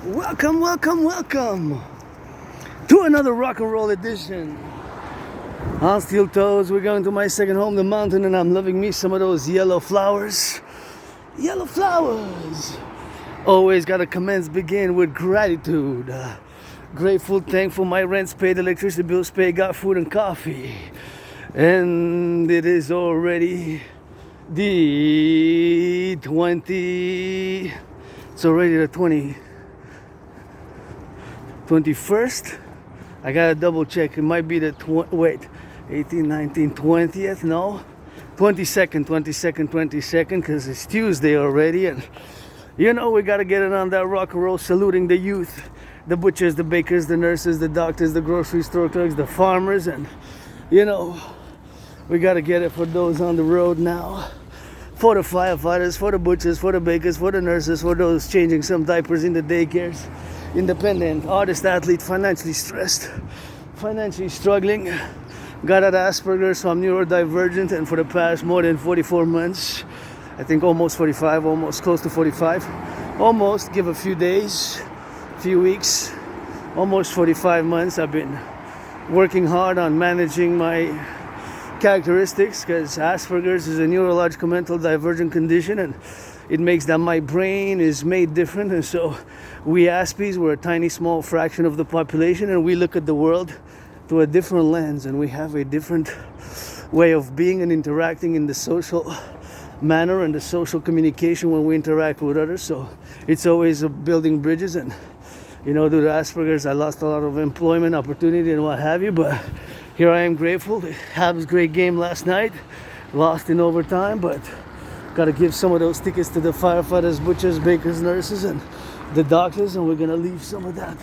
Welcome, welcome, welcome to another rock and roll edition. On steel toes, we're going to my second home, the mountain, and I'm loving me some of those yellow flowers. Yellow flowers. Always gotta begin with gratitude. Grateful, thankful, my rent's paid, electricity bills paid, got food and coffee. And it is already the 20. It's already the 21st. I gotta double check. It might be the 18, 19, 20th. No, 22nd, because it's Tuesday already. And you know, we gotta get it on that rock and roll, saluting the youth, the butchers, the bakers, the nurses, the doctors, the grocery store clerks, the farmers, and you know, we gotta get it for those on the road now. For the firefighters, for the butchers, for the bakers, for the nurses, for those changing some diapers in the daycares, independent, artist, athlete, financially stressed, financially struggling, got at Asperger's, so I'm neurodivergent, and for the past more than 44 months, I think almost 45, almost close to 45, almost, give a few days, few weeks, almost 45 months, I've been working hard on managing my characteristics, because Asperger's is a neurological mental divergent condition, and it makes that my brain is made different. And so we Aspies, we're a tiny small fraction of the population, and we look at the world through a different lens, and we have a different way of being and interacting in the social manner and the social communication when we interact with others. So it's always building bridges. And you know, due to Asperger's, I lost a lot of employment opportunity and what have you, but here I am, grateful. Habs great game last night, lost in overtime, but gotta give some of those tickets to the firefighters, butchers, bakers, nurses, and the doctors, and we're gonna leave some of that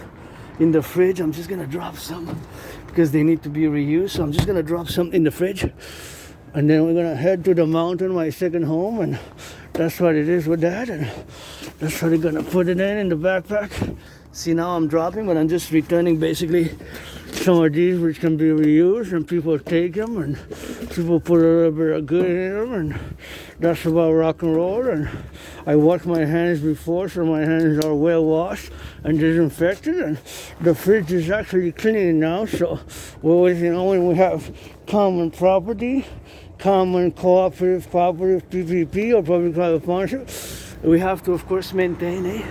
in the fridge. I'm just gonna drop some because they need to be reused, so I'm just gonna drop some in the fridge, and then we're gonna head to the mountain, my second home, and that's what it is with that, and that's what we're gonna put it in the backpack. See, now I'm dropping, but I'm just returning basically some of these which can be reused, and people take them, and people put a little bit of good in them, and that's about rock and roll. And I washed my hands before, so my hands are well washed and disinfected, and the fridge is actually clean now. So we always, you know, when we have common property, common cooperative PPP or public-private partnership, we have to, of course, maintain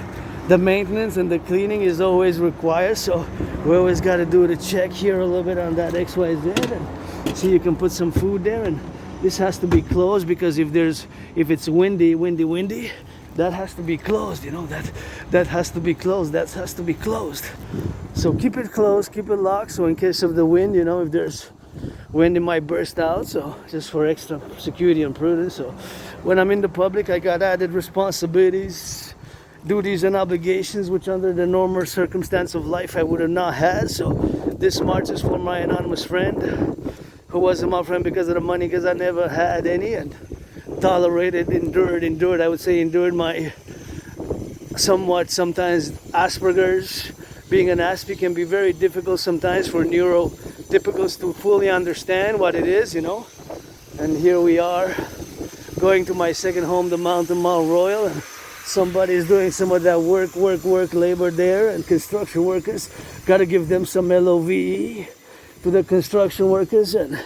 the maintenance, and the cleaning is always required, so we always got to do the check here a little bit on that XYZ, and so you can put some food there. And this has to be closed, because if it's windy, that has to be closed, you know, that has to be closed, that has to be closed. So keep it closed, keep it locked, so in case of the wind, you know, if there's wind, it might burst out, so just for extra security and prudence. So when I'm in the public, I got added responsibilities, duties, and obligations which under the normal circumstance of life I would have not had. So this march is for my anonymous friend, who wasn't my friend because of the money, because I never had any, and tolerated, endured, I would say endured my somewhat sometimes Asperger's. Being an Aspie can be very difficult sometimes for neurotypicals to fully understand what it is, you know. And here we are, going to my second home, the mountain, Mount Royal, and somebody is doing some of that work, labor there, and construction workers, gotta give them some LOVE to the construction workers. And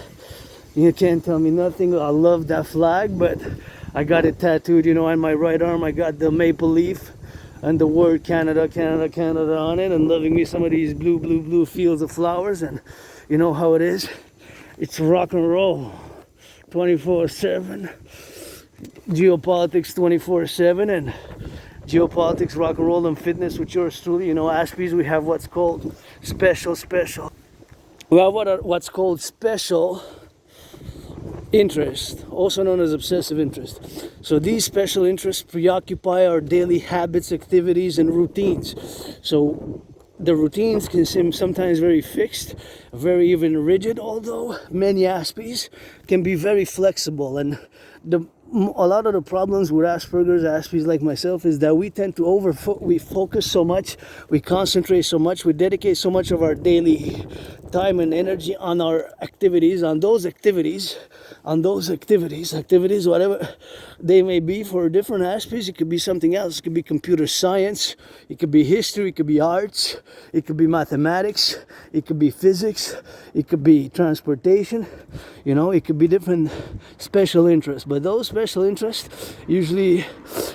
you can't tell me nothing. I love that flag, but I got it tattooed, you know, on my right arm. I got the maple leaf and the word Canada on it, and loving me some of these blue fields of flowers. And you know how it is, it's rock and roll 24/7, geopolitics 24/7, and geopolitics, rock and roll, and fitness with yours truly. You know, Aspies, we have what's called special. We have what's called special interest, also known as obsessive interest. So these special interests preoccupy our daily habits, activities, and routines. So the routines can seem sometimes very fixed, very even rigid, although many Aspies can be very flexible. And a lot of the problems with Asperger's, Aspies like myself, is that we tend to we focus so much, we concentrate so much, we dedicate so much of our daily time and energy on our activities, on those activities, whatever they may be. For different Aspies, it could be something else. It could be computer science, it could be history, it could be arts, it could be mathematics, it could be physics, it could be transportation, it could be different special interests. But those special interests, usually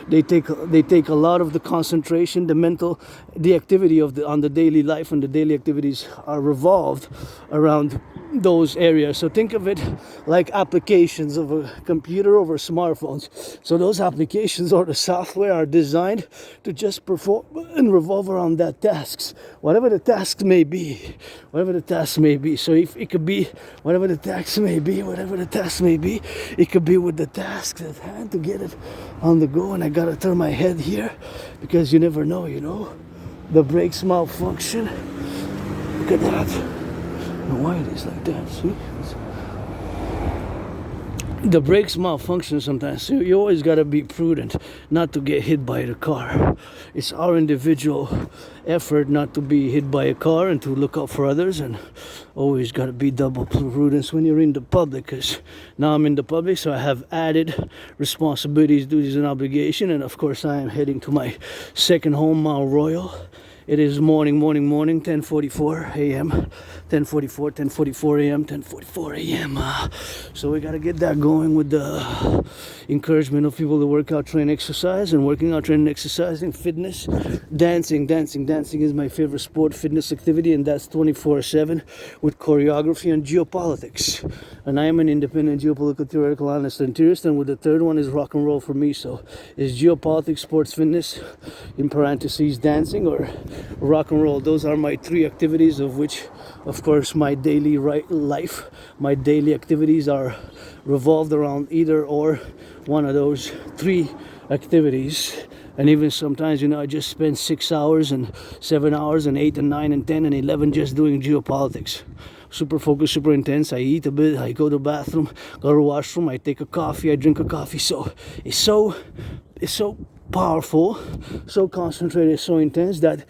they take a lot of the concentration, the activity on the daily life, and the daily activities are revolved around those areas. So think of it like applications of a computer over smartphones. So those applications or the software are designed to just perform and revolve around that tasks, whatever the task may be. So if it could be whatever the task may be, it could be with the task at hand to get it on the go. And I gotta turn my head here because you never know, the brakes malfunction. Look at that. Why it is like that, see? The brakes malfunction sometimes, so you always got to be prudent not to get hit by the car. It's our individual effort not to be hit by a car and to look out for others, and always got to be double prudence when you're in the public, because now I'm in the public, so I have added responsibilities, duties, and obligation. And of course I am heading to my second home, Mount Royal. It is morning, 10:44 a.m., 10:44 a.m., 10:44 a.m. So we got to get that going with the encouragement of people to work out, train, exercise, and working out, training, exercising, fitness, dancing. Dancing is my favorite sport, fitness activity, and that's 24/7 with choreography and geopolitics. And I am an independent geopolitical theoretical analyst and theorist, and with the third one is rock and roll for me. So it's geopolitics, sports, fitness, in parentheses, dancing, or rock and roll. Those are my three activities, of which, of course, my daily life, my daily activities are revolved around either or one of those three activities. And even sometimes, I just spend 6 hours and 7 hours and 8 and 9 and 10 and 11 just doing geopolitics. Super focused, super intense. I eat a bit, I go to the bathroom, go to the washroom, I take a coffee, I drink a coffee. So it's so powerful, so concentrated, so intense that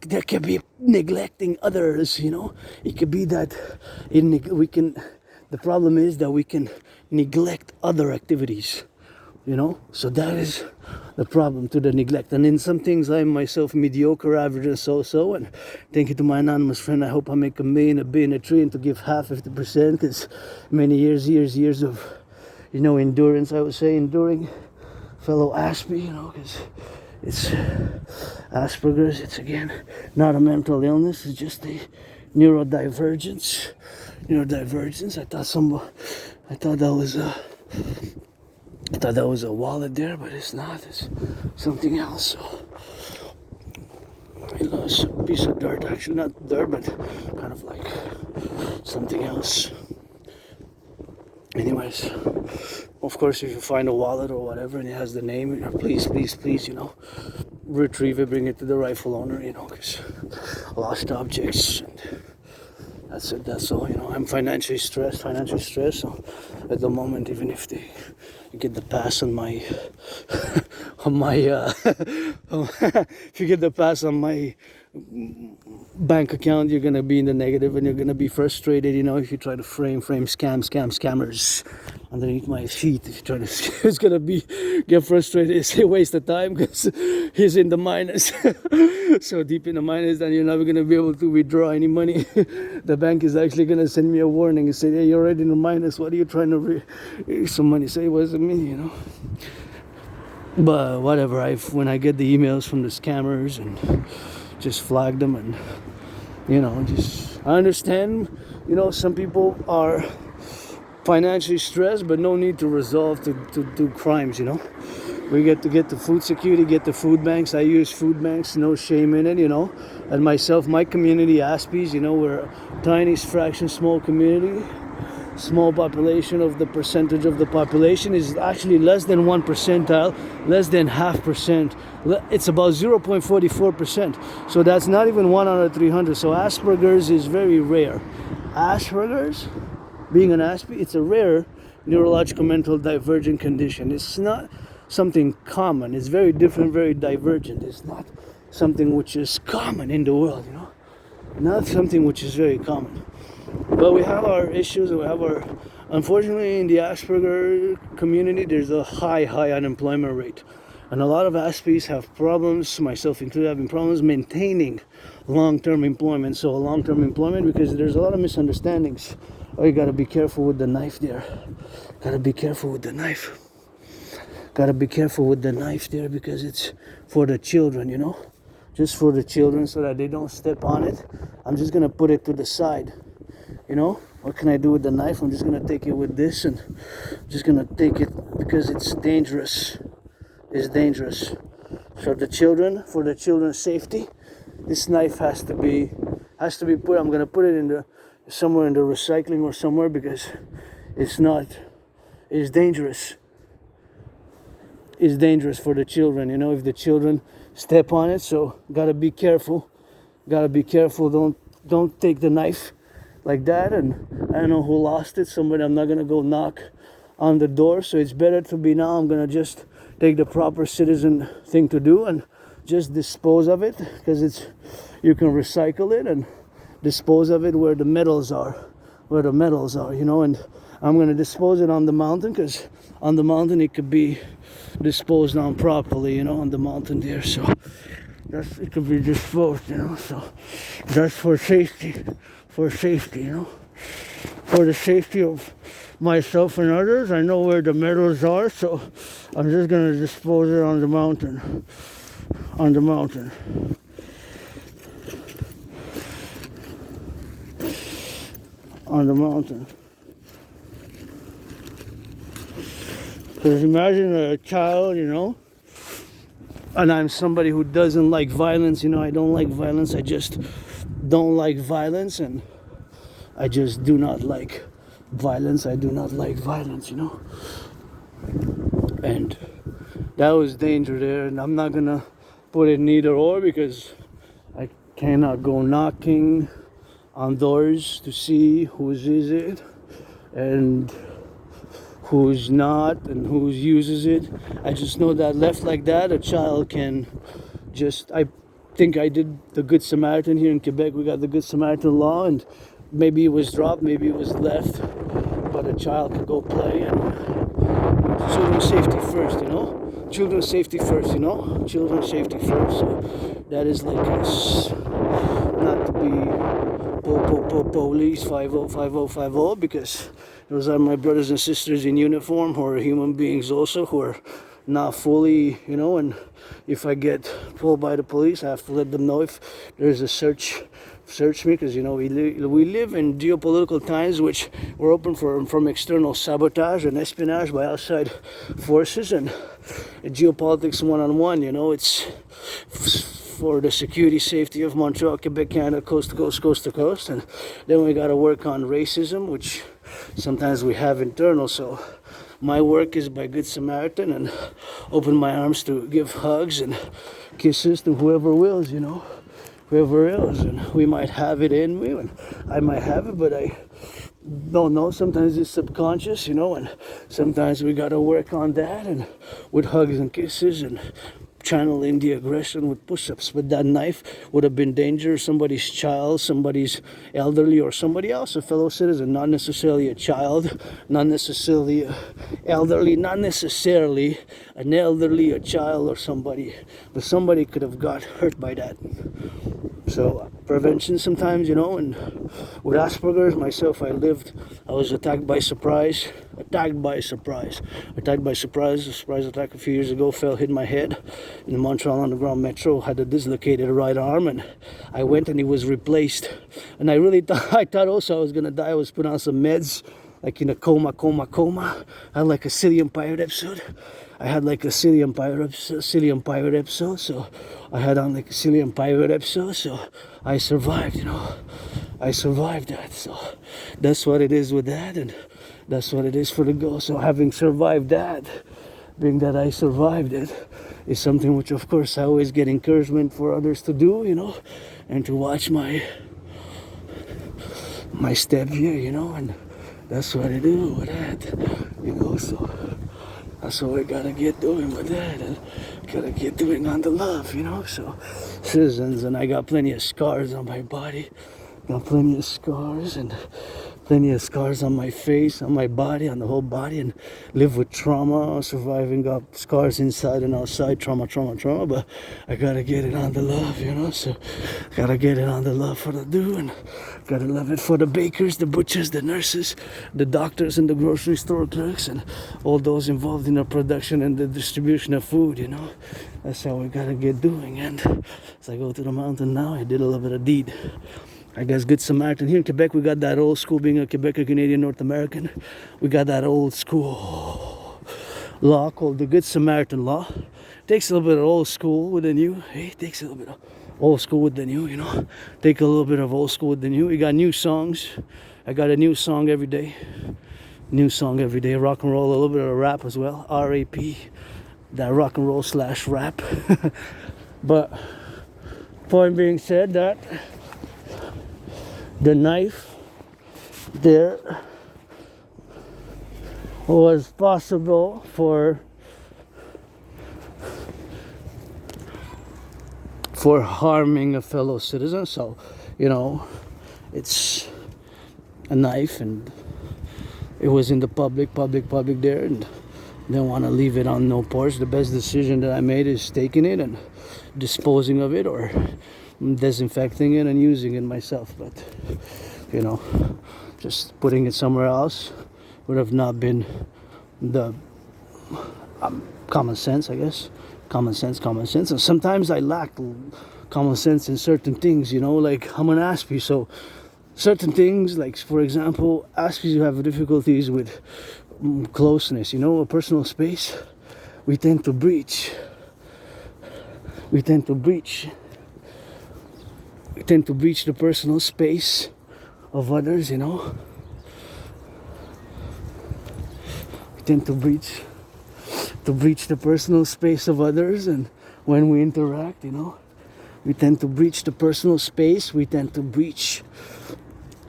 there can be neglecting others. It could be that the problem is that we can neglect other activities. So that is the problem, to the neglect. And in some things I'm myself mediocre, average, and so. And thank you to my anonymous friend. I hope I make $1 million, $1 billion, $1 trillion, to give half 50%, because many years of endurance, I would say, enduring fellow Aspie, because it's Asperger's. It's, again, not a mental illness. It's just a neurodivergence. I thought that was a wallet there, but it's not. It's something else. So it's a piece of dirt, actually, not dirt, but kind of like something else. Anyways, of course, if you find a wallet or whatever and it has the name, please, retrieve it, bring it to the rightful owner, because lost objects. And that's all. I'm financially stressed. So at the moment, even if they get the pass on my if you get the pass on my bank account, you're gonna be in the negative, and you're gonna be frustrated. If you try to frame scammers underneath my feet, if you try to, it's gonna get frustrated. It's a waste of time because he's in the minus, so deep in the minus, that you're never gonna be able to withdraw any money. The bank is actually gonna send me a warning and say, "Hey, you're already in the minus. What are you trying to raise some money?" Say, "It wasn't me," But whatever. When I get the emails from the scammers, and just flag them, and I understand. Some people are financially stressed, but no need to resolve to do crimes. We get to food security, get the food banks. I use food banks, no shame in it. And myself, my community, Aspies, we're a tiny fraction, small community. Small population of the percentage of the population is actually less than 1 percentile, less than 0.5%. It's about 0.44%. So that's not even 1 out of 300. So Asperger's is very rare. Asperger's, being an Aspie, it's a rare neurological mental divergent condition. It's not something common. It's very different, very divergent. It's not something which is common in the world, you know. Not something which is very common. But we have our issues. We have our, unfortunately, in the Asperger community, there's a high unemployment rate. And a lot of Aspies have problems, myself included, having problems maintaining long-term employment. So long-term employment, because there's a lot of misunderstandings. Oh, you gotta be careful with the knife there. Gotta be careful with the knife. Gotta be careful with the knife there, because it's for the children, you know? Just for the children, so that they don't step on it. I'm just gonna put it to the side, you know? What can I do with the knife? I'm just gonna take it with this, and I'm just gonna take it because it's dangerous. It's dangerous. So the children, for the children's safety, this knife has to be put. I'm gonna put it in the somewhere in the recycling or somewhere, because it's dangerous. It's dangerous for the children, you know, if the children step on it. So gotta be careful. Gotta be careful. Don't take the knife like that. And I don't know who lost it. Somebody. I'm not gonna go knock on the door. So it's better to be now. I'm gonna just take the proper citizen thing to do and just dispose of it, because you can recycle it and dispose of it where the metals are, you know. And I'm gonna dispose it on the mountain, because on the mountain it could be disposed on properly, you know, on the mountain there. So it could be disposed, you know. So that's for safety, you know, for the safety of myself and others. I know where the metals are, so I'm just gonna dispose it on the mountain. On the mountain. Because imagine a child, you know, and I'm somebody who doesn't like violence, you know. I don't like violence. I just don't like violence, and I just do not like violence. I do not like violence, you know. And that was danger there, and I'm not gonna put it neither or, because I cannot go knocking on doors to see whose is it and who's not and who uses it. I just know that left like that, a child can just, I think I did the Good Samaritan here in Quebec. We got the Good Samaritan law, and maybe it was dropped, maybe it was left, but a child could go play. And children's safety first, you know. Children's safety first, you know. Children's safety first. So that is like us, not to be police 505050, because those are my brothers and sisters in uniform, who are human beings also, who are not fully, you know. And if I get pulled by the police, I have to let them know if there's a search me, because, you know, we live in geopolitical times which were open from external sabotage and espionage by outside forces, and geopolitics one-on-one, you know. It's for the security, safety of Montreal, Quebec, Canada, coast to coast, and then we got to work on racism, which sometimes we have internal. So my work is by Good Samaritan, and open my arms to give hugs and kisses to whoever wills, you know. Whoever else, and we might have it in me, and I might have it, but I don't know. Sometimes it's subconscious, you know, and sometimes we gotta work on that, and with hugs and kisses, and channeling the aggression with push-ups. But that knife would have been dangerous. Somebody's child, somebody's elderly, or somebody else, a fellow citizen, not necessarily a child, not necessarily elderly, not necessarily an elderly, a child, or somebody, but somebody could have got hurt by that. So prevention sometimes, you know. And with Asperger's, myself, I was attacked by surprise. A surprise attack a few years ago. Hit my head in the Montreal Underground Metro. Had a dislocated right arm, and I went and it was replaced. And I thought also I was gonna die. I was put on some meds, like in a coma. I had like a Cillian Pirate episode. So I had on like a Cillian Pirate episode. So I survived, you know. I survived that. So that's what it is with that, and that's what it is for the goal. So having survived that, being that I survived it, is something which, of course, I always get encouragement for others to do, you know, and to watch my step here, you know, and that's what I do with that. you know, so that's what we gotta get doing with that, and gotta get doing on the love, you know. So citizens, and I got plenty of scars on my body, got plenty of scars, and plenty of scars on my face, on my body, on the whole body, and live with trauma, surviving, got scars inside and outside, trauma, but I gotta get it on the love, you know. So gotta get it on the love for the do, and gotta love it for the bakers, the butchers, the nurses, the doctors, and the grocery store clerks, and all those involved in the production and the distribution of food, you know. That's how we gotta get doing. And as I go to the mountain now, I did a little bit of deed. I guess Good Samaritan. Here in Quebec, we got that old school, being a Quebec, a Canadian, North American. We got that old school law called the Good Samaritan law. Takes a little bit of old school with the new. Hey, takes a little bit of old school with the new, you know. Take a little bit of old school with the new. We got new songs. I got a new song every day. New song every day. Rock and roll, a little bit of rap as well. R-A-P. That rock and roll / rap. But point being said that the knife there was possible for harming a fellow citizen. So, you know, it's a knife, and it was in the public there, and they want to leave it on no porch. The best decision that I made is taking it and disposing of it, or disinfecting it and using it myself. But, you know, just putting it somewhere else would have not been the common sense, I guess. Common sense. And sometimes I lack common sense in certain things, you know, like I'm an N.A.C.W.P, so certain things, like for example, N.A.C.W.Ps who have difficulties with closeness, you know, a personal space, we tend to breach the personal space of others, you know. We tend to breach the personal space of others, and when we interact, you know, we tend to breach the personal space. We tend to breach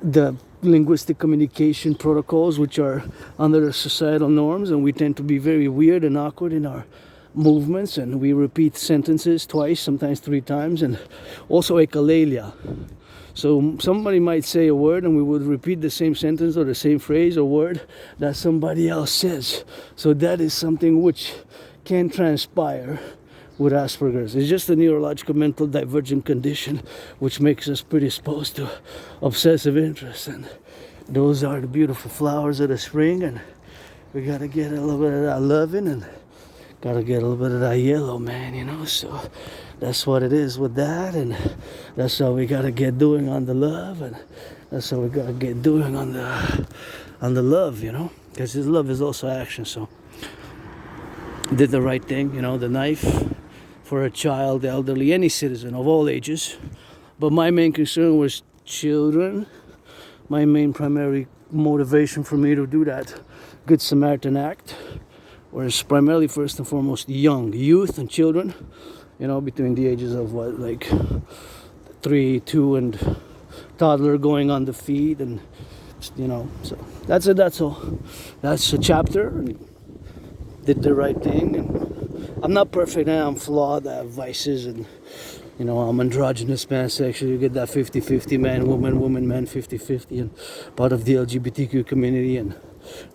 the linguistic communication protocols which are under the societal norms, and we tend to be very weird and awkward in our movements, and we repeat sentences twice, sometimes 3 times, and also echolalia. So somebody might say a word and we would repeat the same sentence or the same phrase or word that somebody else says. So that is something which can transpire with Asperger's. It's just a neurological mental divergent condition which makes us predisposed to obsessive interest, and those are the beautiful flowers of the spring, and we gotta get a little bit of that loving, and gotta get a little bit of that yellow, man, you know. So that's what it is with that, and that's how we gotta get doing on the love, and that's how we gotta get doing on the love, you know, because his love is also action. So did the right thing, you know, the knife for a child, elderly, any citizen of all ages. But my main concern was children. My main primary motivation for me to do that Good Samaritan act was primarily, first and foremost, young youth and children, you know, between the ages of what, like 3, 2, and toddler going on the feed, and you know. So that's it. That's all. That's a chapter. And did the right thing, and I'm not perfect. I'm flawed. I have vices, and you know, I'm androgynous, pansexual. You get that 50-50, man, woman, man, 50-50, and part of the LGBTQ community. And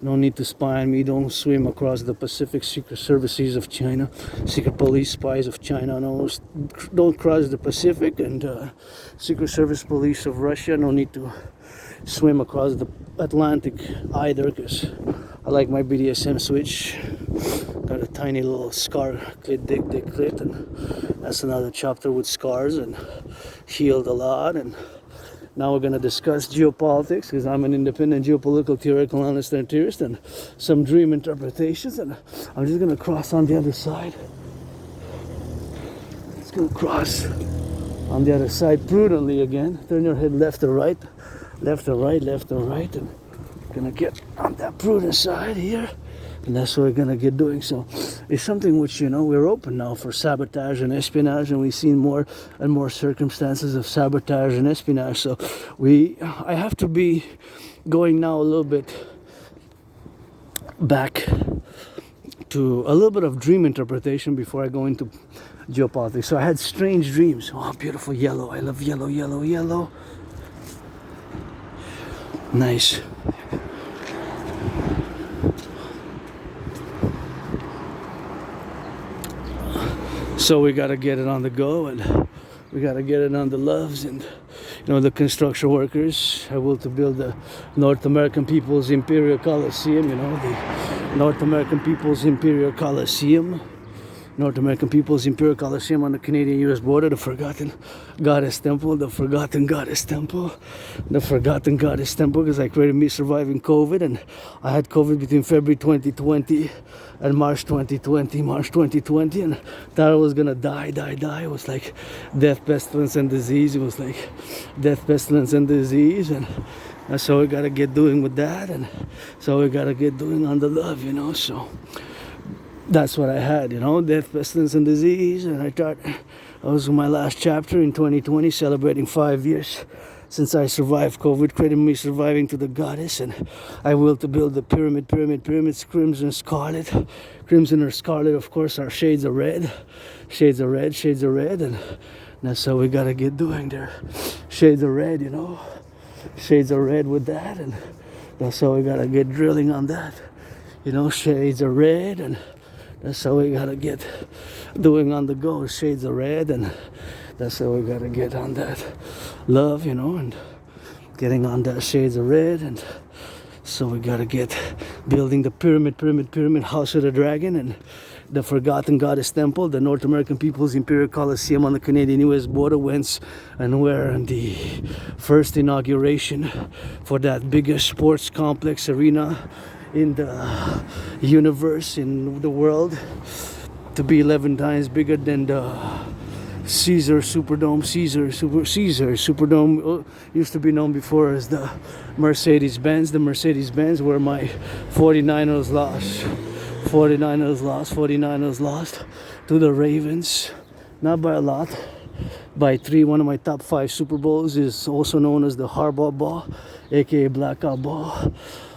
no need to spy on me. Don't swim across the Pacific. Secret services of China, secret police spies of China. No, don't cross the Pacific. And secret service police of Russia. No need to swim across the Atlantic either, because I like my BDSM switch. Got a tiny little scar, dick clit, and that's another chapter with scars, and healed a lot. And now we're gonna discuss geopolitics, because I'm an independent geopolitical theoretical analyst and theorist, and some dream interpretations. And I'm just gonna cross on the other side. Let's go cross on the other side prudently again. Turn your head left or right, left or right, left or right, and gonna get on that prudent side here. And that's what we're gonna get doing. So it's something which, you know, we're open now for sabotage and espionage, and we've seen more and more circumstances of sabotage and espionage. So I have to be going now a little bit back to a little bit of dream interpretation before I go into geopolitics. So I had strange dreams. Oh, beautiful yellow. I love yellow, yellow, yellow. Nice. So we got to get it on the go, and we got to get it on the loves, and the construction workers. I will to build the North American People's Imperial Coliseum, the North American People's Imperial Coliseum. North American People's Imperial Coliseum on the Canadian-US border, the Forgotten Goddess Temple, the Forgotten Goddess Temple, the Forgotten Goddess Temple, because I created me surviving COVID, and I had COVID between February 2020 and March 2020, and thought I was gonna die. It was like death, pestilence, and disease. It was like death, pestilence, and disease, and that's how we gotta get doing with that, and so we gotta get doing on the love, so that's what I had, death, pestilence, and disease. And I thought I was in my last chapter in 2020, celebrating 5 years since I survived COVID, creating me surviving to the goddess. And I will to build the pyramids, crimson, scarlet. Crimson or scarlet, of course, are shades of red. Shades of red, and that's how we gotta get doing there. Shades of red, Shades of red with that, and that's how we gotta get drilling on that. Shades of red, and that's how we gotta get doing on the go. Shades of red, and that's how we gotta get on that love, and getting on that shades of red. And so we gotta get building the pyramid, House of the Dragon, and the Forgotten Goddess Temple, the North American People's Imperial Coliseum on the Canadian-US border, whence and where the first inauguration for that biggest sports complex arena in the universe, in the world, to be 11 times bigger than the Caesar Superdome. Caesar Superdome used to be known before as the Mercedes-Benz. The Mercedes-Benz, where my 49ers lost. 49ers lost to the Ravens, not by a lot, by 3. One of my top 5 Super Bowls is also known as the Harbaugh Ball, aka Blackout Ball.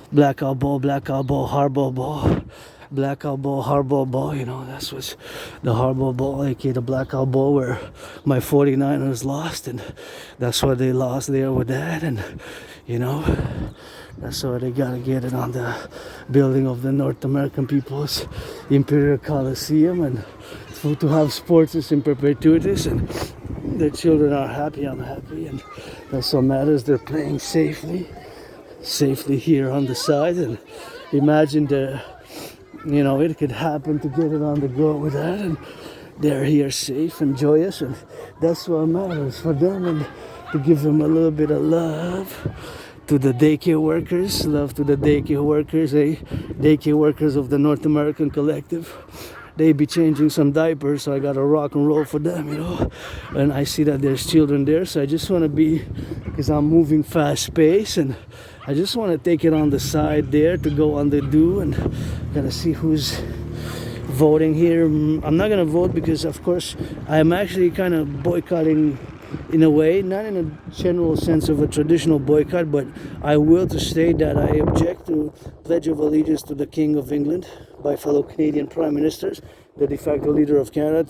Blackout Ball, Harbaugh Ball, Blackout Ball, Harbaugh Ball. That's what's the Harbaugh Ball, aka the Blackout Ball, where my 49ers lost, and that's why they lost there with that. And that's why they gotta get it on the building of the North American People's Imperial Coliseum, and to have sports in perpetuities, and the children are happy, I'm happy, and that's what matters. They're playing safely here on the side, and imagine it could happen to get it on the go with that, and they're here safe and joyous, and that's what matters for them, and to give them a little bit of love to the daycare workers, daycare workers of the North American Collectif. They be changing some diapers, so I got to rock and roll for them, and I see that there's children there, so I just want to be, because I'm moving fast pace, and I just want to take it on the side there to go on the do, and gotta see who's voting here. I'm not gonna vote because, of course, I'm actually kind of boycotting in a way, not in a general sense of a traditional boycott, but I will to state that I object to Pledge of Allegiance to the King of England by fellow Canadian Prime Ministers, the de facto leader of Canada,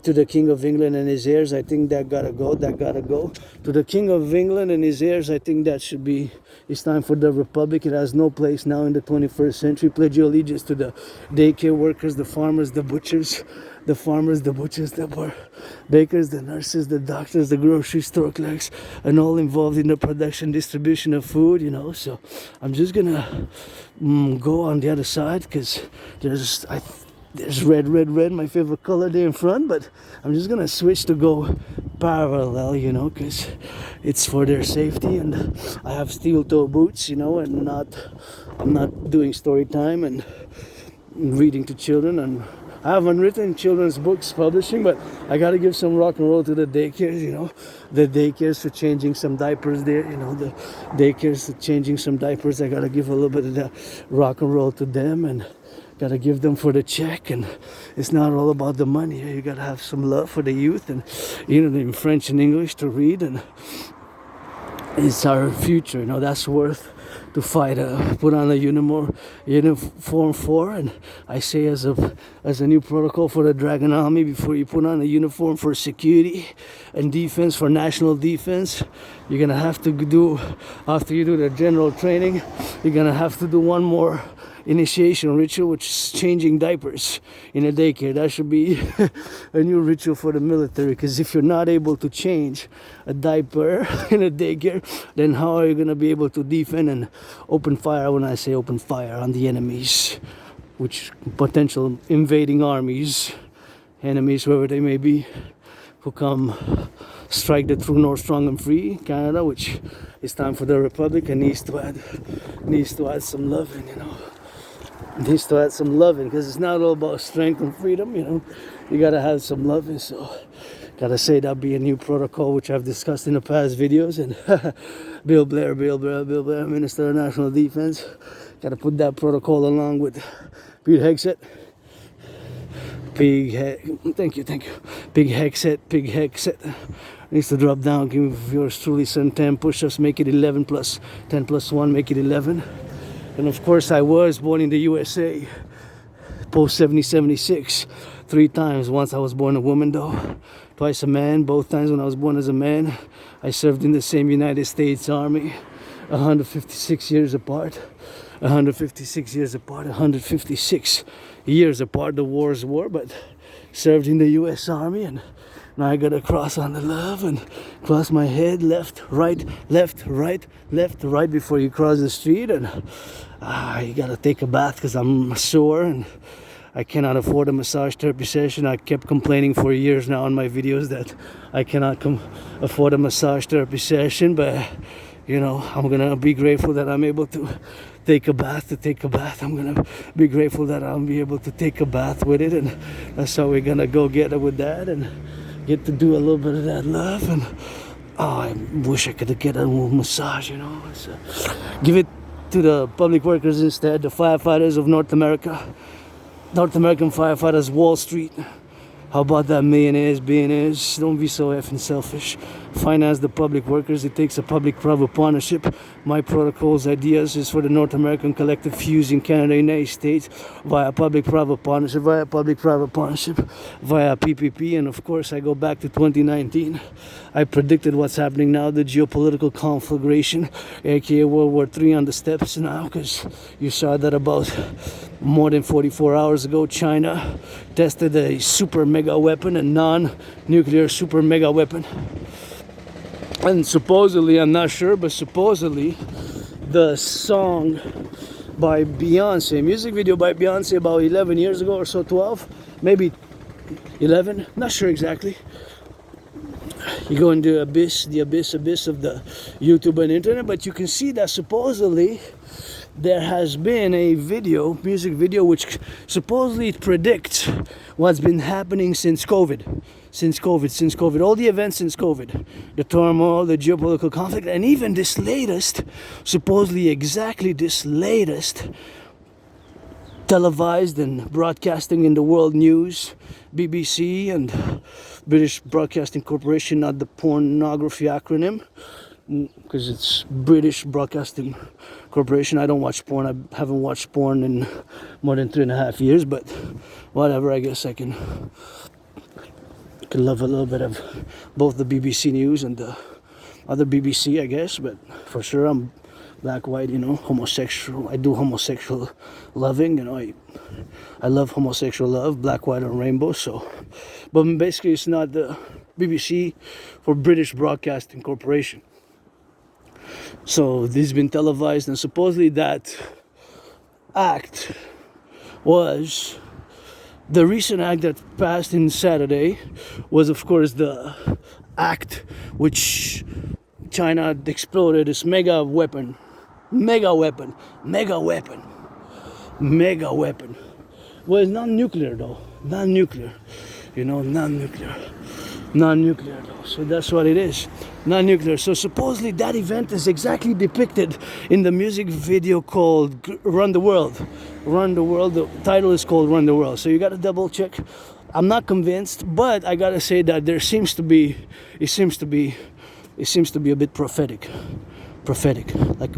to the King of England and his heirs. I think that gotta go. To the King of England and his heirs, I think that should be, it's time for the Republic. It has no place now in the 21st century. Pledge your allegiance to the daycare workers, the farmers, the butchers, the bakers, the nurses, the doctors, the grocery store clerks, and all involved in the production, distribution of food, So I'm just gonna go on the other side, because there's red, my favorite color there in front, but I'm just gonna switch to go parallel, because it's for their safety, and I have steel toe boots, and I'm not doing story time and reading to children, and I haven't written children's books publishing, but I gotta give some rock and roll to the daycares, the daycares for changing some diapers there, the daycares for changing some diapers. I gotta give a little bit of that rock and roll to them, and gotta give them for the check. And it's not all about the money. You gotta have some love for the youth, and in French and English to read, and it's our future. That's worth to fight, put on a uniform for, and I say as a new protocol for the Dragon Army, before you put on a uniform for security and defense, for national defense, you're gonna have to do, after you do the general training, you're gonna have to do one more initiation ritual, which is changing diapers in a daycare. That should be a new ritual for the military, because if you're not able to change a diaper in a daycare, then how are you going to be able to defend and open fire? When I say open fire on the enemies, which potential invading armies, enemies, whoever they may be, who come strike the true north strong and free Canada, which is time for the Republic, and needs to add some loving, needs to add some loving, because it's not all about strength and freedom, you gotta have some loving. So gotta say that be a new protocol, which I've discussed in the past videos. And Bill Blair, Minister of National Defense, gotta put that protocol along with Pete Hegseth. Thank you. Big Hegseth needs to drop down, give yours truly some 10 push-ups, make it 11 plus 10 plus 1, make it 11. And of course, I was born in the USA, post 76, 3 times. Once I was born a woman, though, twice a man. Both times when I was born as a man, I served in the same United States Army, 156 years apart. 156 years apart, 156 years apart. The war's war, but served in the U.S. Army, and now I gotta cross on the love and cross my head, left, right, before you cross the street. And you gotta take a bath, because I'm sore and I cannot afford a massage therapy session. I kept complaining for years now in my videos that I cannot afford a massage therapy session, but I'm gonna be grateful that I'm able to take a bath. I'm gonna be grateful that I'll be able to take a bath with it, and that's how we're gonna go get it with that and get to do a little bit of that love. And I wish I could get a massage, give it to the public workers instead, the firefighters of North American firefighters, Wall Street. How about that, millionaires, billionaires? Don't be so effing selfish. Finance the public workers. It takes a public-private partnership. My protocol's ideas is for the North American Collectif fusing Canada and United States via public-private partnership, via PPP. And of course, I go back to 2019. I predicted what's happening now, the geopolitical conflagration, aka World War III on the steps now, because you saw that about more than 44 hours ago, China tested a super mega weapon, a non-nuclear super mega weapon. And supposedly, I'm not sure, but supposedly the song by Beyonce, music video by Beyonce about 11 years ago or so, 12, maybe 11, not sure exactly. You go into the abyss of the YouTube and internet, but you can see that supposedly there has been a music video, which supposedly predicts what's been happening since COVID, all the events since COVID, the turmoil, the geopolitical conflict, and even this latest, supposedly exactly this latest, televised and broadcasting in the world news, BBC and British Broadcasting Corporation, not the pornography acronym, because it's British Broadcasting Corporation. I don't watch porn. I haven't watched porn in more than 3.5 years, but whatever, I guess I can love a little bit of both the BBC News and the other BBC, I guess. But for sure, I'm black, white, homosexual. I do homosexual loving, I love homosexual love, black, white, and rainbow. So, but basically, it's not the BBC for British Broadcasting Corporation. So this has been televised, and supposedly that act was the recent act that passed in Saturday was, of course, the act which China exploded this mega weapon. Well, it's not nuclear though. Non-nuclear though. So that's what it is. Non-nuclear. So supposedly that event is exactly depicted in the music video called Run the World. The title is called Run the World. So you got to double check. I'm not convinced, but I got to say that it seems to be a bit prophetic prophetic, like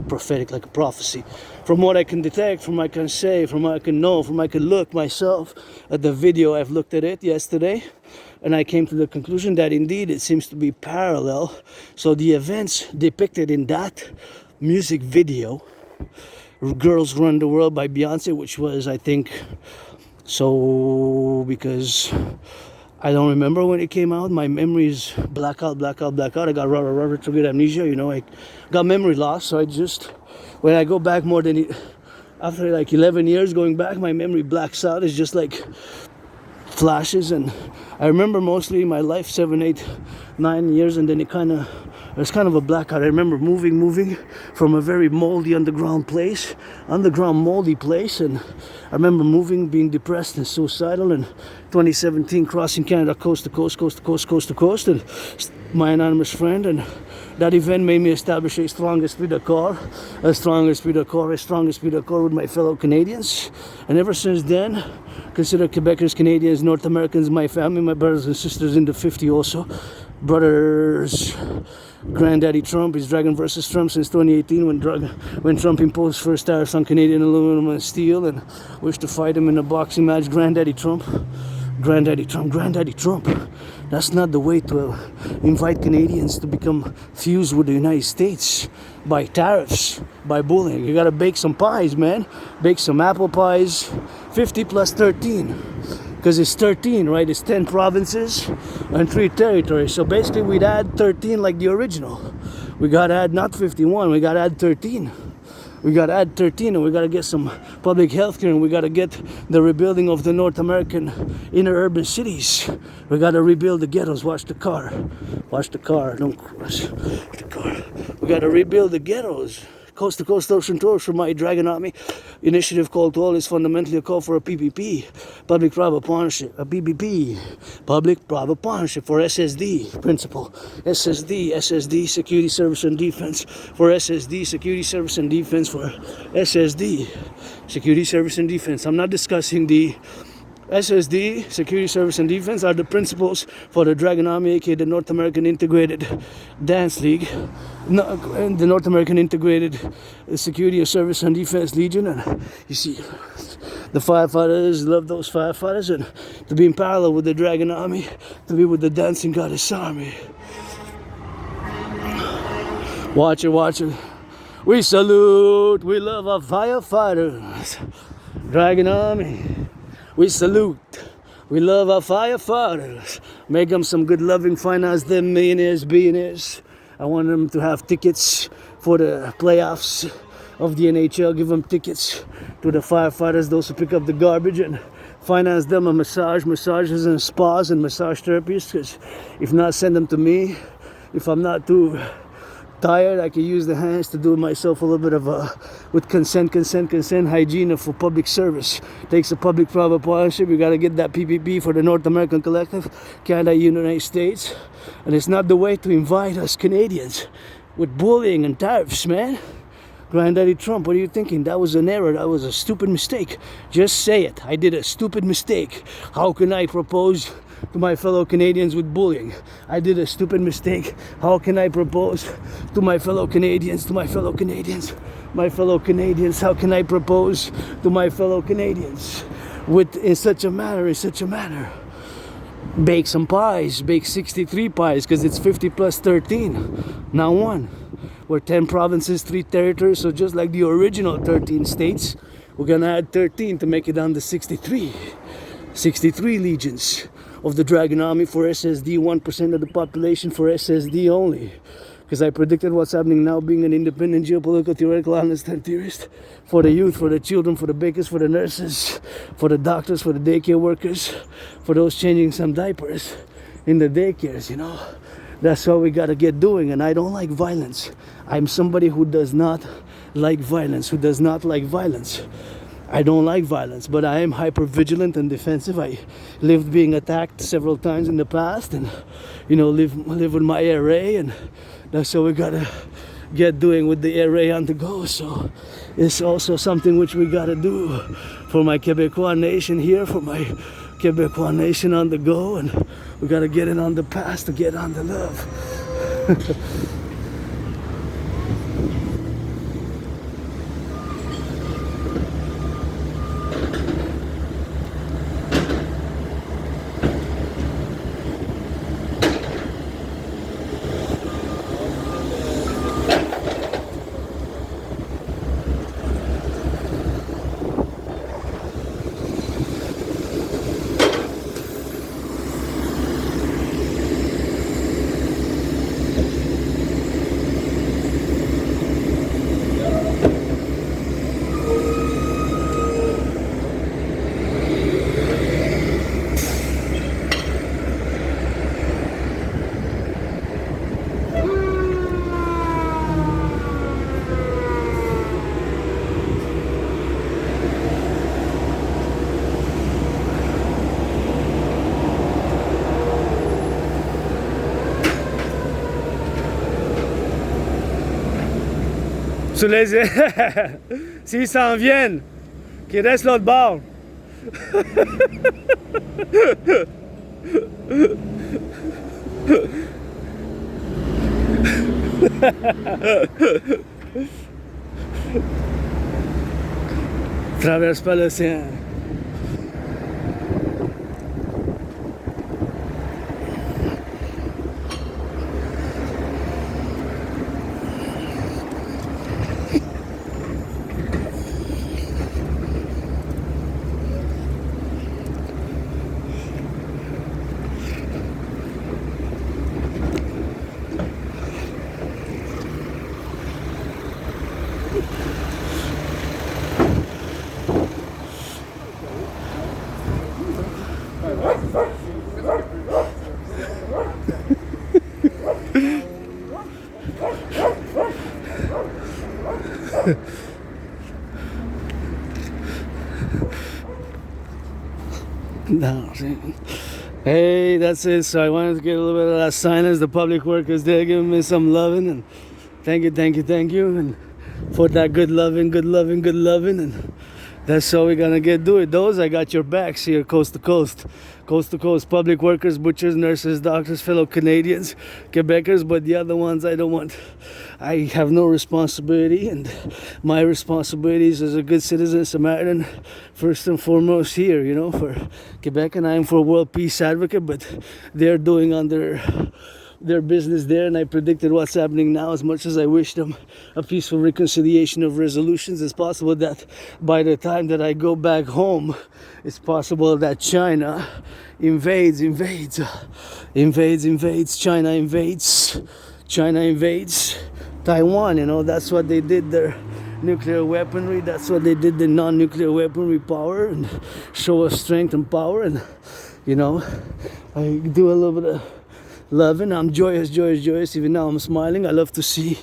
a prophecy. From what I can detect, from what I can say, from what I can know, from what I can look myself at the video, I've looked at it yesterday, and I came to the conclusion that indeed it seems to be parallel. So the events depicted in that music video, Girls Run the World by Beyonce, which was, I think, so because I don't remember when it came out. My memories blackout. I got retrograde amnesia, you know, I got memory loss. So when I go back after like 11 years going back, my memory blacks out. It's just like flashes, and I remember mostly my life 7, 8, 9 years, and then there's kind of a blackout. I remember moving from a very moldy underground moldy place, and I remember being depressed and suicidal, and 2017 crossing Canada coast to coast, and my anonymous friend, and that event made me establish a strong esprit de corps with my fellow Canadians, and ever since then, consider Quebecers, Canadians, North Americans, my family, my brothers and sisters in the 50 also. Brothers, Granddaddy Trump is Dragon versus Trump since 2018 when Trump imposed first tariffs on Canadian aluminum and steel and wished to fight him in a boxing match. Granddaddy Trump. That's not the way to invite Canadians to become fused with the United States by tariffs, by bullying. You gotta bake some pies, man. Bake some apple pies. 50 plus 13. Because it's 13, right? It's 10 provinces and 3 territories. So basically we'd add 13 like the original. We gotta add not 51, we gotta add 13. We gotta add 13, and we gotta get some public health care, and we gotta get the rebuilding of the North American inner urban cities. We gotta rebuild the ghettos. Watch the car, don't crush the car. We gotta rebuild the ghettos. Coast to coast, ocean to ocean, my Dragon Army initiative call to all is fundamentally a call for a PPP, public-private partnership, a PPP, public-private partnership for SSD principle, SSD, security, service and defense for SSD, security, service and defense for SSD, security, service and defense. I'm not discussing the SSD, Security, Service and Defense, are the principles for the Dragon Army, aka the North American Integrated Dance League, the North American Integrated Security, Service and Defense Legion. And you see, the firefighters love those firefighters, and to be in parallel with the Dragon Army, to be with the Dancing Goddess Army. Watch it. We salute, we love our firefighters, Dragon Army. We salute. We love our firefighters. Make them some good loving, finance them millionaires, billionaires. I want them to have tickets for the playoffs of the NHL. Give them tickets to the firefighters, those who pick up the garbage, and finance them a massages and spas and massage therapies. Because if not, send them to me. If I'm not too tired, I can use the hands to do myself a little bit of with consent hygiene for public service. Takes a public-private partnership. We got to get that PPP for the North American Collectif, Canada, United States. And it's not the way to invite us Canadians with bullying and tariffs, man. Granddaddy Trump, what are you thinking? That was an error. That was a stupid mistake. Just say it. I did a stupid mistake. How can I propose to my fellow Canadians with bullying? I did a stupid mistake. How can I propose to my fellow Canadians, How can I propose to my fellow Canadians in such a manner? Bake some pies, bake 63 pies, because it's 50 plus 13, not 1. We're 10 provinces, 3 territories, so just like the original 13 states, we're gonna add 13 to make it down to 63. 63 legions of the Dragon Army for SSD, 1% of the population for SSD only. Because I predicted what's happening now, being an independent geopolitical theoretical analyst and theorist, for the youth, for the children, for the bakers, for the nurses, for the doctors, for the daycare workers, for those changing some diapers in the daycares, you know. That's what we gotta get doing. And I don't like violence. I'm somebody who does not like violence, I don't like violence, but I am hyper vigilant and defensive. I lived being attacked several times in the past, and live with my array, and that's what we gotta get doing with the array on the go. So it's also something which we gotta do for my Quebecois nation here, for my Quebecois nation on the go, and we gotta get it on the past to get on the love. Sur les... S'ils s'en viennent, qu'ils restent l'autre bord. Traverse pas l'océan. No, hey, that's it. So I wanted to get a little bit of that silence. The public workers there giving me some loving, and thank you, and for that good loving, and that's all we're gonna get do it. Those I got your backs here, coast to coast, public workers, butchers, nurses, doctors, fellow Canadians, Quebecers, but the other ones I don't want. I have no responsibility, and my responsibilities as a good citizen Samaritan, first and foremost here, you know, for Quebec, and I am for world peace advocate, but they're doing on their business there, and I predicted what's happening now. As much as I wish them a peaceful reconciliation of resolutions, it's possible that by the time that I go back home, it's possible that China invades, China invades Taiwan. You know, that's what they did, their nuclear weaponry, that's what they did, the non-nuclear weaponry power, and show us strength and power. And you know, I do a little bit of loving. I'm joyous. Even now I'm smiling. I love to see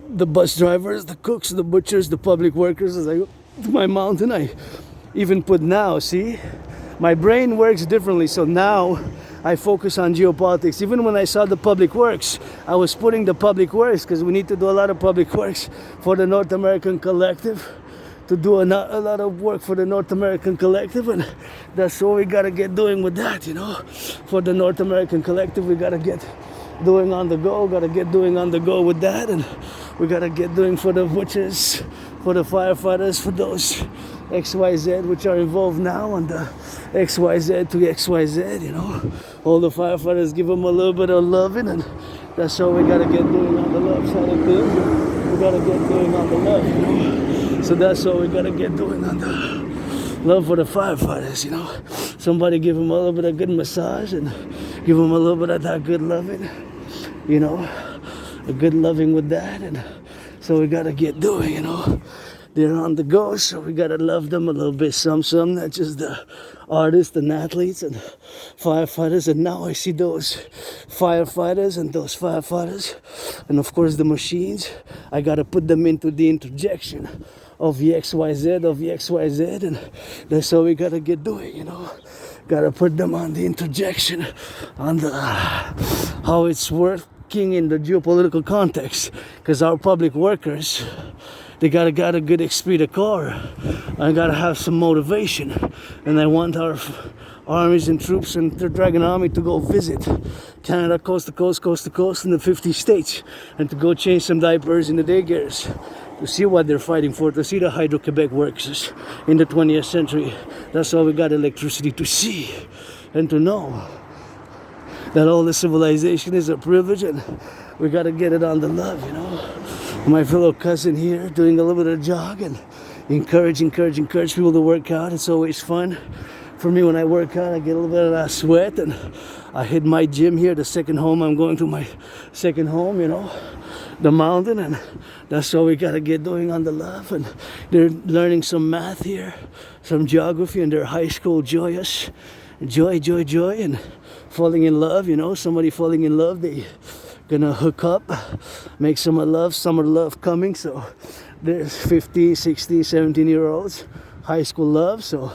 the bus drivers, the cooks, the butchers, the public workers as I go to my mountain. I even put now, see, my brain works differently, so now I focus on geopolitics. Even when I saw the public works, I was putting the public works because we need to do a lot of public works for the North American Collective, to do a lot of work for the North American Collective, and that's what we gotta get doing with that, you know. For the North American Collective, we gotta get doing on the go, with that, and we gotta get doing for the butchers, for the firefighters, for those XYZ which are involved now on the XYZ to XYZ, you know. All the firefighters, give them a little bit of loving, and that's what we gotta get doing on the love side of things. We gotta get doing on the love, you know. So that's what we gotta get doing on the love for the firefighters, you know. Somebody give them a little bit of good massage and give them a little bit of that good loving, you know, a good loving with that. And so we gotta get doing, you know. They're on the go, so we gotta love them a little bit. Some, not just the artists and athletes and firefighters. And now I see those firefighters and those firefighters, and of course the machines. I gotta put them into the interjection of the XYZ, and that's how we gotta get doing, you know. Gotta put them on the interjection, on the how it's working in the geopolitical context, because our public workers, they gotta got a good esprit de corps. I gotta have some motivation, and I want our armies and troops and the Dragon Army to go visit Canada, coast to coast in the 50 states, and to go change some diapers in the daycares, to see what they're fighting for, to see the Hydro-Quebec works in the 20th century. That's why we got electricity, to see and to know that all the civilization is a privilege, and we gotta get it on the love, you know. My fellow cousin here doing a little bit of jog and encourage people to work out. It's always fun for me when I work out. I get a little bit of that sweat, and I hit my gym here, the second home. I'm going to my second home, you know, the mountain, and that's what we gotta get doing on the love. And they're learning some math here, some geography, and they're high school joyous, joy, and falling in love, you know. Somebody falling in love, they gonna hook up, make summer love coming. So there's 15, 16, 17-year-olds, high school love. So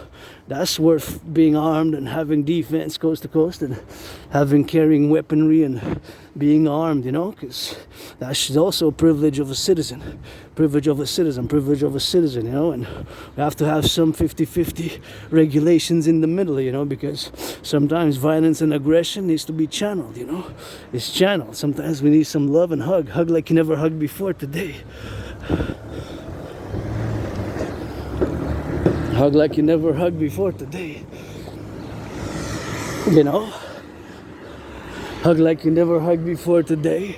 That's worth being armed and having defense coast to coast and carrying weaponry and being armed, you know, because that's also a privilege of a citizen. Privilege of a citizen, you know, and we have to have some 50-50 regulations in the middle, you know, because sometimes violence and aggression needs to be channeled, you know. It's channeled. Sometimes we need some love and hug. Hug like you never hugged before today. Hug like you never hugged before today. You know? Hug like you never hugged before today.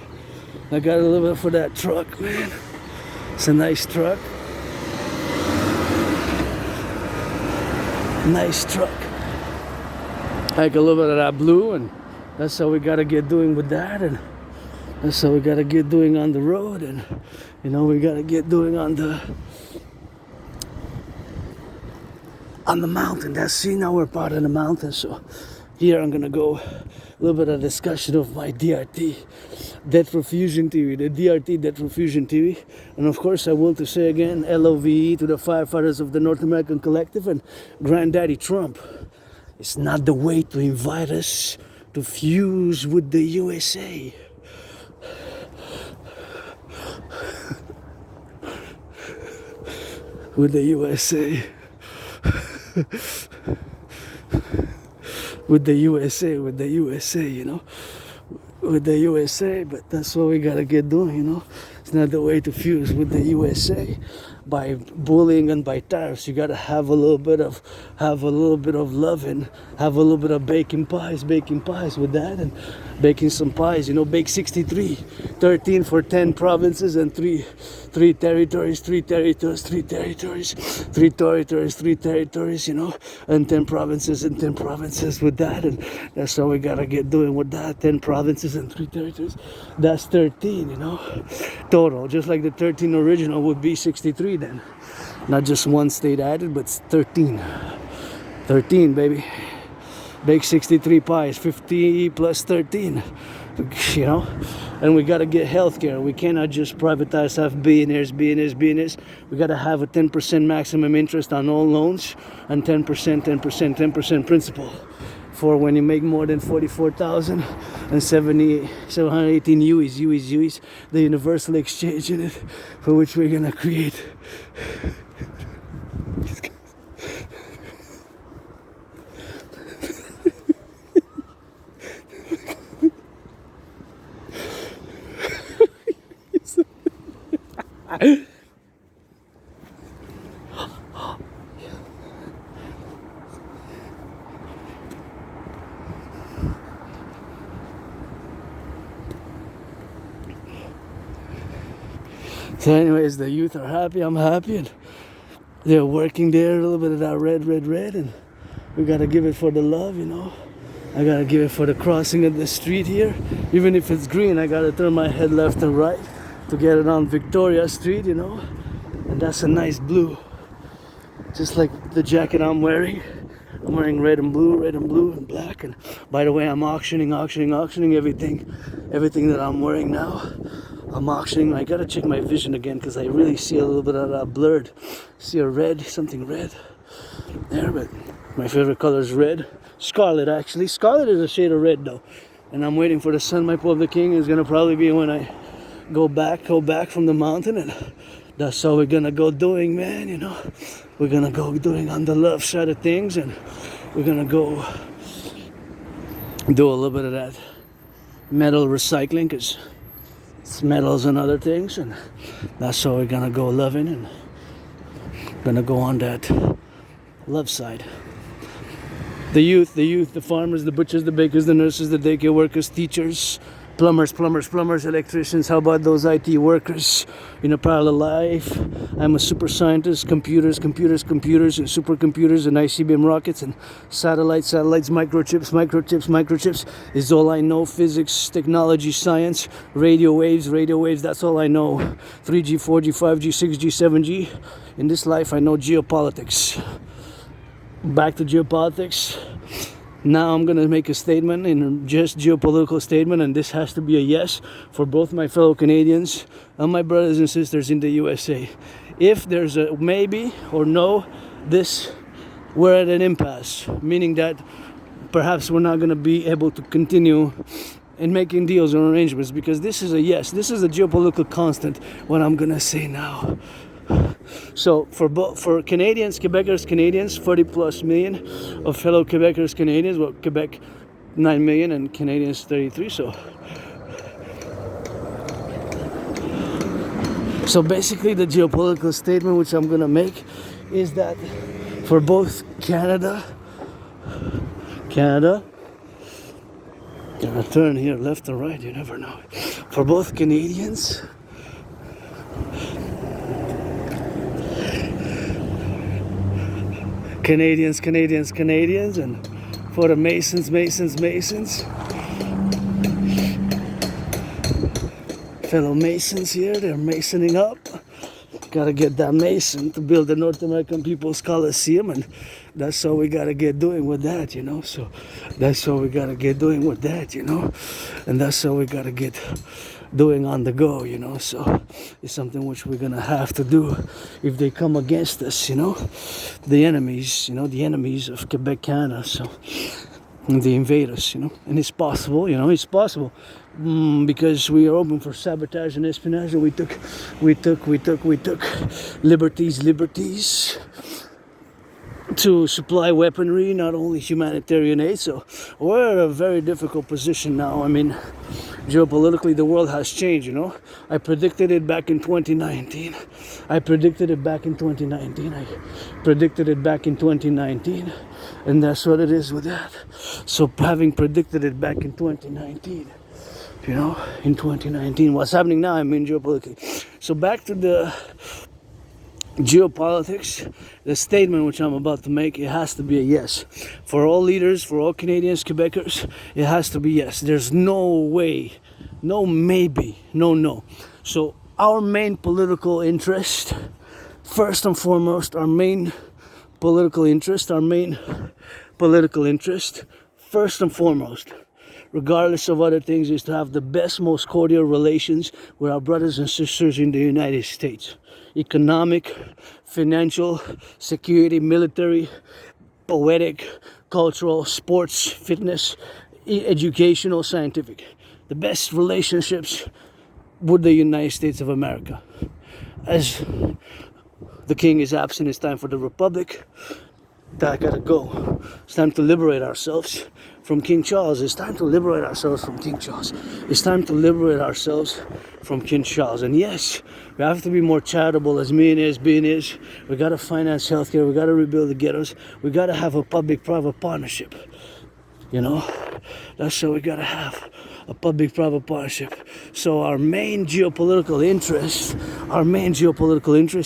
I got a little bit for that truck, man. It's a nice truck. Nice truck. Like a little bit of that blue, and that's how we gotta get doing with that, and that's how we gotta get doing on the road, and you know, we gotta get doing on the mountain. That's, see, now we're part of the mountain. So here I'm gonna go a little bit of discussion of my DRT, debt refusion theory, the DRT debt refusion theory. And of course I want to say again, LOVE to the firefighters of the North American Collective and Granddaddy Trump. It's not the way to invite us to fuse with the USA. With the USA. with the USA, you know, with the USA. But that's what we gotta get doing, you know. It's not the way to fuse with the USA by bullying and by tariffs. You gotta have a little bit of love and have a little bit of baking pies with that, and baking some pies, you know. Bake 63, 13 for 10 provinces and three territories, you know, and 10 provinces with that. And that's how we gotta get doing with that. 10 provinces and 3 territories. That's 13, you know, total. Just like the 13 original would be 63 then. Not just one state added, but 13. 13, baby. Bake 63 pies, 50 plus 13, you know. And we gotta get healthcare. We cannot just privatize, have billionaires. We gotta have a 10% maximum interest on all loans and 10% principal for when you make more than 44,000 and 718 UEs, the universal exchange unit, for which we're gonna create. So anyways, the youth are happy, I'm happy, and they're working there, a little bit of that red, and we gotta give it for the love, you know. I gotta give it for the crossing of the street here. Even if it's green, I gotta turn my head left and right to get it on Victoria Street, you know. And that's a nice blue, just like the jacket I'm wearing. I'm wearing red and blue and black. And by the way, I'm auctioning everything that I'm wearing now. I'm auctioning. I gotta check my vision again because I really see a little bit of that blurred. See a red, something red there, but my favorite color is red. Scarlet, actually. Scarlet is a shade of red though. And I'm waiting for the sun. My Publik King is gonna probably be when I go back from the mountain, and that's how we're gonna go doing, man, you know. We're gonna go doing on the love side of things, and we're gonna go do a little bit of that metal recycling, because it's metals and other things, and that's how we're gonna go loving and gonna go on that love side. The youth, the farmers, the butchers, the bakers, the nurses, the daycare workers, teachers, plumbers, electricians. How about those IT workers in a parallel life? I'm a super scientist. Computers, and supercomputers, and ICBM rockets, and satellites, microchips is all I know. Physics, technology, science, radio waves, that's all I know. 3G, 4G, 5G, 6G, 7G. In this life, I know geopolitics. Back to geopolitics. Now I'm gonna make a statement, in just geopolitical statement, and this has to be a yes for both my fellow Canadians and my brothers and sisters in the USA. If there's a maybe or no, this we're at an impasse, meaning that perhaps we're not going to be able to continue in making deals or arrangements, because this is a geopolitical constant, what I'm going to say now. So for Canadians, Quebecers, Canadians, 40 plus million of fellow Quebecers, Canadians, well, Quebec 9 million and Canadians 33, so basically the geopolitical statement which I'm gonna make is that for both Canada, gonna turn here left or right, you never know. For both Canadians, and for the Masons, fellow Masons here, they're masoning up. Gotta get that Mason to build the North American People's Coliseum, and that's all we gotta get doing with that, you know. So that's all we gotta get doing with that, you know. And that's all we gotta get doing on the go, you know. So it's something which we're gonna have to do if they come against us, you know. The enemies, of Quebec, Canada. So the invaders, you know. And it's possible, you know, because we are open for sabotage and espionage, and we took liberties to supply weaponry, not only humanitarian aid. So we're at a very difficult position now. I mean, geopolitically, the world has changed, you know. I predicted it back in 2019. And that's what it is with that. So having predicted it back in 2019, you know, in 2019, what's happening now, I mean, geopolitically. So back to the geopolitics, the statement which I'm about to make, it has to be a yes. For all leaders, for all Canadians, Quebecers, it has to be yes. There's no way, no maybe, no. So our main political interest, first and foremost, first and foremost, regardless of other things, is to have the best, most cordial relations with our brothers and sisters in the United States. Economic, financial, security, military, poetic, cultural, sports, fitness, educational, scientific. The best relationships with the United States of America. As the king is absent, it's time for the Republic. That gotta go. It's time to liberate ourselves from King Charles. And yes, we have to be more charitable as being is. We gotta finance healthcare. We gotta rebuild the ghettos. We gotta have a public-private partnership. You know, that's what we gotta have. A public-private partnership. So our main geopolitical interest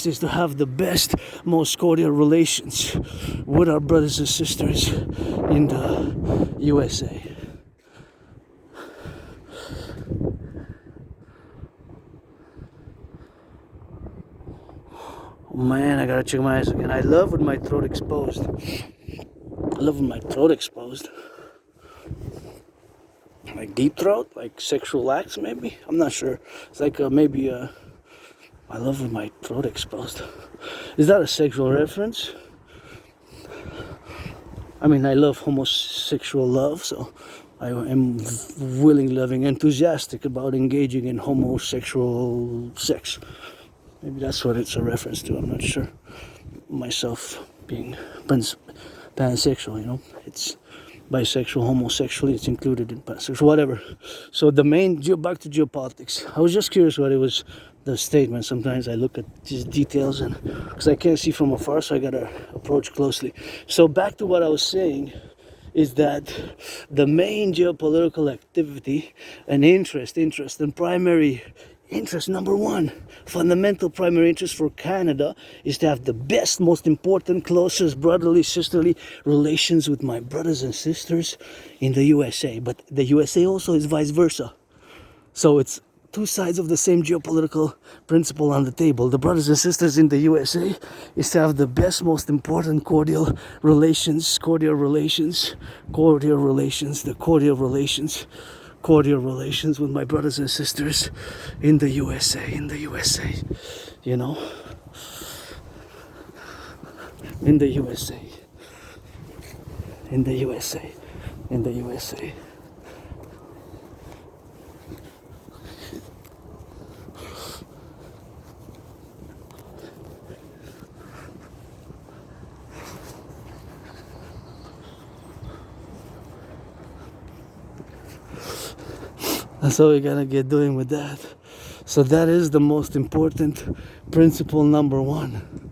is to have the best, most cordial relations with our brothers and sisters in the USA. Man, I gotta check my eyes again. I love with my throat exposed. Like deep throat, like sexual acts, maybe. I'm not sure. It's like I love with my throat exposed. Is that a sexual reference? I mean, I love homosexual love, so I am willing, loving, enthusiastic about engaging in homosexual sex. Maybe that's what it's a reference to. I'm not sure. Myself being pansexual, you know, it's bisexual, homosexual, it's included in pansexual, whatever. So the main, back to geopolitics. I was just curious what it was, the statement. Sometimes I look at these details, and because I can't see from afar, so I gotta approach closely. So back to what I was saying is that the main geopolitical activity and interest and primary interest, number one, fundamental primary interest for Canada is to have the best, most important, closest brotherly, sisterly relations with my brothers and sisters in the USA. But the USA also is vice versa. So it's two sides of the same geopolitical principle on the table. The brothers and sisters in the USA is to have the best, most important cordial relations with my brothers and sisters in the USA, you know, in the USA. in the USA. In the USA. That's what we're gonna get doing with that. So that is the most important principle number one.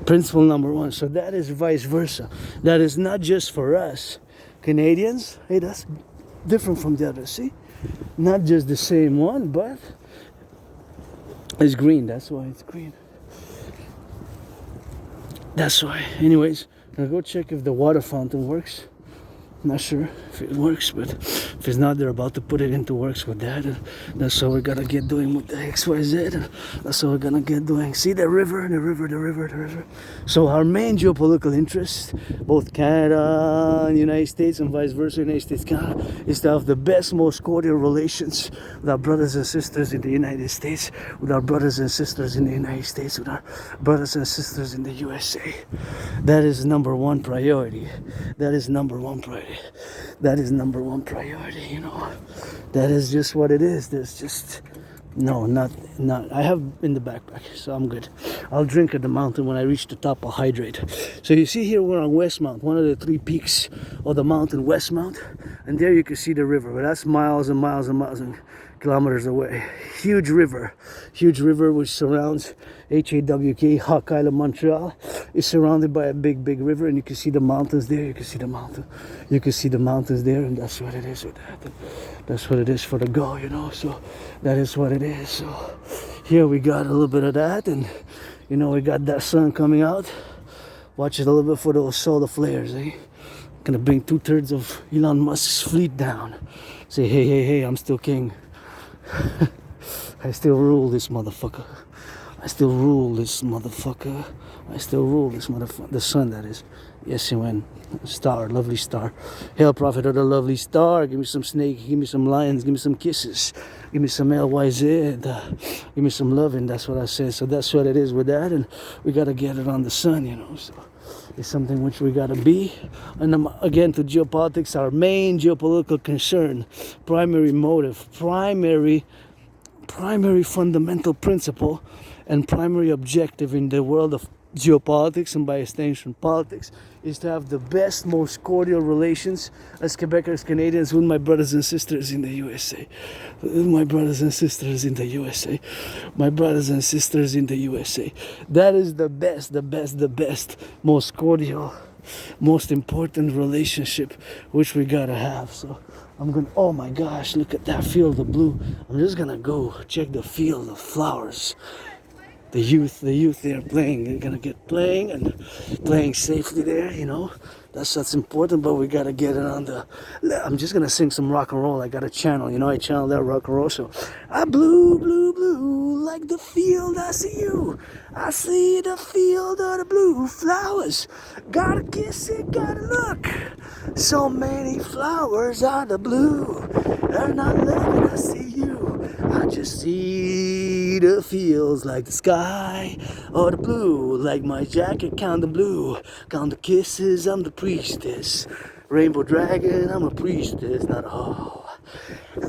Principle number one. So that is vice versa. That is not just for us Canadians. Hey, that's different from the others. See, not just the same one, but it's green. That's why it's green. That's why. Anyways, I'm gonna go check if the water fountain works. Not sure if it works, but if it's not, they're about to put it into works with that. And that's what we're gonna get doing with the XYZ. And that's what we're gonna get doing. See the river, the river, the river, the river. So our main geopolitical interest, both Canada and the United States and vice versa, United States, Canada, is to have the best, most cordial relations with our brothers and sisters in the United States, with our brothers and sisters in the United States, with our brothers and sisters in the USA. That is number one priority. That is number one priority. That is number one priority, you know. That is just what it is. There's just not. I have in the backpack, so I'm good. I'll drink at the mountain when I reach the top. I'll hydrate. So you see here we're on West Mount, one of the three peaks of the mountain, West Mount, and there you can see the river. But that's miles and miles and miles and kilometers away. Huge river which surrounds N.A.C.W.P, Hawk Island, Montreal. Is surrounded by a big river, and you can see the mountains there. You can see the mountains there, and that's what it is with that. That's what it is for the go, you know. So that is what it is. So here we got a little bit of that, and you know we got that sun coming out. Watch it a little bit for those solar flares, eh? Gonna bring 2/3 of Elon Musk's fleet down. Say hey, I'm still king. I still rule this motherfucker. I still rule this motherfucker. The sun, that is. Yes, you win. Star, lovely star. Hail, prophet of the lovely star. Give me some snake. Give me some lions. Give me some kisses. Give me some LYZ. Give me some loving. That's what I said. So that's what it is with that. And we got to get it on the sun, you know. So it's something which we got to be. And again, to geopolitics, our main geopolitical concern, primary motive, primary fundamental principle, and primary objective in the world of geopolitics and by extension politics is to have the best, most cordial relations as Quebecers, Canadians, with my brothers and sisters in the USA. With my brothers and sisters in the USA. My brothers and sisters in the USA. That is the best, most cordial, most important relationship which we gotta have. So I'm gonna, oh my gosh, look at that field of blue. I'm just gonna go check the field of flowers. The youth they are playing. They're gonna get playing and playing safely there, you know. That's important, but we gotta get it on the. I'm just gonna sing some rock and roll. I got a channel, you know. I channel that rock and roll. So I blue like the field. I see you. I see the field of the blue flowers. Gotta kiss it, gotta look. So many flowers are the blue, and I love it. I see you. I just see the fields like the sky or the blue, like my jacket. Count the blue, count the kisses. I'm the priestess, rainbow dragon. I'm a priestess, not a hoe.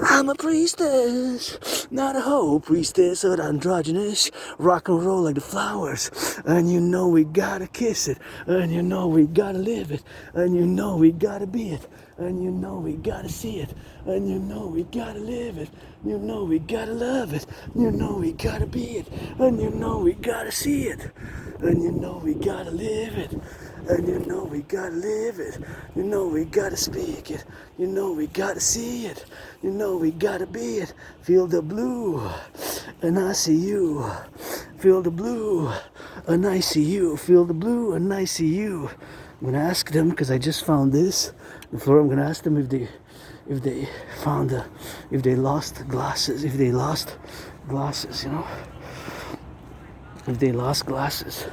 I'm a priestess, not a hoe. Priestess of the androgynous, rock and roll like the flowers. And you know we gotta kiss it, and you know we gotta live it, and you know we gotta be it, and you know we gotta see it, and you know we gotta live it, you know we gotta love it, you know we gotta be it, and you know we gotta see it, and you know we gotta live it, and you know we gotta live it, you know we gotta speak it, you know we gotta see it, you know we gotta be it. Feel the blue, and I see you. Feel the blue, and I see you. Feel the blue, and I see you. I'm gonna ask them, because I just found this on the floor. I'm gonna ask them if they found if they lost glasses, you know, if they lost glasses.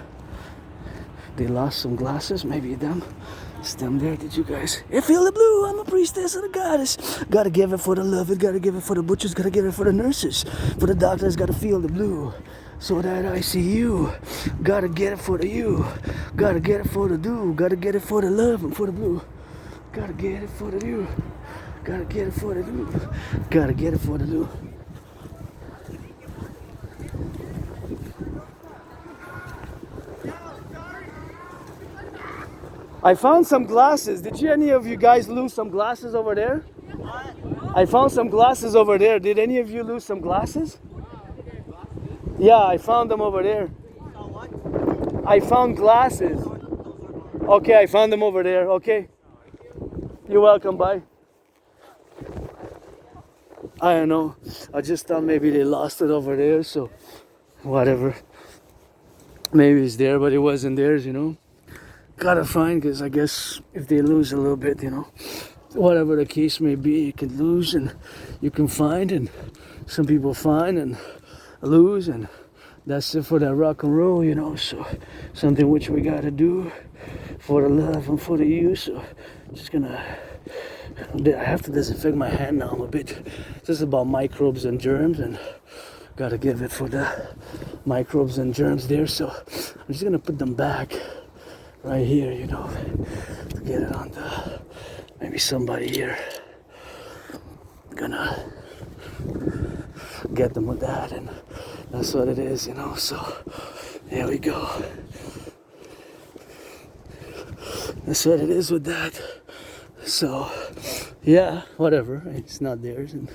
They lost some glasses, maybe them. It's them there, did you guys? I feel the blue, I'm a priestess of the goddess. Gotta give it for the lovers, gotta give it for the butchers, gotta give it for the nurses. For the doctors, gotta feel the blue. so that I see you. Gotta get it for the you. Gotta get it for the do. Gotta get it for the love and for the blue. Gotta get it for the you. Gotta get it for the do. Gotta get it for the do. I found some glasses. Did any of you guys lose some glasses over there? I found some glasses over there. Did any of you lose some glasses? Yeah, I found them over there. I found glasses. Okay, I found them over there. Okay. You're welcome. Bye. I don't know. I just thought maybe they lost it over there, so whatever. Maybe it's there, but it wasn't theirs, you know. Gotta find, because I guess if they lose a little bit, you know, whatever the case may be, you can lose and you can find, and some people find and lose, and that's it for that rock and roll, you know. So something which we gotta do for the love and for the you. So just gonna, I have to disinfect my hand now. I'm a bit, this is about microbes and germs, and gotta give it for the microbes and germs there. So I'm just gonna put them back right here, you know, to get it on the, maybe somebody here gonna get them with that, and that's what it is, you know. So there we go. That's what it is with that. So yeah, whatever, it's not theirs, and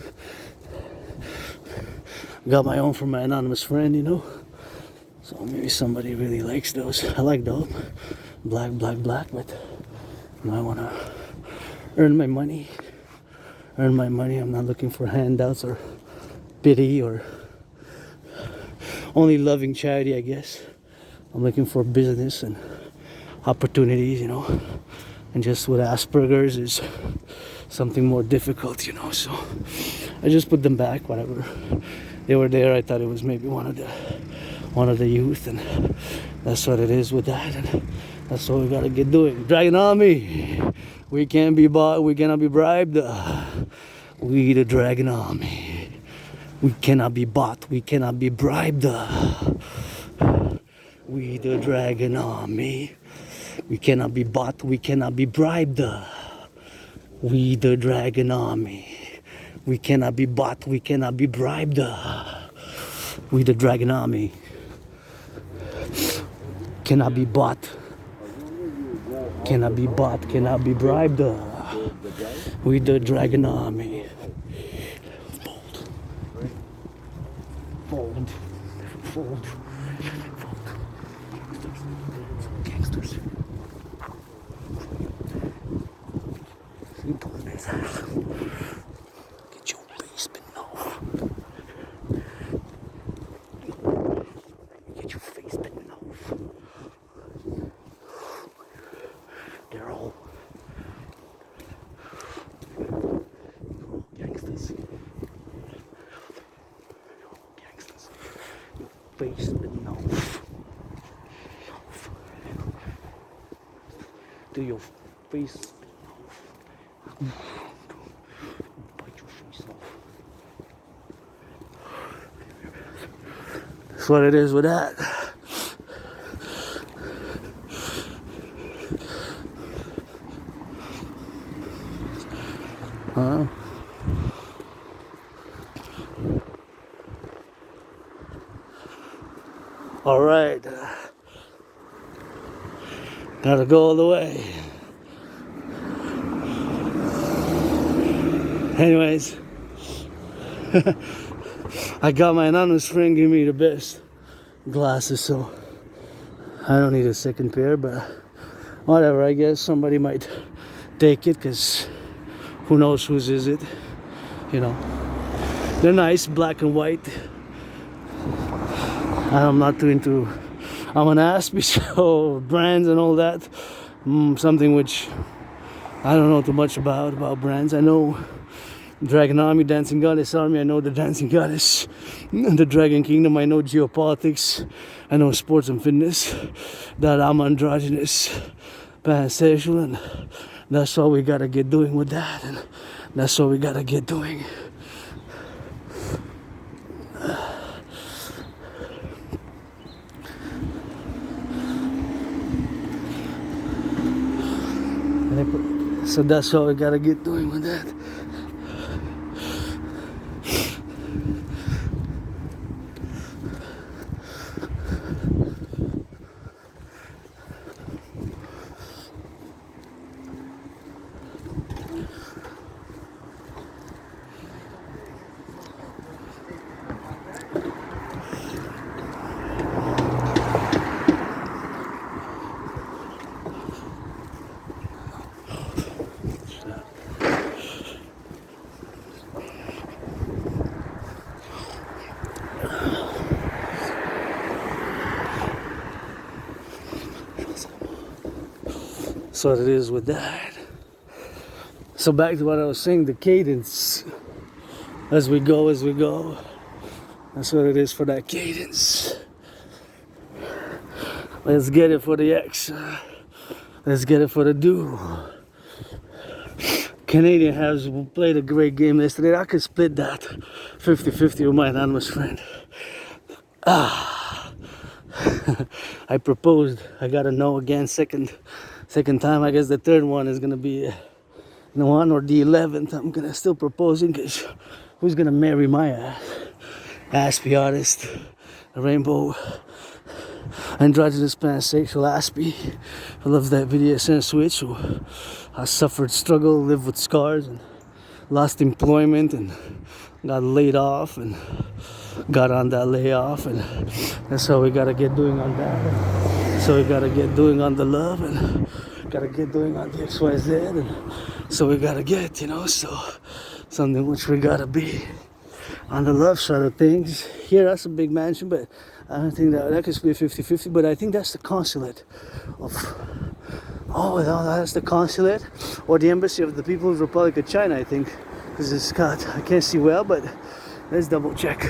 got my own from my anonymous friend, you know. So maybe somebody really likes those. I like those. Black, but I want to earn my money. I'm not looking for handouts or pity or only loving charity, I guess. I'm looking for business and opportunities, you know. And just with Asperger's is something more difficult, you know. So I just put them back, whatever. They were there. I thought it was maybe one of the youth, and that's what it is with that. And that's what we gotta get doing. Dragon Army. We can't be bought. We cannot be bribed. We the Dragon Army. We cannot be bought. We cannot be bribed. We the Dragon Army. We cannot be bought. We cannot be bribed. We the Dragon Army. We cannot be bought. We cannot be bribed. We the Dragon Army. Cannot be bought. Cannot be bought, cannot be bribed. We the Dragon Army. Fold. Gangsters. Get your face bitten off. Get your face bitten off. They're all gangsters. Gangsters. Your face bitten off. Do your face bitten off. Bite your face off. That's what it is with that. All right, gotta go all the way. Anyways, I got my anonymous friend give me the best glasses, so I don't need a second pair, but whatever, I guess somebody might take it, because who knows whose is it, you know. They're nice, black and white. I'm not too into, I'm an N.A.C.W.P, so brands and all that, something which I don't know too much about brands. I know Dragon Army, Dancing Goddess Army, I know the Dancing Goddess, the Dragon Kingdom, I know geopolitics, I know sports and fitness, that I'm androgynous, pansexual, and that's what we gotta get doing with that, and that's what we gotta get doing. So that's what we gotta get doing with that. That's what it is with that. So back to what I was saying, the cadence. As we go. That's what it is for that cadence. Let's get it for the X. Let's get it for the do. Canadian has played a great game yesterday. I could split that 50-50 with my anonymous friend. I proposed. I got a no again. Second time. I guess the third one is gonna be the one or the 11th. I'm gonna still proposing because who's gonna marry my ass? Aspie artist, a rainbow, androgynous pansexual Aspie, who loves that BDSM switch, who has suffered struggle, lived with scars, and lost employment, and got laid off, and got on that layoff, and that's how we gotta get doing on that. So we gotta get doing on the love, and gotta get doing on the XYZ, and so we gotta get, so something which we gotta be on the love side of things. Here, that's a big mansion, but I don't think that could split 50-50, but I think that's the consulate of, that's the consulate or the embassy of the People's Republic of China, I think, because it's got, I can't see well, but let's double check.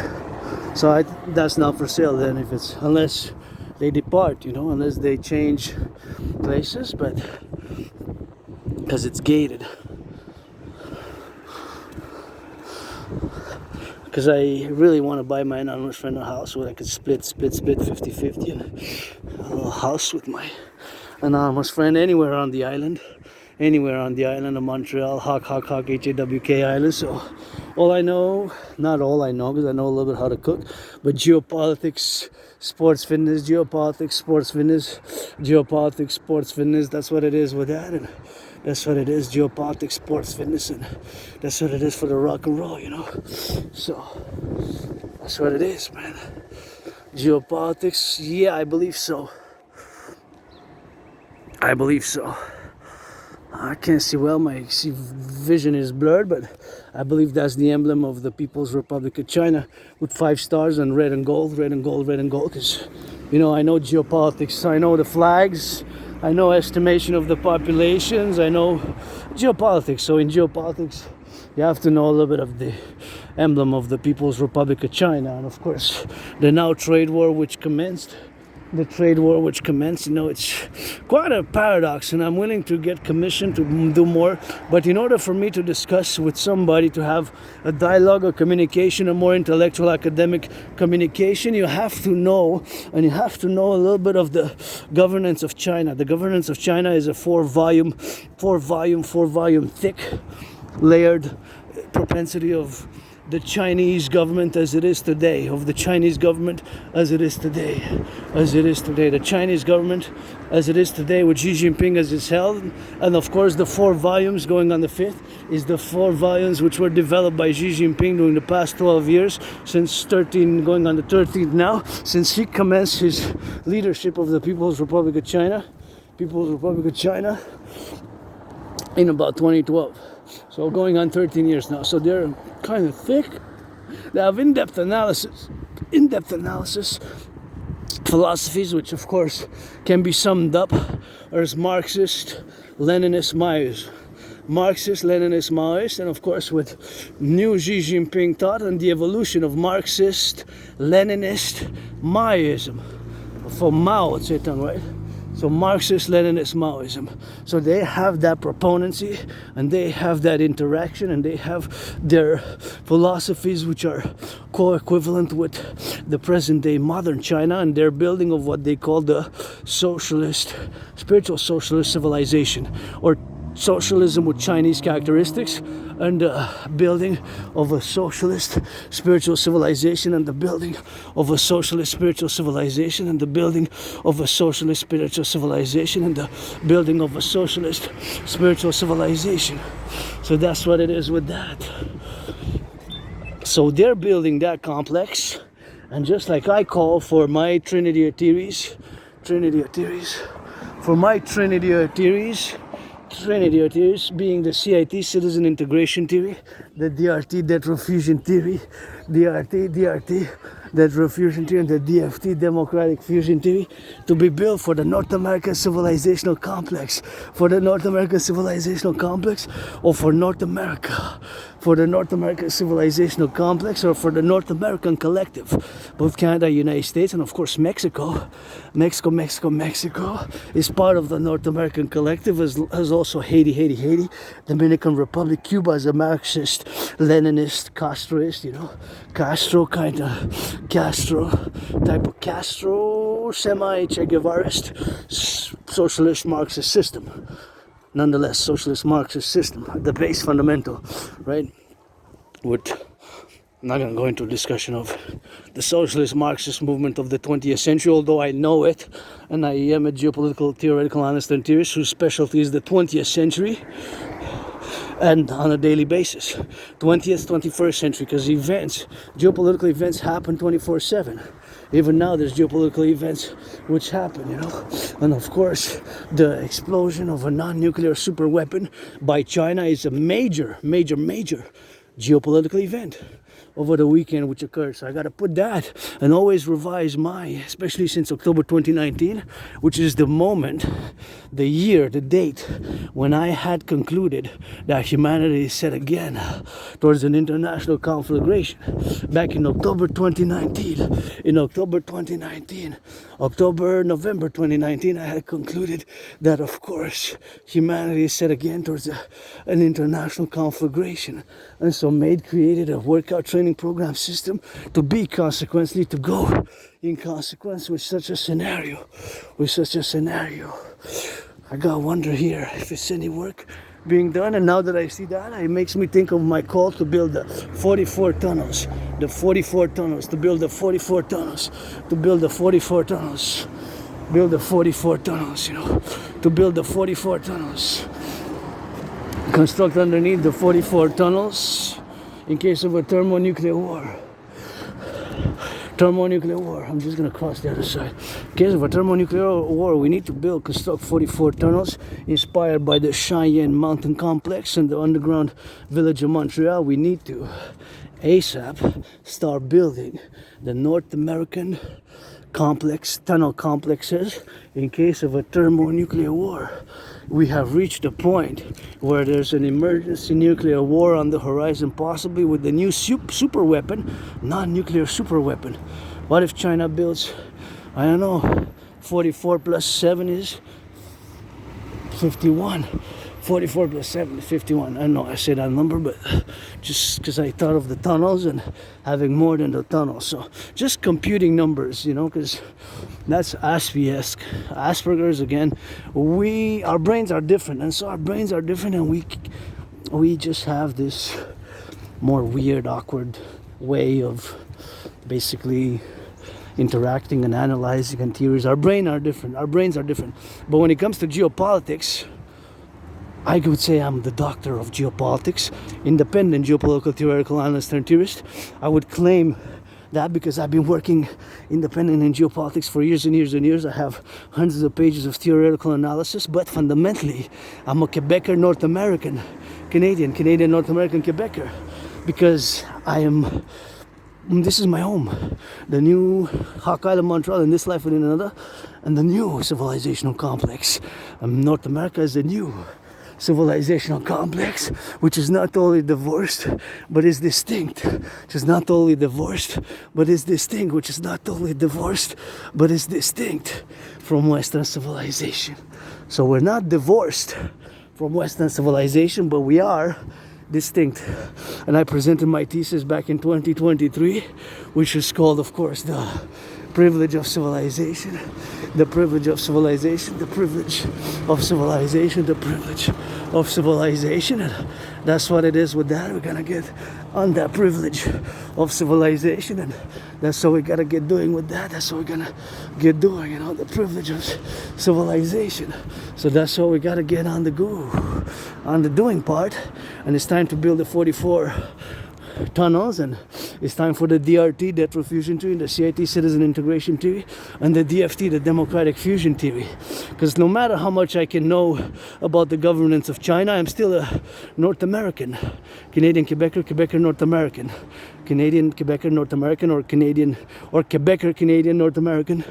So that's not for sale then, unless they depart, unless they change places, but because it's gated. Because I really want to buy my anonymous friend a house where I could split 50-50 and a little house with my anonymous friend anywhere on the island of Montreal, HAWK Island. So not all I know, because I know a little bit how to cook, but geopolitics, sports fitness, that's what it is with that, and that's what it is, geopolitics, sports fitness, and that's what it is for the rock and roll, So that's what it is, man. Geopolitics, yeah, I believe so. I can't see well, my vision is blurred, but I believe that's the emblem of the People's Republic of China with 5 stars and red and gold, because, I know geopolitics, I know the flags, I know estimation of the populations, I know geopolitics. So in geopolitics, you have to know a little bit of the emblem of the People's Republic of China, and of course, the now trade war which commenced. It's quite a paradox, and I'm willing to get commissioned to do more. But in order for me to discuss with somebody, to have a dialogue, a communication, a more intellectual, academic communication, you have to know a little bit of the governance of China. The governance of China is a 4 volume thick, layered propensity of the Chinese government as it is today, The Chinese government as it is today. The Chinese government as it is today, with Xi Jinping as its held. And of course, the 4 volumes going on the 5th is the 4 volumes which were developed by Xi Jinping during the past 12 years, since 13, going on the 13th now, since he commenced his leadership of the People's Republic of China in about 2012. So going on 13 years now. So they're kind of thick. They have in-depth analysis, philosophies, which of course can be summed up as Marxist, Leninist, Maoist, and of course with new Xi Jinping thought and the evolution of Marxist, Leninist, Maoism. For Mao Zedong, right? So Marxist, Leninist, Maoism. So they have that proponency, and they have that interaction, and they have their philosophies which are co-equivalent with the present-day modern China, and their building of what they call the spiritual socialist civilization, or socialism with Chinese characteristics, and the building of a socialist spiritual civilization, and the building of a socialist spiritual civilization, and the building of a socialist spiritual civilization, and the building of a socialist spiritual civilization. So that's what it is with that. So they're building that complex, and just like I call for my Trinity of theories, for my Trinity of theories being the CIT, citizen integration theory, the DRT, debt fusion theory, DRT, debt fusion theory, and the DFT, democratic fusion theory, to be built for the North American civilizational complex, or for North America, for the North American civilizational complex, or for the North American collective, both Canada, United States, and of course Mexico is part of the North American collective, as also Haiti, Dominican Republic, Cuba is a Marxist, Leninist, Castroist, Castro type of Castro, semi-Che Guevarist, socialist Marxist system. Nonetheless, socialist Marxist system, the base fundamental, right? I'm not going to go into a discussion of the socialist Marxist movement of the 20th century, although I know it, and I am a geopolitical theoretical analyst and theorist whose specialty is the 20th century, and on a daily basis, 20th, 21st century, because geopolitical events happen 24/7. Even now there's geopolitical events which happen, and of course the explosion of a non-nuclear super weapon by China is a major geopolitical event over the weekend which occurred. So I got to put that and always revise especially since October 2019, which is the moment, the year, the date when I had concluded that humanity is set again towards an international conflagration. Back in November 2019, I had concluded that, of course, humanity is set again towards an international conflagration. And so created a workout training program system to go in consequence with such a scenario. I gotta wonder here if it's any work being done, and now that I see that, it makes me think of my call to build the 44 tunnels, to build the 44 tunnels, construct underneath the 44 tunnels in case of a thermonuclear war. I'm just going to cross the other side. In case of a thermonuclear war, we need to construct 44 tunnels inspired by the Cheyenne Mountain Complex and the underground village of Montreal. We need to ASAP start building the North American tunnel complexes in case of a thermonuclear war. We have reached a point where there's an emergency nuclear war on the horizon, possibly with the new super weapon, non-nuclear super weapon. What if China builds, 44 plus 7 is 51. 44 plus 7 is 51. I know I said that number, but just because I thought of the tunnels and having more than the tunnels. So just computing numbers, because that's Asperger's. Asperger's again. Our brains are different, and we just have this more weird, awkward way of basically interacting and analyzing and theories. Our brains are different. But when it comes to geopolitics, I would say I'm the doctor of geopolitics, independent geopolitical theoretical analyst and theorist. I would claim that because I've been working independent in geopolitics for years and years and years. I have hundreds of pages of theoretical analysis, but fundamentally, I'm a Quebecer, North American, Canadian, North American Quebecer, because this is my home, the new Hawk Island, Montreal, in this life and in another, and the new civilizational complex. North America is the new civilizational complex, which is not only divorced but is distinct, which is not only divorced from Western civilization. So we're not divorced from Western civilization, but we are distinct. And I presented my thesis back in 2023, which is called, of course, the privilege of civilization. the privilege of civilization, the privilege of civilization, the privilege of civilization. And that's what it is with that. We're gonna get on that privilege of civilization, and that's what we gotta get doing with that. That's what we're gonna get doing, you know, the privilege of civilization. So that's what we gotta get on the go, on the doing part. And it's time to build the 44 tunnels, and it's time for the DRT, debt refusion theory, the CIT, citizen integration theory, and the DFT, the democratic fusion theory. Because no matter how much I can know about the governance of China, I'm still a North American, Canadian Quebecer, Quebecer North American, Canadian Quebecer North American, or Canadian or Quebecer Canadian North American.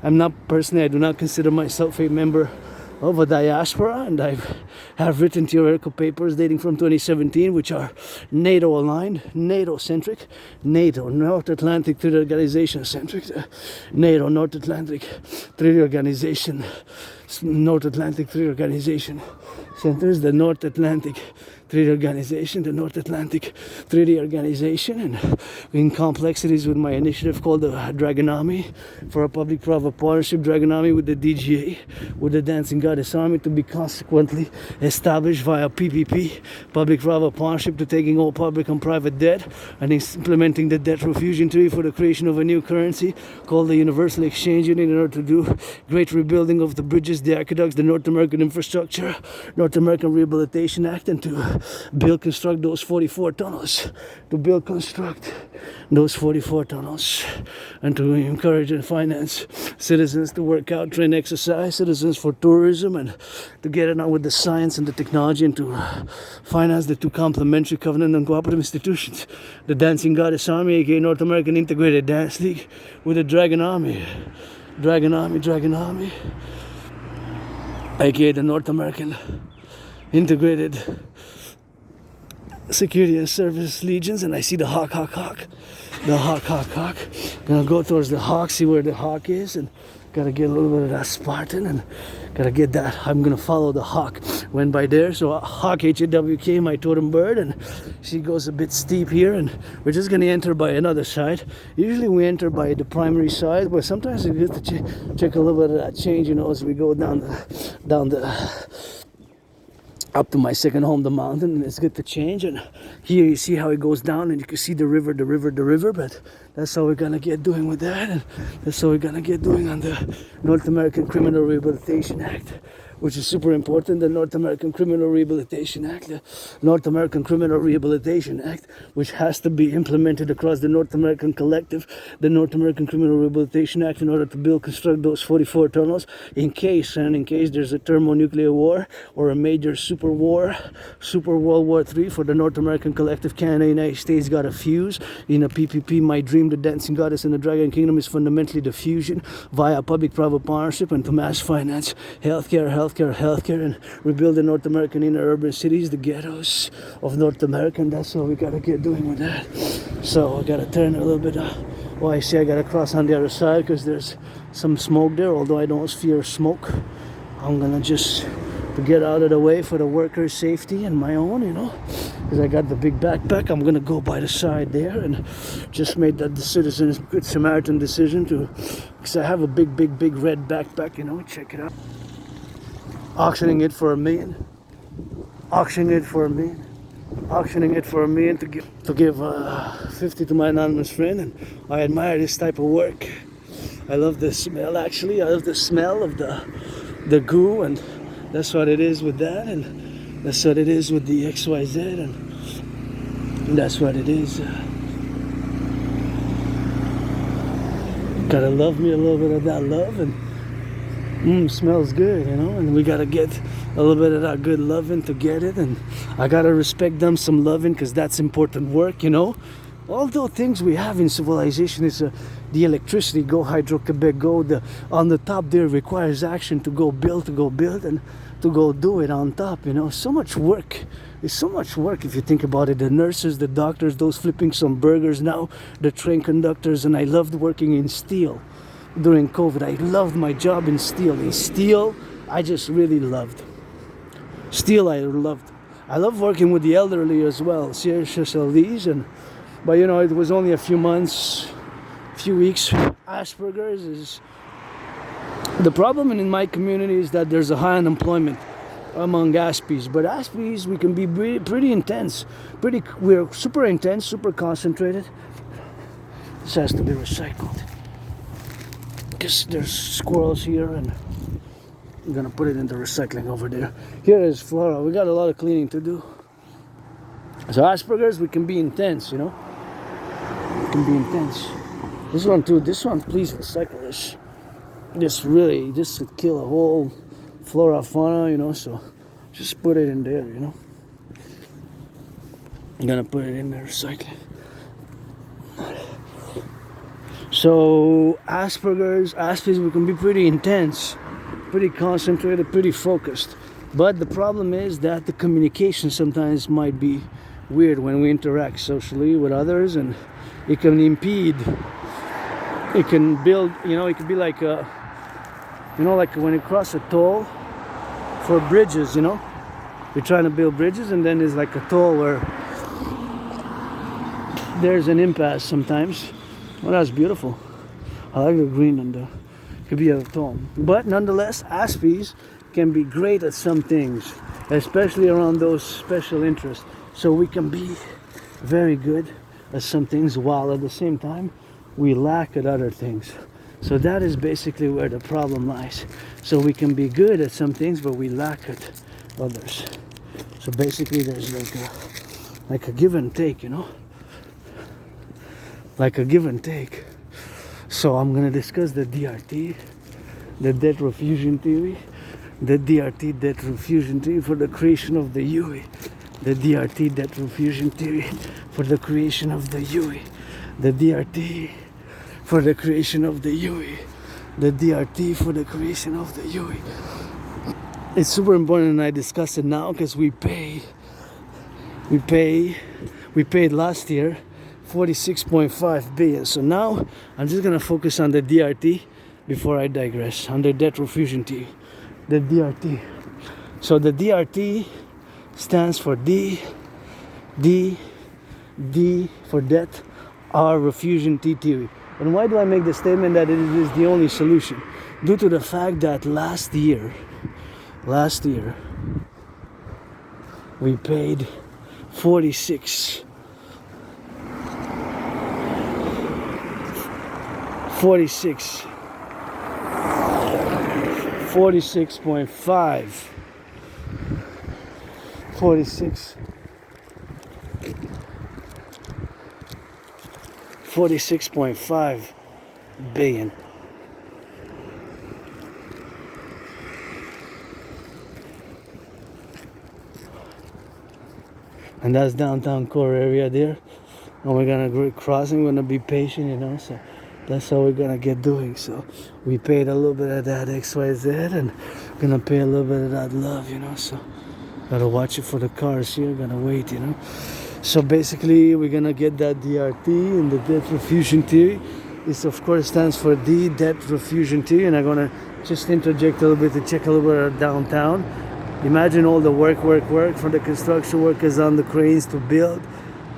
I'm not personally, I do not consider myself a member of a diaspora, and I have written theoretical papers dating from 2017 which are NATO aligned, NATO centric, NATO, North Atlantic Treaty Organization centric, NATO, North Atlantic Treaty Organization, North Atlantic Treaty Organization centers, the North Atlantic Treaty Organization, the North Atlantic Treaty Organization, and in complexities with my initiative called the Dragonomy for a public-private partnership, Dragonomy with the DGA, with the Dancing Goddess Army, to be consequently established via PPP, public-private partnership, to taking all public and private debt and implementing the debt refusion theory for the creation of a new currency called the Universal Exchange Unit in order to do great rebuilding of the bridges, the aqueducts, the North American infrastructure, North American Rehabilitation Act, and to build, construct those 44 tunnels, to build, construct those 44 tunnels, and to encourage and finance citizens to work out, train, exercise, citizens for tourism, and to get it on with the science and the technology, and to finance the two complementary covenant and cooperative institutions, the Dancing Goddess Army, aka North American Integrated Dance League, with the Dragon Army, aka the North American Integrated Security and Service Legions. And I see the hawk. Gonna go towards the hawk, see where the hawk is, and gotta get a little bit of that Spartan, and gotta get that. I'm gonna follow the hawk. Went by there, so hawk, H-A-W-K, my totem bird, and she goes a bit steep here, and we're just gonna enter by another side. Usually we enter by the primary side, but sometimes we get to check a little bit of that change, you know, as we go down the up to my second home, the mountain, and it's good to change. And here you see how it goes down, and you can see the river, but that's how we're gonna get doing with that, and that's how we're gonna get doing on the North American Criminal Rehabilitation Act, which is super important. The North American Criminal Rehabilitation Act, the North American Criminal Rehabilitation Act, which has to be implemented across the North American Collective, the North American Criminal Rehabilitation Act, in order to build, construct those 44 tunnels in case there's a thermonuclear war or a major super World War III for the North American Collective. Canada, United States got a fuse in a PPP. My dream, the Dancing Goddess and the Dragon Kingdom, is fundamentally the fusion via public-private partnership and to mass finance healthcare, and rebuild the North American inner urban cities, the ghettos of North America. And that's what we gotta get doing with that. So I gotta turn a little bit. Well, I see I gotta cross on the other side because there's some smoke there. Although I don't fear smoke, I'm gonna just to get out of the way for the workers' safety and my own, you know, because I got the big backpack. I'm gonna go by the side there, and just made that the citizen's good Samaritan decision to, because I have a big red backpack, you know. Check it out. Auctioning it for $1 million. Auctioning it for $1 million to give 50 to my anonymous friend. And I admire this type of work. I love the smell, actually. I love the smell of the goo, and that's what it is with that, and that's what it is with the XYZ, and that's what it is. Gotta love me a little bit of that love, and smells good, you know, and we gotta get a little bit of that good loving to get it, and I gotta respect them some loving, because that's important work, you know. Although things we have in civilization is the electricity, go Hydro Quebec, go on the top there requires action to go build, and to go do it on top, you know. So much work. It's so much work if you think about it. The nurses, the doctors, those flipping some burgers now, the train conductors, and I loved working in steel during COVID. I loved my job in steel. In steel, I just really loved. Steel, I loved. I love working with the elderly as well, CHSLDs, but you know, it was only a few months, few weeks. Asperger's is The problem in my community is that there's a high unemployment among Aspis, but Aspis we can be pretty intense, we're super intense, super concentrated. This has to be recycled because there's squirrels here, and I'm gonna put it in the recycling over there. Here is Flora. We got a lot of cleaning to do. So Asperger's, we can be intense, you know. We can be intense. This one too. This one, please recycle this. This would kill a whole flora fauna, you know. So just put it in there, you know. I'm gonna put it in the recycling. So Aspis, we can be pretty intense, pretty concentrated, pretty focused. But the problem is that the communication sometimes might be weird when we interact socially with others, and it can impede. It can build, you know, it could be like like when you cross a toll for bridges, you know. You're trying to build bridges, and then there's like a toll where there's an impasse sometimes. Well, that's beautiful. I like the green on the, could be a tone. But nonetheless, Aspies can be great at some things, especially around those special interests. So we can be very good at some things while at the same time we lack at other things. So that is basically where the problem lies. So we can be good at some things, but we lack at others. So basically there's like a give and take, you know? Like a give and take. So I'm going to discuss the DRT, the debt refusion theory, the DRT debt refusion theory for the creation of the UE, the DRT debt refusion theory for the creation of the UE, the DRT for the creation of the UE, the DRT for the creation of the UE. It's super important, and I discuss it now because we paid last year 46.5 billion. So now I'm just gonna focus on the DRT before I digress on the debt refusion theory. The DRT. So the DRT stands for D for debt, R refusion T theory. And why do I make the statement that it is the only solution? Due to the fact that last year we paid 46.5 billion. And that's downtown core area there. And we're gonna crossing, we're gonna be patient, you know, so that's how we're gonna get doing. So we paid a little bit of that XYZ, and gonna pay a little bit of that love, you know. So gotta watch it for the cars here, gonna wait, you know. So basically we're gonna get that DRT in the debt refusion theory. This of course stands for D, debt refusion theory, and I'm gonna just interject a little bit to check a little bit of downtown. Imagine all the work for the construction workers on the cranes to build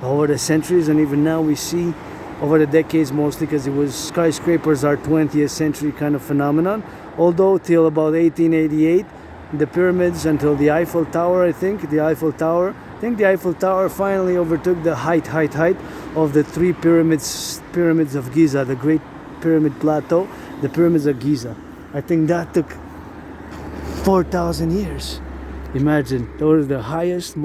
over the centuries, and even now we see over the decades, mostly because it was skyscrapers are 20th century kind of phenomenon. Although till about 1888, the pyramids until the Eiffel Tower, I think the Eiffel Tower finally overtook the height of the three pyramids of Giza, the Great Pyramid Plateau, the pyramids of Giza. I think that took 4,000 years. Imagine, those are the highest,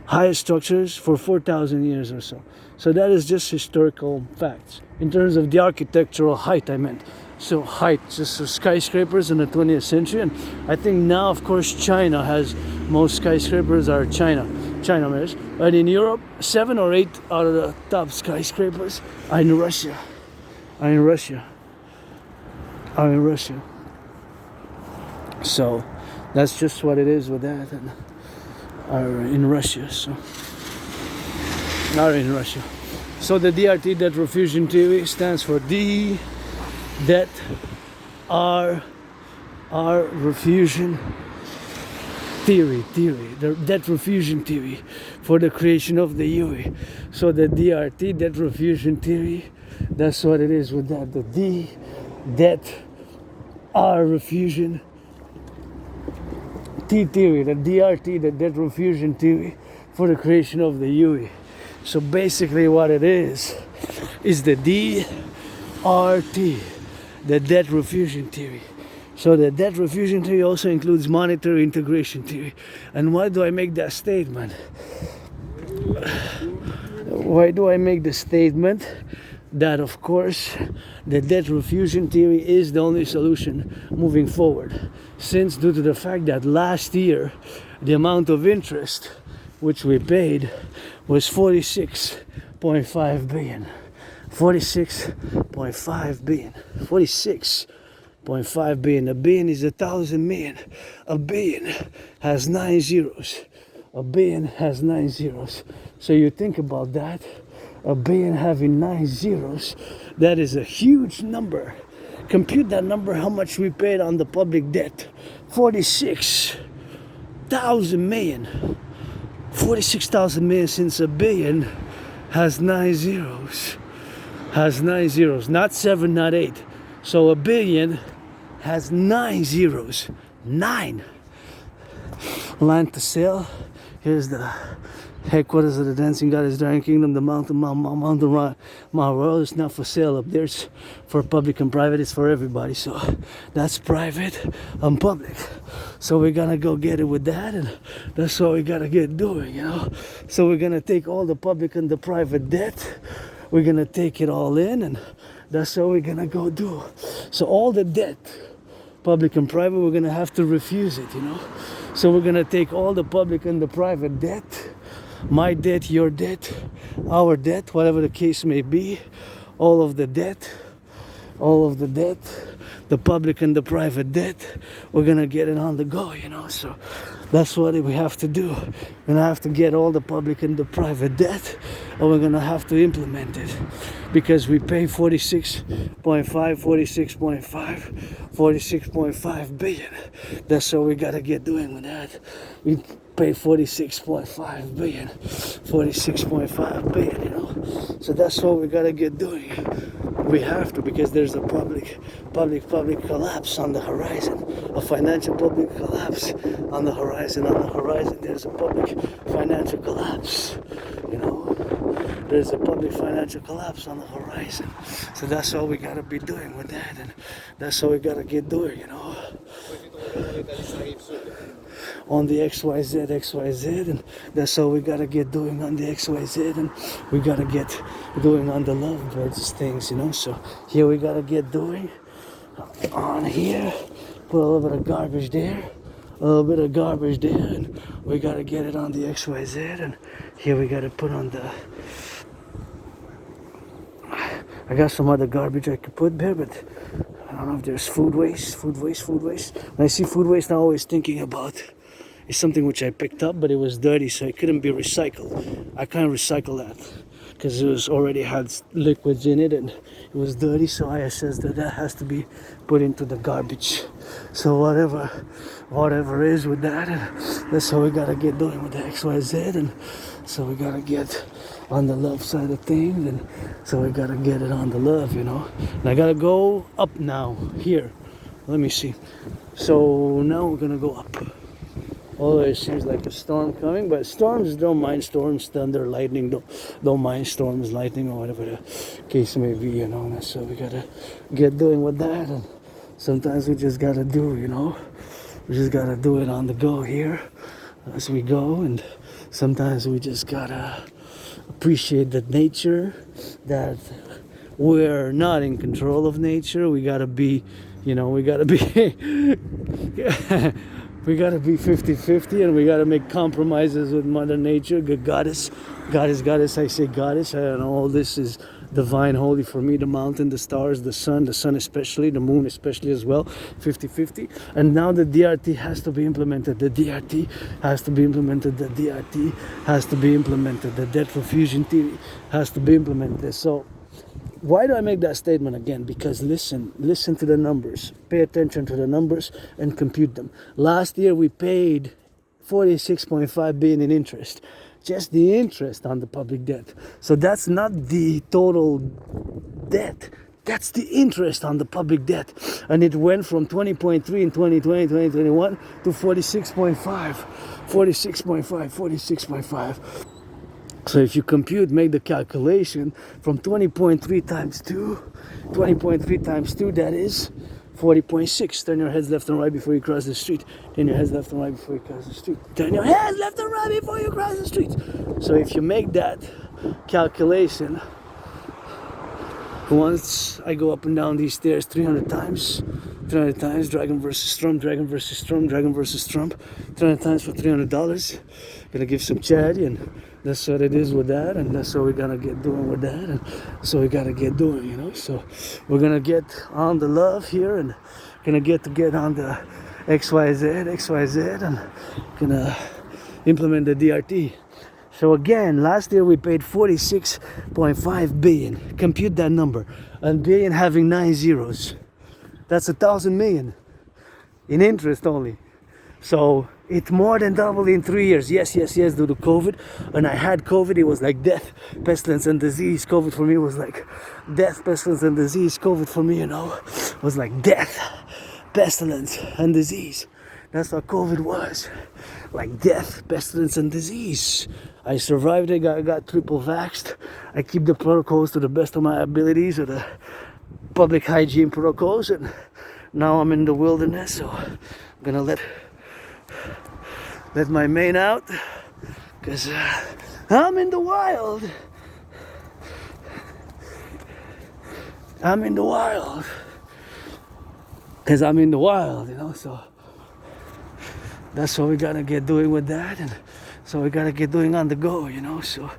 highest structures for 4,000 years or so. So that is just historical facts. In terms of the architectural height, I meant. So height, just skyscrapers in the 20th century. And I think now, of course, China has most skyscrapers are China made. But in Europe, 7 or 8 out of the top skyscrapers are in Russia. So that's just what it is with that, and are in Russia. So So the DRT debt refusion theory stands for D, debt, R refusion the debt refusion theory for the creation of the UE. So the DRT, debt refusion theory, that's what it is with that. The D, debt, R, refusion, T theory, the DRT, the debt refusion theory for the creation of the UE. So basically what it is the DRT, the debt refusion theory. So the debt refusion theory also includes monetary integration theory. And why do I make that statement? Why do I make the statement that, of course, the debt refusion theory is the only solution moving forward? Since, due to the fact that last year, the amount of interest which we paid was 46.5 billion. 46.5 billion. 46.5 billion. A billion is 1,000 million. A billion has 9 zeros. A billion has 9 zeros. So you think about that. A billion having 9 zeros. That is a huge number. Compute that number, how much we paid on the public debt. 46,000 million. 46,000 million, since a billion has 9 zeros. Has 9 zeros. Not 7, not 8. So a billion has 9 zeros. 9. Land to sell. Here's the headquarters of the dancing goddess Dragon Kingdom, the mountain Royal is not for sale up there. It's for public and private. It's for everybody. So that's private and public. So we're gonna go get it with that, and that's what we gotta get doing, you know. So we're gonna take all the public and the private debt. We're gonna take it all in, and that's what we're gonna go do. So all the debt, public and private, we're gonna have to refuse it, you know. So we're gonna take all the public and the private debt. My debt, your debt, our debt, whatever the case may be, all of the debt, the public and the private debt, we're gonna get it on the go, you know. So that's what we have to do. We're gonna have to get all the public and the private debt, and we're gonna have to implement it, because we pay 46.5 billion. That's what we gotta get doing with that. We pay 46.5 billion, 46.5 billion, you know. So that's what we gotta get doing. We have to, because there's a public collapse on the horizon, a financial public collapse on the horizon. On the horizon, there's a public financial collapse, you know. There's a public financial collapse on the horizon. So that's what we gotta be doing with that, and that's what we gotta get doing, you know. On the XYZ, and that's all we gotta get doing on the XYZ, and we gotta get doing on the lovebirds things, you know. So here we gotta get doing on here, put a little bit of garbage there, a little bit of garbage there, and we gotta get it on the XYZ, and here we gotta put on the, I got some other garbage I could put there, but I don't know if there's food waste. When I see food waste, I'm always thinking about, it's something which I picked up, but it was dirty, so it couldn't be recycled. I can't recycle that, because it was already had liquids in it, and it was dirty, so I says that has to be put into the garbage. So whatever is with that, that's how we gotta get doing with the XYZ, and so we gotta get on the love side of things, and so we gotta get it on the love, you know. And I gotta go up now, here. Let me see. So now we're gonna go up. Although it seems like a storm coming, but storms, don't mind storms, thunder, lightning, don't mind storms, lightning, or whatever the case may be, you know. So we gotta get doing with that, and sometimes we just gotta do, you know. We just gotta do it on the go here as we go, and sometimes we just gotta appreciate that nature, that we're not in control of nature. We gotta be, you know, we gotta be we gotta be 50-50, and we gotta make compromises with Mother Nature, good goddess, I say goddess, I don't know, all this is divine, holy for me, the mountain, the stars, the sun especially, the moon especially as well, 50-50. And now the DRT has to be implemented, the DRT has to be implemented, the debt refusion theory has to be implemented. So why do I make that statement again? Because listen to the numbers, pay attention to the numbers and compute them. Last year we paid 46.5 billion in interest. Just the interest on the public debt. So that's not the total debt. That's the interest on the public debt. And it went from 20.3 in 2020, 2021 to 46.5, 46.5, 46.5. So if you compute, make the calculation from 20.3 times 2, 20.3 times 2, that is 40.6. Turn your heads left and right before you cross the street. Turn your heads left and right before you cross the street. Turn your heads left and right before you cross the street. So if you make that calculation, once I go up and down these stairs 300 times, dragon versus Trump, dragon versus Trump, dragon versus Trump, 300 times for $300. Gonna give some charity, and that's what it is with that, and that's what we're gonna get doing with that, and so we gotta get doing, you know. So we're gonna get on the love here, and gonna get on the XYZ, and gonna implement the DRT. So again, last year we paid 46.5 billion. Compute that number. And billion having 9 zeros. That's 1,000 million in interest only. So it more than doubled in 3 years. Yes, due to COVID. When I had COVID, it was like death, pestilence, and disease. COVID for me was like death, pestilence, and disease. COVID for me, you know, was like death, pestilence, and disease. That's what COVID was. Like death, pestilence, and disease. I survived it, got triple vaxxed. I keep the protocols to the best of my abilities, or the public hygiene protocols, and now I'm in the wilderness, so I'm gonna let my mane out, because I'm in the wild. I'm in the wild. Because I'm in the wild, you know, so that's what we gotta get doing with that, and so we gotta get doing on the go, you know. So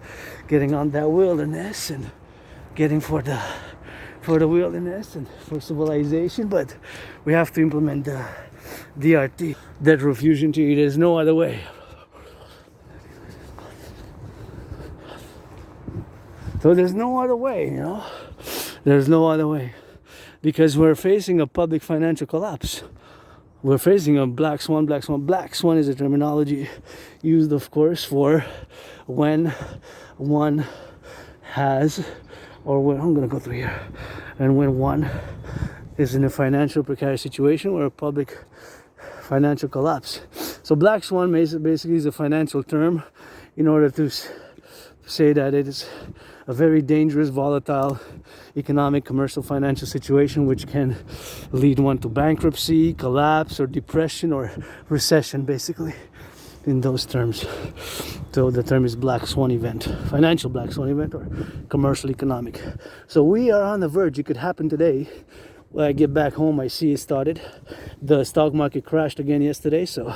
getting on that wilderness and getting for the wilderness and for civilization, but we have to implement the DRT, debt refusion theory. There's no other way. So there's no other way, you know. There's no other way, because we're facing a public financial collapse. We're facing a black swan. Black swan is a terminology used, of course, for when one has, or when, I'm gonna go through here, and when one is in a financial precarious situation or a public financial collapse. So black swan basically is a financial term in order to say that it is a very dangerous, volatile economic, commercial, financial situation which can lead one to bankruptcy, collapse, or depression, or recession, basically, in those terms. So the term is black swan event, financial black swan event, or commercial, economic. So we are on the verge. It could happen today. When I get back home, I see it started. The stock market crashed again yesterday, so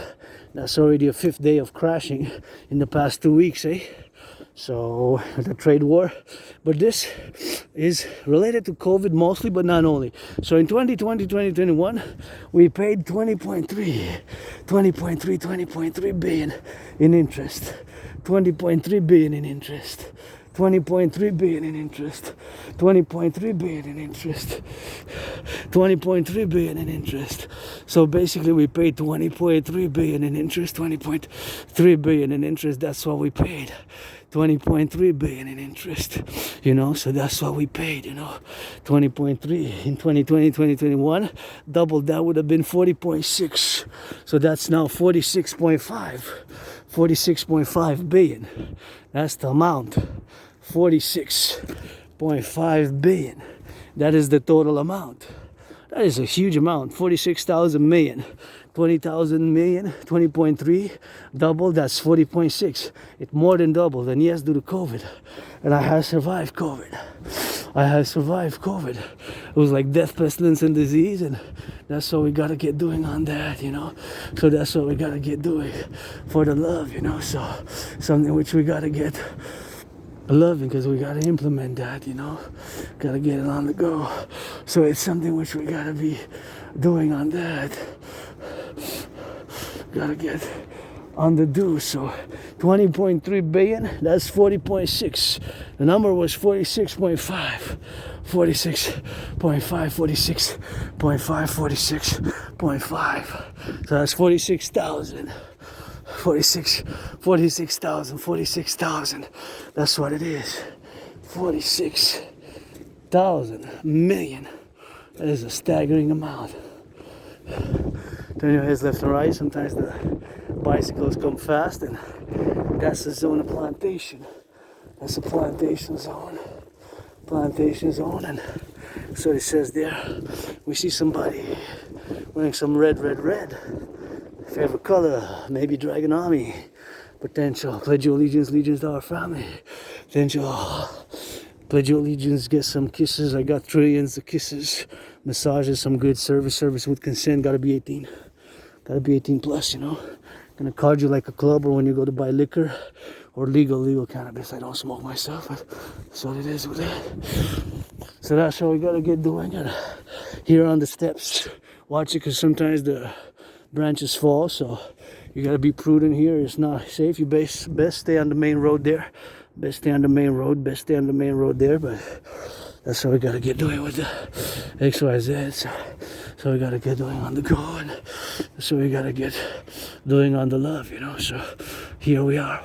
that's already a 5th day of crashing in the past 2 weeks, eh? So the trade war, but this is related to COVID mostly, but not only. So in 2020, 2021, we paid 20.3 billion in interest, 20.3 billion in interest, 20.3 billion in interest, 20.3 billion in interest, 20.3 billion in interest. So basically we paid 20.3 billion in interest, 20.3 billion in interest. That's what we paid. 20.3 billion in interest, you know, so that's what we paid, you know, 20.3 in 2020, 2021, double that would have been 40.6, so that's now 46.5 billion, that's the amount, 46.5 billion, that is the total amount. That is a huge amount, 46,000 million. 20,000 million, 20.3, double, that's 40.6. It more than doubled, and yes, due to COVID. And I have survived COVID. It was like death, pestilence, and disease, and that's what we gotta get doing on that, you know. So that's what we gotta get doing for the love, you know. So something which we gotta get loving, because we gotta implement that, you know. Gotta get it on the go. So it's something which we gotta be doing on that. Gotta get on the do. So 20.3 billion, that's 40.6. The number was 46.5. 46.5, 46.5, 46.5. So that's 46,000. 46,000. That's what it is. 46,000 million. That is a staggering amount. Turn your heads left and right. Sometimes the bicycles come fast, and that's the zone of plantation. That's a plantation zone. Plantation zone, and so it says there. We see somebody wearing some red. Favorite color, maybe Dragon Army. Potential. Pledge your allegiance to our family. Potential. Pledge your allegiance, get some kisses. I got trillions of kisses. Massages, some good service with consent. Gotta be 18. Gotta be 18 plus, you know. Gonna card you like a club, or when you go to buy liquor or legal cannabis. I don't smoke myself, but that's what it is with that. So that's how we gotta get doing it. Here on the steps, watch it, because sometimes the branches fall, so you gotta be prudent here. It's not safe. You best stay on the main road there. Best stay on the main road there, but that's how we gotta get doing with the XYZ. So we gotta get doing on the go, and so we gotta get doing on the love, you know. So here we are.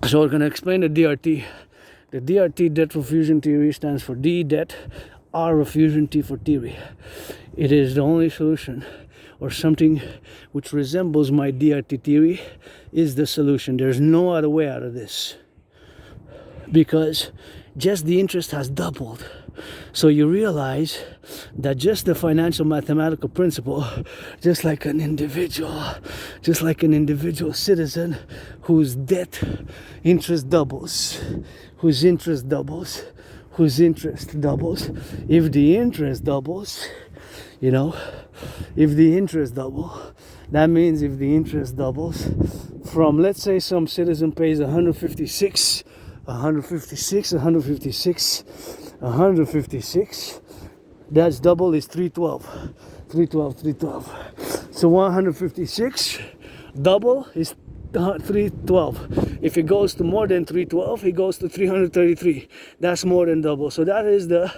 So we're gonna explain the DRT. The DRT, debt refusion theory, stands for D, debt, R, refusion, T for theory. It is the only solution, or something which resembles my DRT theory is the solution. There's no other way out of this, because just the interest has doubled. So you realize that just the financial mathematical principle, just like an individual citizen whose debt interest doubles, if the interest doubles, you know, that means if the interest doubles from, let's say some citizen pays 156, that's double is 312. So 156 double is 312. If it goes to more than 312, it goes to 333. That's more than double. So that is the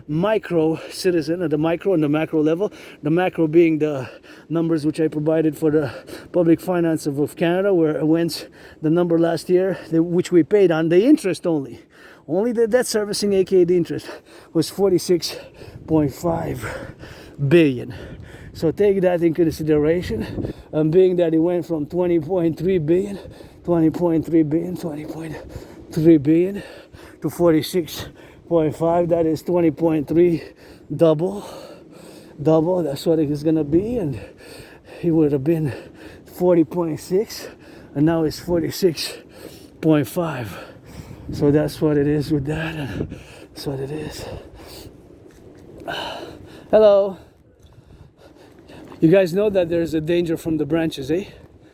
micro citizen, at the micro and the macro level. The macro being the numbers which I provided for the public finance of Canada, where whence the number last year, which we paid on the interest only the debt servicing, aka the interest, was 46.5 billion. So take that in consideration, and being that it went from 20.3 billion to 46.5, that is 20.3 double. That's what it is gonna be, and it would have been 40.6, and now it's 46.5. So that's what it is with that, and that's what it is. Hello. You guys know that there's a danger from the branches, eh?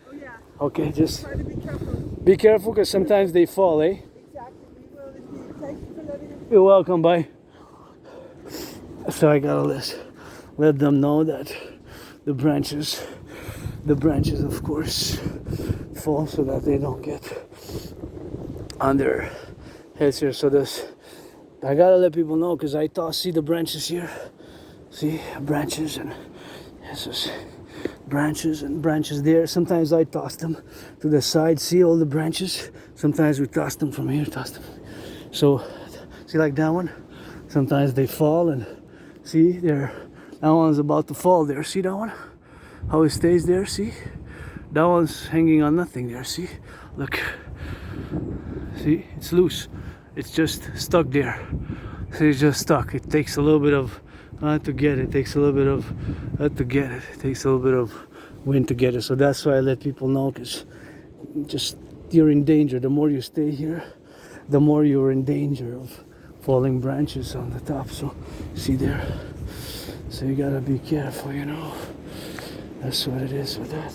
Oh yeah. Okay, just try to be careful. Be careful, because sometimes they fall, eh? Exactly. We will indeed. Thank you for letting us. You're welcome, bye. So I gotta let them know that the branches of course fall, so that they don't get on their heads here. So I gotta let people know, because I see the branches here. See, branches, and yes, branches there. Sometimes I toss them to the side. See all the branches? Sometimes we toss them from here, So, see, like that one? Sometimes they fall, and see, that one's about to fall there. See that one? How it stays there, see? That one's hanging on nothing there, see? Look. See, it's loose. It's just stuck there. See, it's just stuck. It takes a little bit of to get it. It takes a little bit of to get it. It takes a little bit of wind to get it. So that's why I let people know, because you're in danger. The more you stay here, the more you're in danger of falling branches on the top. So see there. So you gotta be careful, you know. That's what it is with that.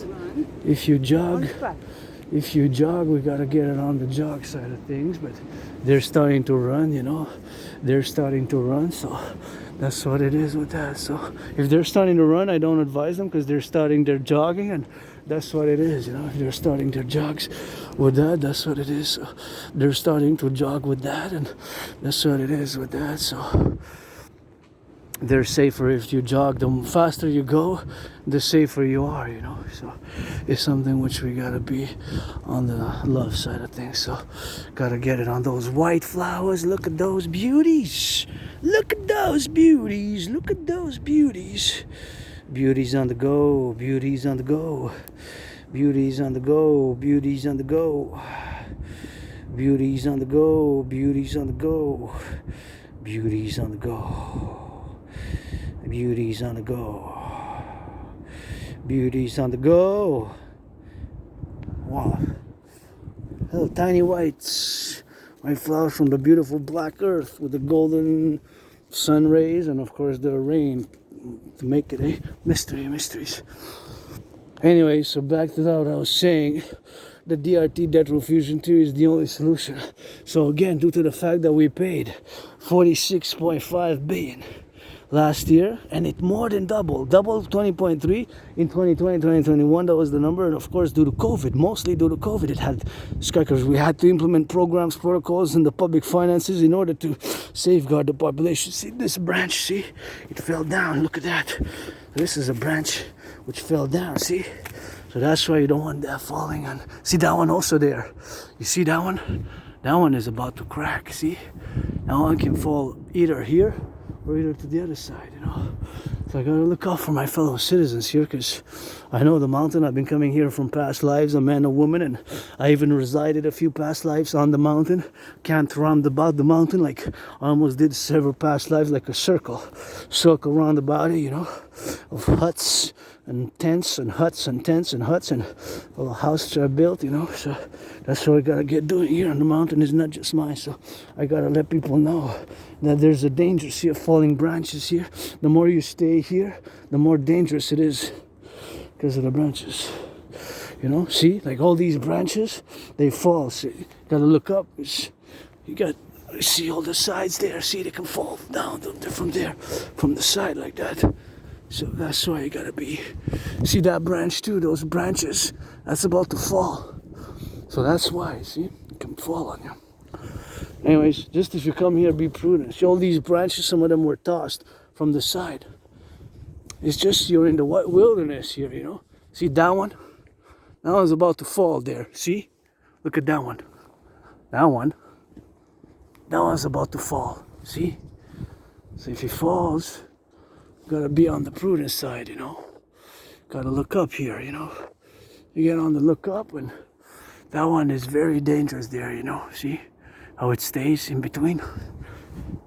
If you jog, we gotta get it on the jog side of things. But they're starting to run, you know. So that's what it is with that. So if they're starting to run, I don't advise them, because they're starting their jogging, and that's what it is, you know. If they're starting their jogs with that, that's what it is. So they're starting to jog with that, and that's what it is with that. So they're safer if you jog. The faster you go, the safer you are, you know. So it's something which we gotta be on the love side of things. So gotta get it on those white flowers. Look at those beauties. Look at those beauties. Look at those beauties. Beauties on the go. Beauties on the go. Beauties on the go. Beauties on the go. Beauties on the go. Beauties on the go. Beauties on the go. Beauties on the go. Beauties on the go. Wow. Little tiny whites. White flowers from the beautiful black earth with the golden sun rays and of course the rain to make it a mysteries. Anyway, so back to what I was saying. The DRT debt refusion theory is the only solution. So again, due to the fact that we paid 46.5 billion last year, and it more than doubled 20.3 in 2020, 2021, that was the number. And of course, due to COVID, mostly due to COVID, it had skykers. We had to implement programs, protocols in the public finances in order to safeguard the population. See this branch, see? It fell down, look at that. This is a branch which fell down, see? So that's why you don't want that falling on. See that one also there? You see that one? That one is about to crack, see? That one can fall either here or either to the other side, you know. So I gotta look out for my fellow citizens here, because I know the mountain. I've been coming here from past lives, a man, a woman, and I even resided a few past lives on the mountain. Can't round about the mountain, like I almost did several past lives, like a circle round about it, you know, of huts and tents and huts and tents and huts and all the houses are built, you know. So that's what I gotta get doing here on the mountain. Is not just mine, so I gotta let people know that there's a danger. See of falling branches here. The more you stay here, the more dangerous it is because of the branches. You know, see, like all these branches, they fall. So you gotta look up. You got, see all the sides there. See, they can fall down from there, from the side like that. So that's why you gotta be. See that branch too, those branches, that's about to fall. So that's why, see, it can fall on you. Anyways, just if you come here, be prudent. See all these branches, some of them were tossed from the side. It's just you're in the wilderness here, you know. See that one? That one's about to fall there, see? Look at that one. That one. That one's about to fall, see? So if he falls, gotta be on the prudent side, you know. Gotta look up here, you know. You get on the look up, and that one is very dangerous there, you know. See how it stays in between?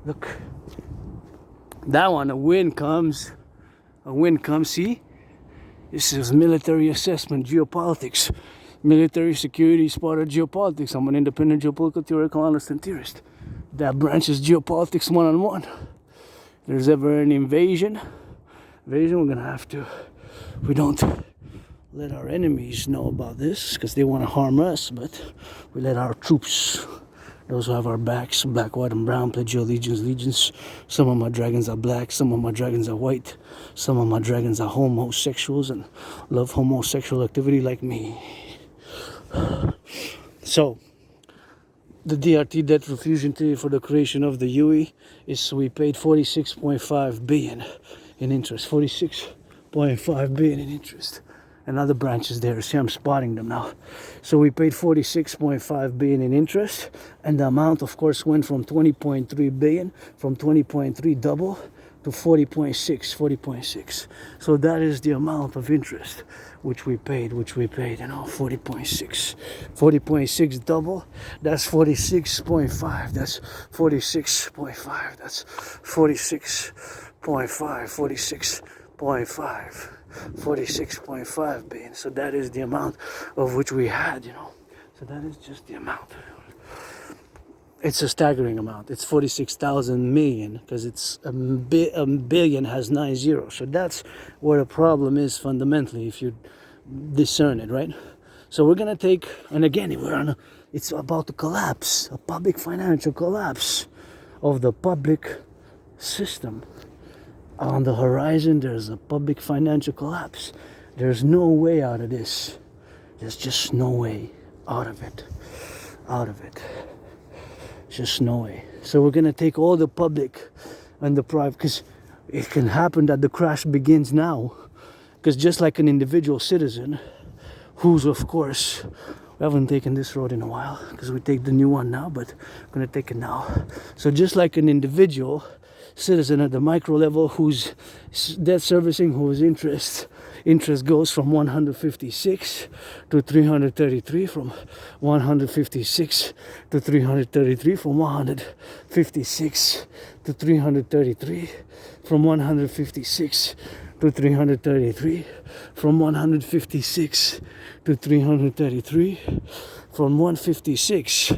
Look. That one, a wind comes, see? This is military assessment, geopolitics. Military security is part of geopolitics. I'm an independent geopolitical theoretical analyst and theorist. That branch is geopolitics 1-on-1. If there's ever an invasion, we're gonna have to, we don't let our enemies know about this because they want to harm us, but we let our troops, those who have our backs, black, white, and brown, pledge your allegiance. Some of my dragons are black, some of my dragons are white, some of my dragons are homosexuals and love homosexual activity like me. So, the DRT debt refusion theory for the creation of the UE is we paid 46.5 billion in interest. 46.5 billion in interest. And other branches there. See, I'm spotting them now. So we paid 46.5 billion in interest, and the amount, of course, went from 20.3 billion, from 20.3 double to 40.6. So that is the amount of interest which we paid, you know, 40.6 double, that's 46.5, that's 46.5, that's 46.5 billion. So that is the amount of which we had, you know. So that is just the amount. It's a staggering amount. It's 46,000 million because it's a billion has 9 zeros. So that's where the problem is fundamentally, if you discern it, right? So we're gonna take, and again, it's about to collapse, a public financial collapse of the public system. On the horizon, there's a public financial collapse. There's no way out of this. There's just no way out of it. Just no way. So we're gonna take all the public and the private, because it can happen that the crash begins now. Because just like an individual citizen, who's of course, we haven't taken this road in a while because we take the new one now, but I'm going to take it now. So just like an individual citizen at the micro level whose debt servicing, whose interest goes from 156 to 333, from 156 to 333, from 156 to 333, from 156 to 333, from 156 to 333, from 156,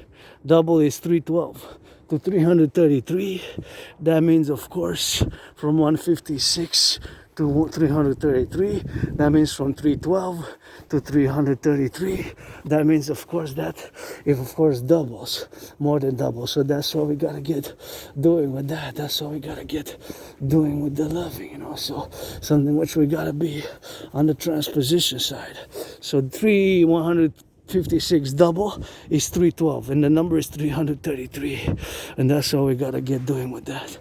double is 312, to 333. That means, of course, from 156 to 333. That means from 312 to 333. That means, of course, that if of course doubles, more than double. So that's what we gotta get doing with that. That's what we gotta get doing with the loving, you know. So something which we gotta be on the transposition side. So 156 double is 312, and the number is 333, and that's all we gotta get doing with that.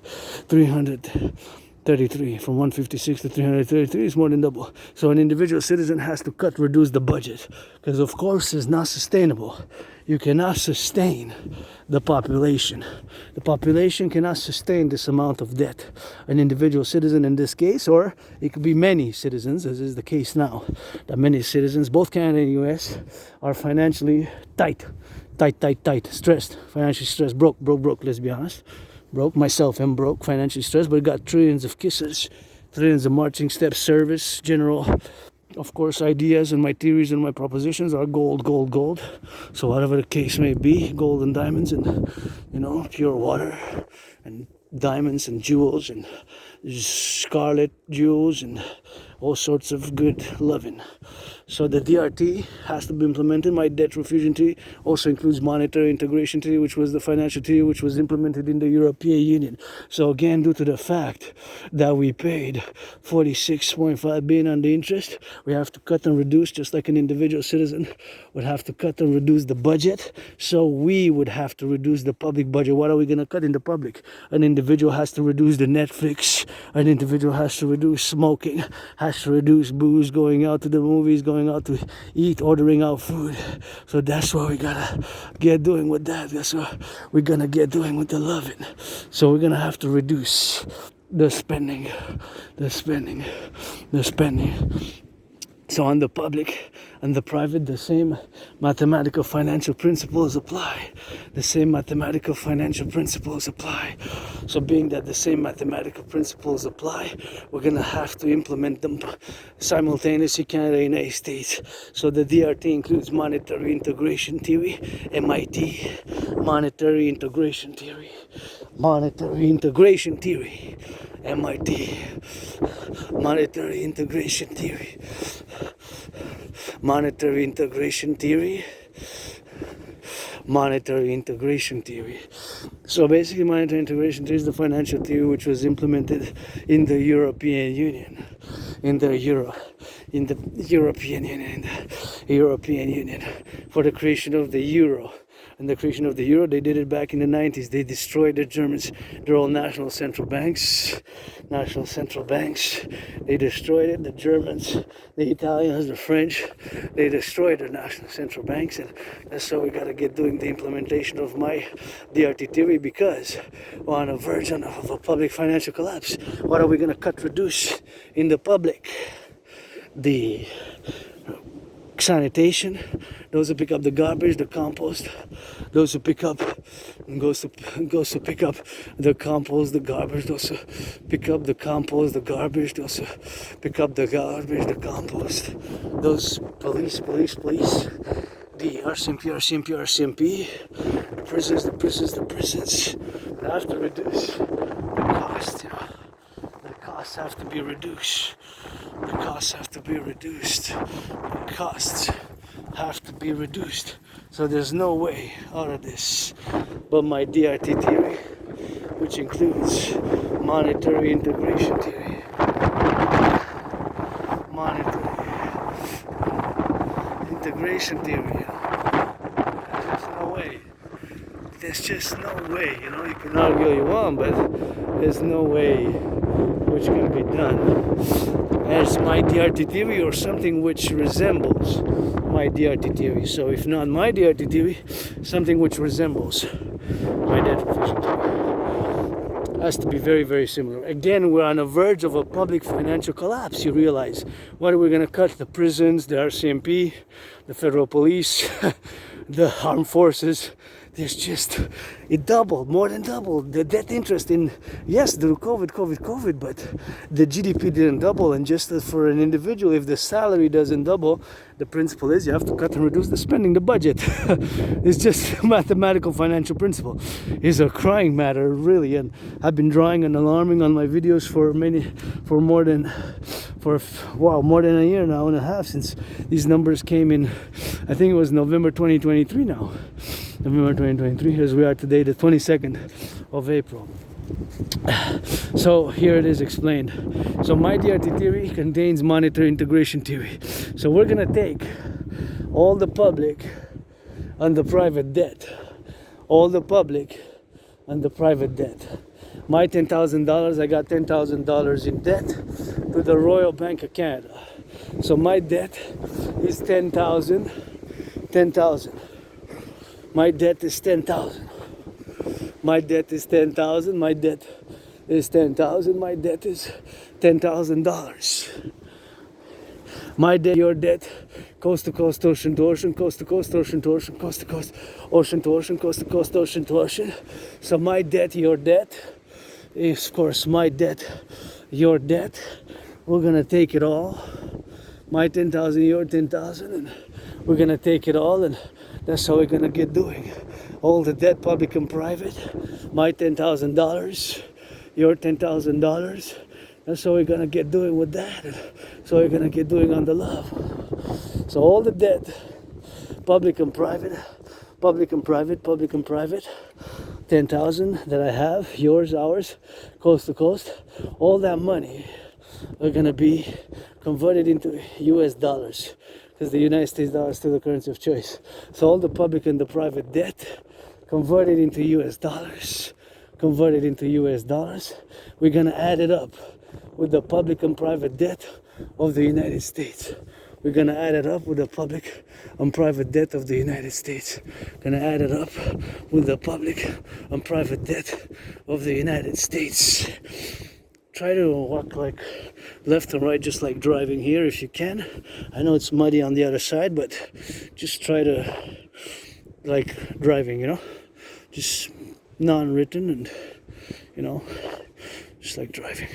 333 from 156 to 333 is more than double. So an individual citizen has to reduce the budget, because of course it's not sustainable. You cannot sustain the population. The population cannot sustain this amount of debt. An individual citizen in this case, or it could be many citizens, as is the case now, that many citizens, both Canada and US, are financially tight, stressed, financially stressed, broke, let's be honest. Broke, myself am broke, financially stressed, but got trillions of kisses, trillions of marching steps, service, general, of course, ideas, and my theories and my propositions are gold. So whatever the case may be, gold and diamonds and, you know, pure water and diamonds and jewels and scarlet jewels and all sorts of good loving. So the DRT has to be implemented. My debt refusion treaty also includes monetary integration treaty, which was the financial treaty which was implemented in the European Union. So again, due to the fact that we paid 46.5 billion on the interest, we have to cut and reduce, just like an individual citizen would have to cut and reduce the budget. So we would have to reduce the public budget. What are we going to cut in the public? An individual has to reduce the Netflix. An individual has to reduce smoking, has to reduce booze, going out to the movies, going out to eat, ordering out food. So that's what we gotta get doing with that. That's what we're gonna get doing with the loving. So we're gonna have to reduce the spending. So on the public and the private, the same mathematical financial principles apply. So being that the same mathematical principles apply, we're going to have to implement them simultaneously, Canada and United States. So the DRT includes monetary integration theory, MIT, monetary integration theory, MIT, monetary integration theory, monetary integration theory. So basically, monetary integration theory is the financial theory which was implemented in the European Union, for the creation of the euro. And the creation of the euro, they did it back in the 90s. They destroyed the Germans, their own national central banks. They destroyed it. The Germans, the Italians, the French, they destroyed their national central banks. And that's how we got to get doing the implementation of my DRT theory, because we're on the verge of a public financial collapse. What are we going to reduce in the public? The sanitation, those who pick up the garbage, the compost, those who pick up and goes to pick up the compost, the garbage, those who pick up the compost, the garbage, those who pick up the garbage, the compost, those police, the RCMP, the prisons, they have to reduce the cost, you know. The costs have to be reduced. So there's no way out of this but my DRT theory, which includes monetary integration theory. There's no way there's just no way, you know, you can argue all you want, but there's no way which can be done as my DRT theory or something which resembles my DRT theory. So if not my DRT theory, something which resembles my debt provision theory. Has to be very, very similar. Again, we're on the verge of a public financial collapse. You realize, what are we going to cut? The prisons, the RCMP, the federal police, the armed forces. There's just, it doubled, more than doubled. The debt interest in, yes, the COVID, but the GDP didn't double. And just as for an individual, if the salary doesn't double, the principle is you have to cut and reduce the spending, the budget. It's just a mathematical financial principle. It's a crying matter, really. And I've been drawing and alarming on my videos for more than a year now and a half since these numbers came in. I think it was November 2023 now. November 2023, as we are today, the 22nd of April. So here it is explained. So my DRT theory contains monetary integration theory. So we're gonna take all the public and the private debt, all the public and the private debt. My $10,000, I got $10,000 in debt to the Royal Bank of Canada. So my debt is 10,000. My debt is 10,000. My debt is 10,000. My debt is 10,000. My debt is $10,000. My debt, your debt, coast to coast, ocean to ocean, coast to coast, ocean to ocean, coast to coast, ocean to ocean, coast to coast, ocean to ocean. So my debt, your debt, is of course my debt, your debt. We're gonna take it all. My 10,000, your 10,000, and we're gonna take it all, and that's how we're gonna get doing. All the debt, public and private. My $10,000, your $10,000. That's how we're gonna get doing with that. And so we're gonna get doing on the love. So all the debt, public and private, public and private, public and private. 10,000 that I have, yours, ours, coast to coast. All that money are gonna be converted into US dollars, because the United States dollar is still the currency of choice. So all the public and the private debt converted into US dollars, converted into US dollars. We're gonna add it up with the public and private debt of the United States. We're gonna add it up with the public and private debt of the United States. Gonna add it up with the public and private debt of the United States. Try to walk like left and right, just like driving here if you can. I know it's muddy on the other side, but just try to like driving, you know, just non-written and, you know, just like driving.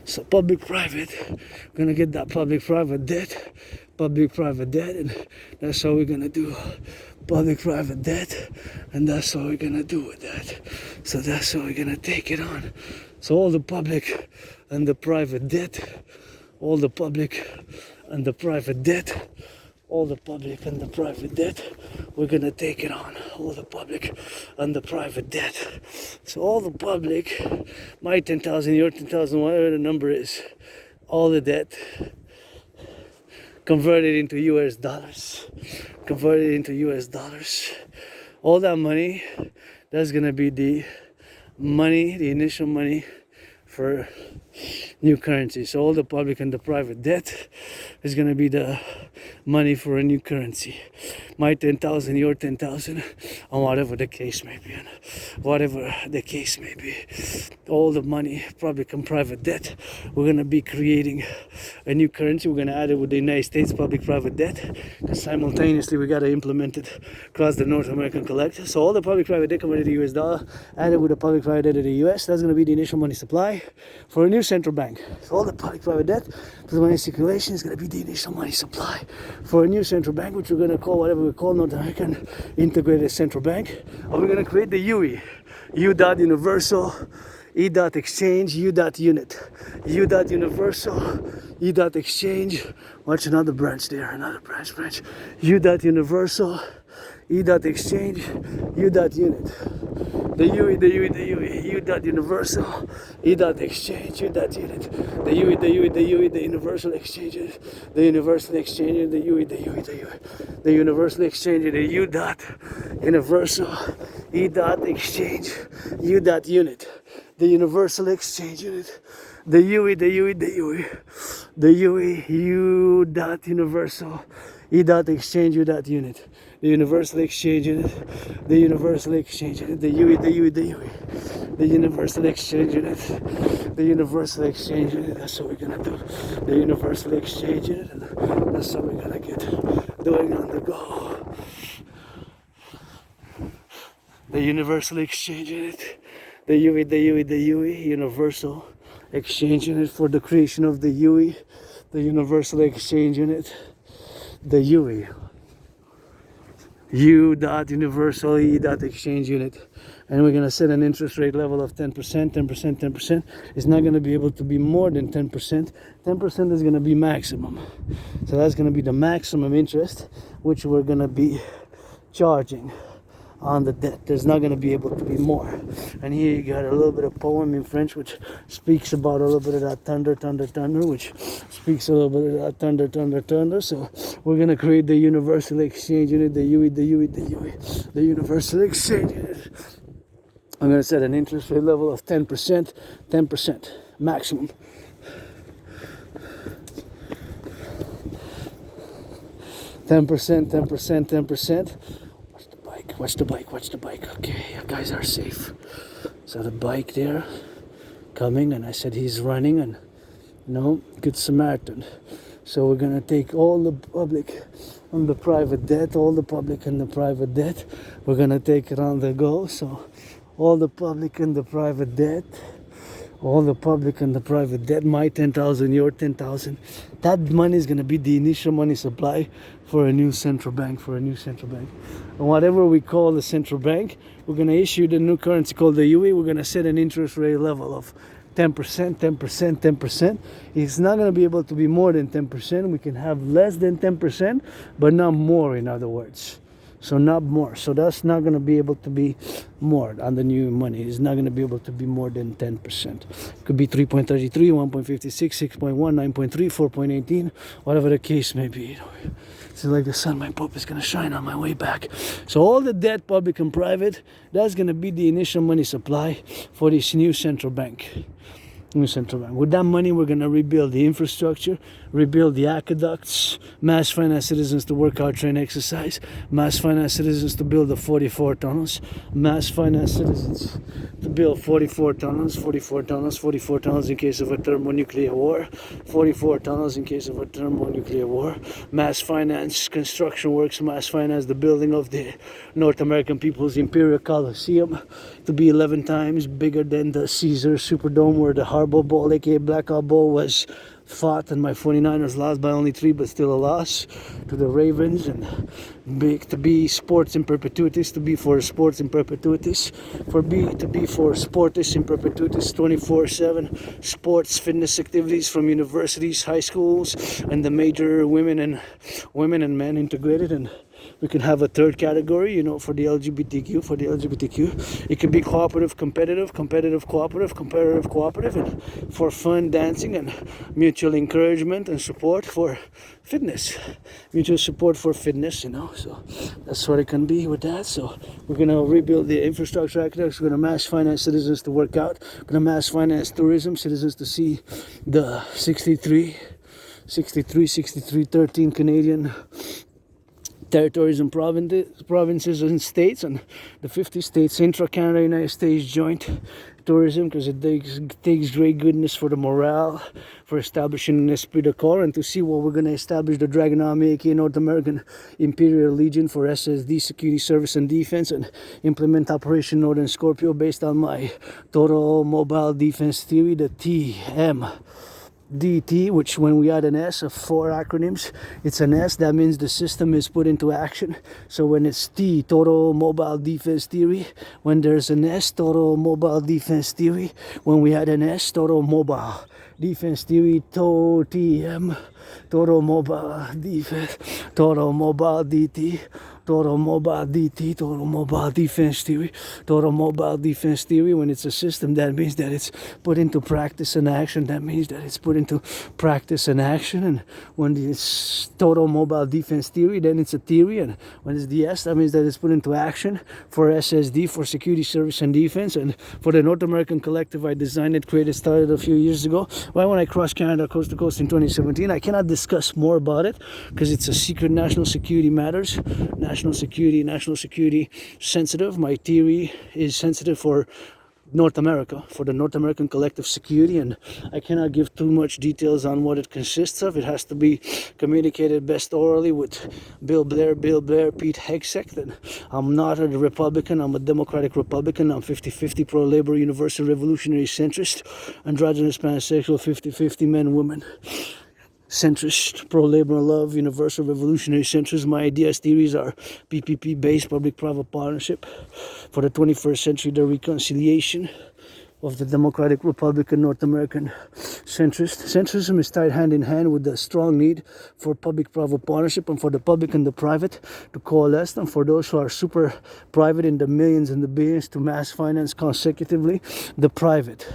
So public-private, we're gonna get that public-private debt, and that's how we're gonna do public-private debt, and that's how we're gonna do with that. So that's how we're gonna take it on. So all the public and the private debt, all the public and the private debt, all the public and the private debt, we're gonna take it on. All the public and the private debt. So all the public, my 10,000, your 10,000, whatever the number is, all the debt converted into US dollars, converted into US dollars. All that money, that's gonna be the money, the initial money for new currency. So all the public and the private debt is going to be the money for a new currency. My 10,000, your 10,000, and whatever the case may be. Whatever the case may be. All the money, public and private debt, we're going to be creating a new currency. We're going to add it with the United States public-private debt. Because simultaneously we got to implement it across the North American Collectif. So all the public-private debt converted to US dollar, added with the public-private debt of the US. That's going to be the initial money supply for a new central bank. So all the public-private debt for the money circulation is going to be the initial money supply for a new central bank, which we're going to call whatever we call North American Integrated Central Bank. And we're going to create the UE, U.Universal, E.Exchange, U.Unit, U.Universal, E.Exchange. Watch another branch there, another branch, U.Universal, E.Exchange, U.Unit. The UE, the UE, the UE, U dot universal, E dot exchange, U dot unit. The UE, the UE, the UE, the universal exchange unit. The universal exchange unit, the UE, the UE, the UE. The universal exchange unit, U dot universal, E dot exchange, U dot unit. The universal exchange unit. The UE, the UE, the UE. The UE, U dot universal, E dot exchange, U dot unit. The universal exchange unit, the universal exchange unit, the UE, the UE, the UE, the universal exchange unit, the universal exchange unit. That's what we're gonna do. The universal exchange unit, and that's what we're gonna get doing on the go. The universal exchange unit, the UE, the UE, the UE, universal exchange unit for the creation of the UE, the universal exchange unit, the UE. U dot universal E dot exchange unit, and we're going to set an interest rate level of 10%, 10%, 10%. It's not going to be able to be more than 10%. 10% is going to be maximum. So that's going to be the maximum interest which we're going to be charging on the debt. There's not going to be able to be more. And here you got a little bit of poem in French which speaks about a little bit of that thunder, thunder, thunder, which speaks a little bit of that thunder, thunder, thunder. So we're going to create the universal exchange unit, the UE, the UE, the UE, the universal exchange unit. I'm going to set an interest rate level of 10%, 10% maximum. Ten percent, 10%. Watch the bike, watch the bike. Okay, you guys are safe. So the bike there coming, and I said he's running, and good Samaritan. So we're gonna take all the public and the private debt, all the public and the private debt. We're gonna take it on the go. So all the public and the private debt, all the public and the private debt, my 10,000, your 10,000. That money is gonna be the initial money supply for a new central bank, And whatever we call the central bank, we're gonna issue the new currency called the UE. We're gonna set an interest rate level of 10%, 10%, 10%. It's not gonna be able to be more than 10%. We can have less than 10%, but not more, in other words. So not more. So that's not going to be able to be more on the new money. It's not going to be able to be more than 10%. It could be 3.33, 1.56, 6.1, 9.3, 4.18, whatever the case may be. It's like the sun, my poop is going to shine on my way back. So all the debt, public and private, that's going to be the initial money supply for this new central bank. With that money, we're going to rebuild the infrastructure, rebuild the aqueducts, mass finance citizens to work out, train, exercise, mass finance citizens to build the 44 tunnels, mass finance citizens to build 44 tunnels in case of a thermonuclear war, 44 tunnels in case of a thermonuclear war, mass finance construction works, mass finance the building of the North American People's Imperial Coliseum to be 11 times bigger than the Caesar Superdome where the Harbor Bowl, aka Blackout Bowl, was fought, and my 49ers lost by only 3, but still a loss to the Ravens. And to be sports in perpetuities, to be for sports in perpetuities, to be for sportists in perpetuities, 24/7 sports fitness activities from universities, high schools, and the major women and men integrated. And we can have a third category, for the LGBTQ. It can be cooperative, competitive, cooperative, and for fun, dancing, and mutual encouragement and support for fitness. Mutual support for fitness, So that's what it can be with that. So we're going to rebuild the infrastructure aqueducts. We're going to mass finance citizens to work out. We're going to mass finance tourism, citizens to see the 13 Canadian territories and provinces and states, and the 50 states, intra-Canada, United States joint tourism, because it takes great goodness for the morale, for establishing an esprit de corps, and to see what we're going to establish the Dragon Army, aka North American Imperial Legion, for SSD, security, service, and defense, and implement Operation Northern Scorpio based on my total mobile defense theory, the TMDT, which when we add an S of 4 acronyms, it's an S. That means the system is put into action. So when it's T, Total Mobile Defense Theory, when there's an S, Total Mobile Defense Theory, when we add an S, Total Mobile Defense Theory, TM, Total Mobile Defense, Total Mobile DT, total mobile DT, total mobile defense theory. Total mobile defense theory, when it's a system, that means that it's put into practice and action. That means that it's put into practice and action. And when it's total mobile defense theory, then it's a theory. And when it's DS, that means that it's put into action. For SSD, for security, service, and defense. And for the North American Collective, I designed it, created, started a few years ago. Well, when I crossed Canada coast to coast in 2017, I cannot discuss more about it because it's a secret national security matters. National security sensitive. My theory is sensitive for North America, for the North American Collective security, and I cannot give too much details on what it consists of. It has to be communicated best orally with Bill Blair, Pete Hegseth. And I'm not a Republican, I'm a Democratic Republican. I'm 50-50 pro-labor, universal revolutionary centrist, androgynous pansexual, 50-50 men, women. Centrist, pro-labor, love, universal revolutionary centrist. My ideas, theories are PPP-based, public-private partnership for the 21st century, the reconciliation of the Democratic Republican North American centrist. Centrism is tied hand in hand with the strong need for public-private partnership and for the public and the private to coalesce, and for those who are super private in the millions and the billions to mass finance consecutively. The private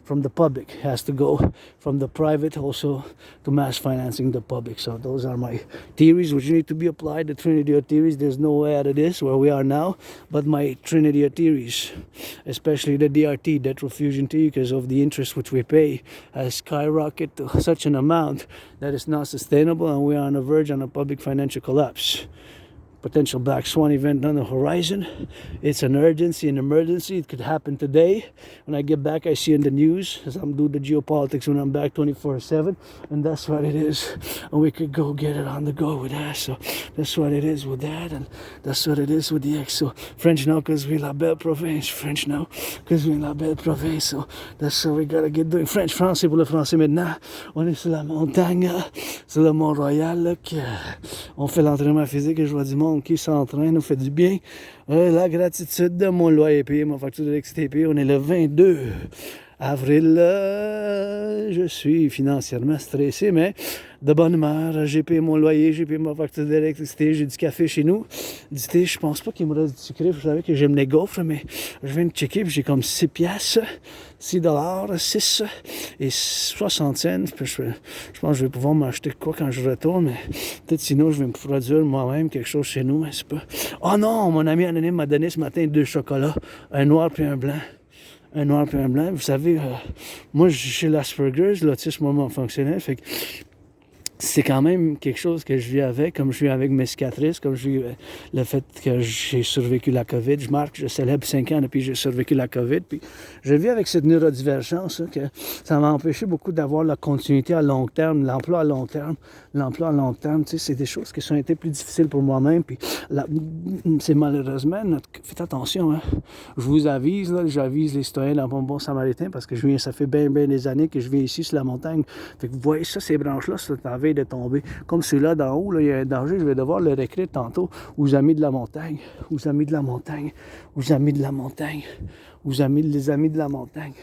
from the public has to go from the private also to mass financing the public. So those are my theories which need to be applied. The Trinity of theories, there's no way out of this where we are now, but my Trinity of theories, especially the DRT, debt fusion theory, because of the interest which we pay has skyrocketed to such an amount that it's not sustainable, and we are on the verge on a public financial collapse. Potential black swan event on the horizon. It's an urgency, an emergency. It could happen today. When I get back, I see in the news, as I'm doing the geopolitics when I'm back 24/7, and that's what it is. And we could go get it on the go with that. So that's what it is with that, and that's what it is with the X. So French now, because we la belle province. French now, because we la belle province. So that's what we gotta get doing. French, français pour le français maintenant. On est sur la montagne, sur le Mont-Royal, là, on fait l'entraînement physique et je vois du monde qui s'entraîne, nous fait du bien. La gratitude de mon loyer payé, ma facture d'électricité payée. On est le 22 avril. Je suis financièrement stressé, mais de bonne humeur. J'ai payé mon loyer, j'ai payé ma facture d'électricité, j'ai du café chez nous. Du thé, je pense pas qu'il me reste du sucré. Vous savez que j'aime les gaufres, mais je viens de checker, puis j'ai comme 6 piastres, 6 $, 6 et 60 cents. Puis je pense que je vais pouvoir m'acheter quoi quand je retourne, mais peut-être sinon je vais me produire moi-même quelque chose chez nous, mais c'est pas... Oh non, mon ami anonyme m'a donné ce matin 2 chocolats, un noir puis un blanc. Un noir puis un blanc. Vous savez, moi, j'ai l'Asperger's, l'autisme moment fonctionnel, fait que c'est quand même quelque chose que je vis avec, comme je vis avec mes cicatrices, comme je vis le fait que j'ai survécu la COVID. Je célèbre 5 ans depuis que j'ai survécu la COVID. Puis je vis avec cette neurodivergence, hein, que ça m'a empêché beaucoup d'avoir la continuité à long terme, l'emploi à long terme. L'emploi à long terme, tu sais, c'est des choses qui ont été plus difficiles pour moi-même. Puis c'est malheureusement, faites attention, hein. Je vous avise, là, j'avise les citoyens dans mon bon samaritain parce que ça fait bien des années que je viens ici sur la montagne. Fait que vous voyez ça, ces branches-là, c'est en veille de tomber. Comme celui-là d'en haut, là, il y a un danger, je vais devoir le réécrire tantôt. Aux amis de la montagne, aux amis de la montagne, aux amis de la montagne, aux amis, les amis de la montagne.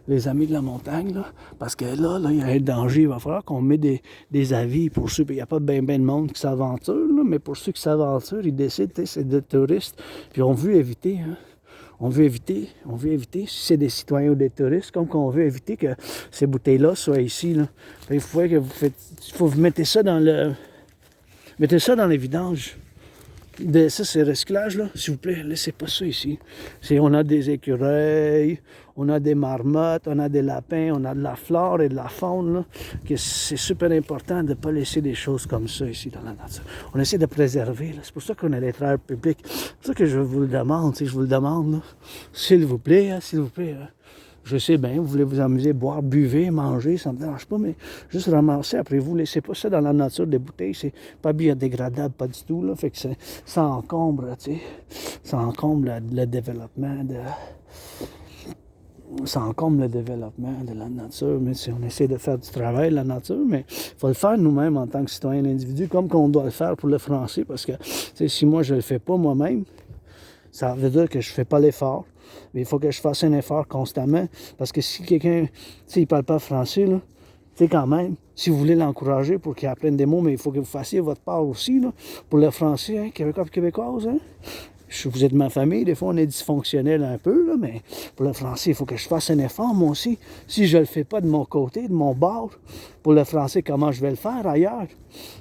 Les amis de la montagne, là, parce que là, il y a un danger. Il va falloir qu'on mette des avis pour ceux. Il n'y a pas bien de monde qui s'aventure, là, mais pour ceux qui s'aventurent, ils décident, c'est des touristes. Puis on veut éviter, hein. On veut éviter, si c'est des citoyens ou des touristes, comme qu'on veut éviter que ces bouteilles-là soient ici, là. Il faut que vous mettez ça dans les vidanges. Ça, c'est recyclage, là. S'il vous plaît, laissez pas ça ici. On a des écureuils, on a des marmottes, on a des lapins, on a de la flore et de la faune, là. Que c'est super important de ne pas laisser des choses comme ça ici dans la nature. On essaie de préserver, là. C'est pour ça qu'on a les travailleurs publics. C'est pour ça que je vous le demande, je vous le demande, là. S'il vous plaît, s'il vous plaît. Je sais bien, vous voulez vous amuser, boire, buvez, manger, ça ne me dérange pas, mais juste ramasser après vous, laissez pas ça dans la nature des bouteilles, c'est pas biodégradable, pas du tout, là, fait que ça encombre, tu sais, ça encombre le développement de... Ça encombre le développement de la nature, mais on essaie de faire du travail, la nature, mais il faut le faire nous-mêmes en tant que citoyen individu, comme qu'on doit le faire pour le français, parce que si moi je le fais pas moi-même, ça veut dire que je fais pas l'effort. Mais il faut que je fasse un effort constamment. Parce que si quelqu'un, il parle pas français, là, Tu sais, quand même, si vous voulez l'encourager pour qu'il apprenne des mots, mais il faut que vous fassiez votre part aussi, là, pour le français, hein, québécois et québécoise, hein. Vous êtes de ma famille, des fois on est dysfonctionnel un peu, là, mais pour le français, il faut que je fasse un effort, moi aussi. Si je ne le fais pas de mon côté, de mon bord, pour le français, comment je vais le faire ailleurs?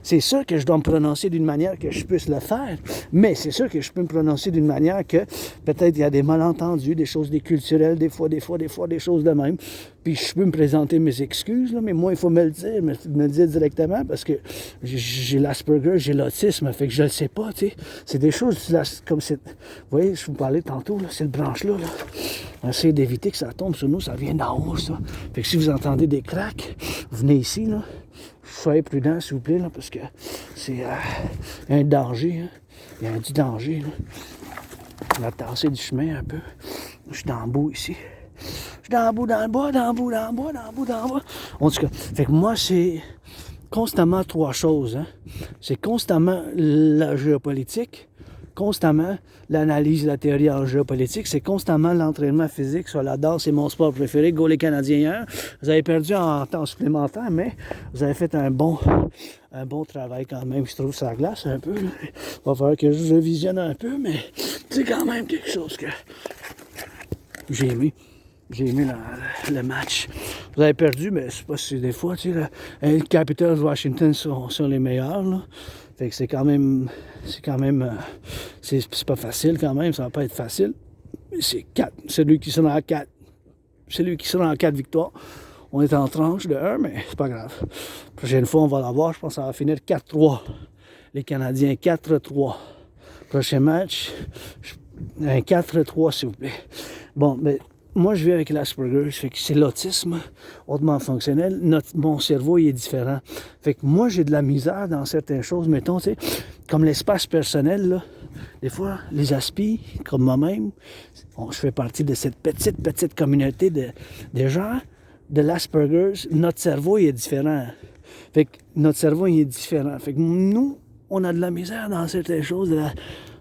C'est sûr que je dois me prononcer d'une manière que je puisse le faire, mais c'est sûr que je peux me prononcer d'une manière que peut-être il y a des malentendus, des choses déculturelles, des fois, des choses de même. Puis je peux me présenter mes excuses, là, mais moi, il faut me le dire, me le dire directement, parce que j'ai l'Asperger, j'ai l'autisme, fait que je le sais pas, tu sais. C'est des choses comme c'est. Vous voyez, je vous parlais tantôt, là, cette branche-là, là. On essaie d'éviter que ça tombe sur nous, ça vient d'en haut, ça. Fait que si vous entendez des craques, venez ici, là. Soyez prudents, s'il vous plaît, là, parce que c'est un danger, hein. Il y a du danger, là. On va tasser du chemin un peu. Je suis dans le bout ici. Je suis dans le bout, dans le bas, dans le bout, dans le bas, dans le bout, dans le bas. En tout cas, fait que moi, c'est constamment trois choses, hein. C'est constamment la géopolitique, constamment l'analyse, la théorie en géopolitique, c'est constamment l'entraînement physique sur la danse, c'est mon sport préféré. Go les Canadiens hier. Vous avez perdu en temps supplémentaire, mais vous avez fait un bon travail quand même, je trouve, sur la glace un peu. Là. Il va falloir que je visionne un peu, mais c'est quand même quelque chose que j'ai aimé. J'ai aimé le match. Vous avez perdu, mais c'est pas si des fois, tu sais, les Capitals de Washington sont les meilleurs, là. Fait que c'est quand même, c'est pas facile quand même, ça va pas être facile. Mais c'est 4, celui qui sera en 4. Celui qui sera en 4 victoires. On est en tranche de 1, mais c'est pas grave. La prochaine fois, on va l'avoir, je pense que ça va finir 4-3. Les Canadiens, 4-3. Prochain match, un 4-3, s'il vous plaît. Bon, mais moi, je vis avec l'Asperger, fait que c'est l'autisme hautement fonctionnel. Mon cerveau, il est différent. Fait que moi, j'ai de la misère dans certaines choses, mettons, tu sais, comme l'espace personnel, là. Des fois, les aspis, comme moi-même, je fais partie de cette petite communauté de gens de l'Asperger. Notre cerveau, il est différent. Fait que notre cerveau, il est différent. Fait que nous, on a de la misère dans certaines choses, de la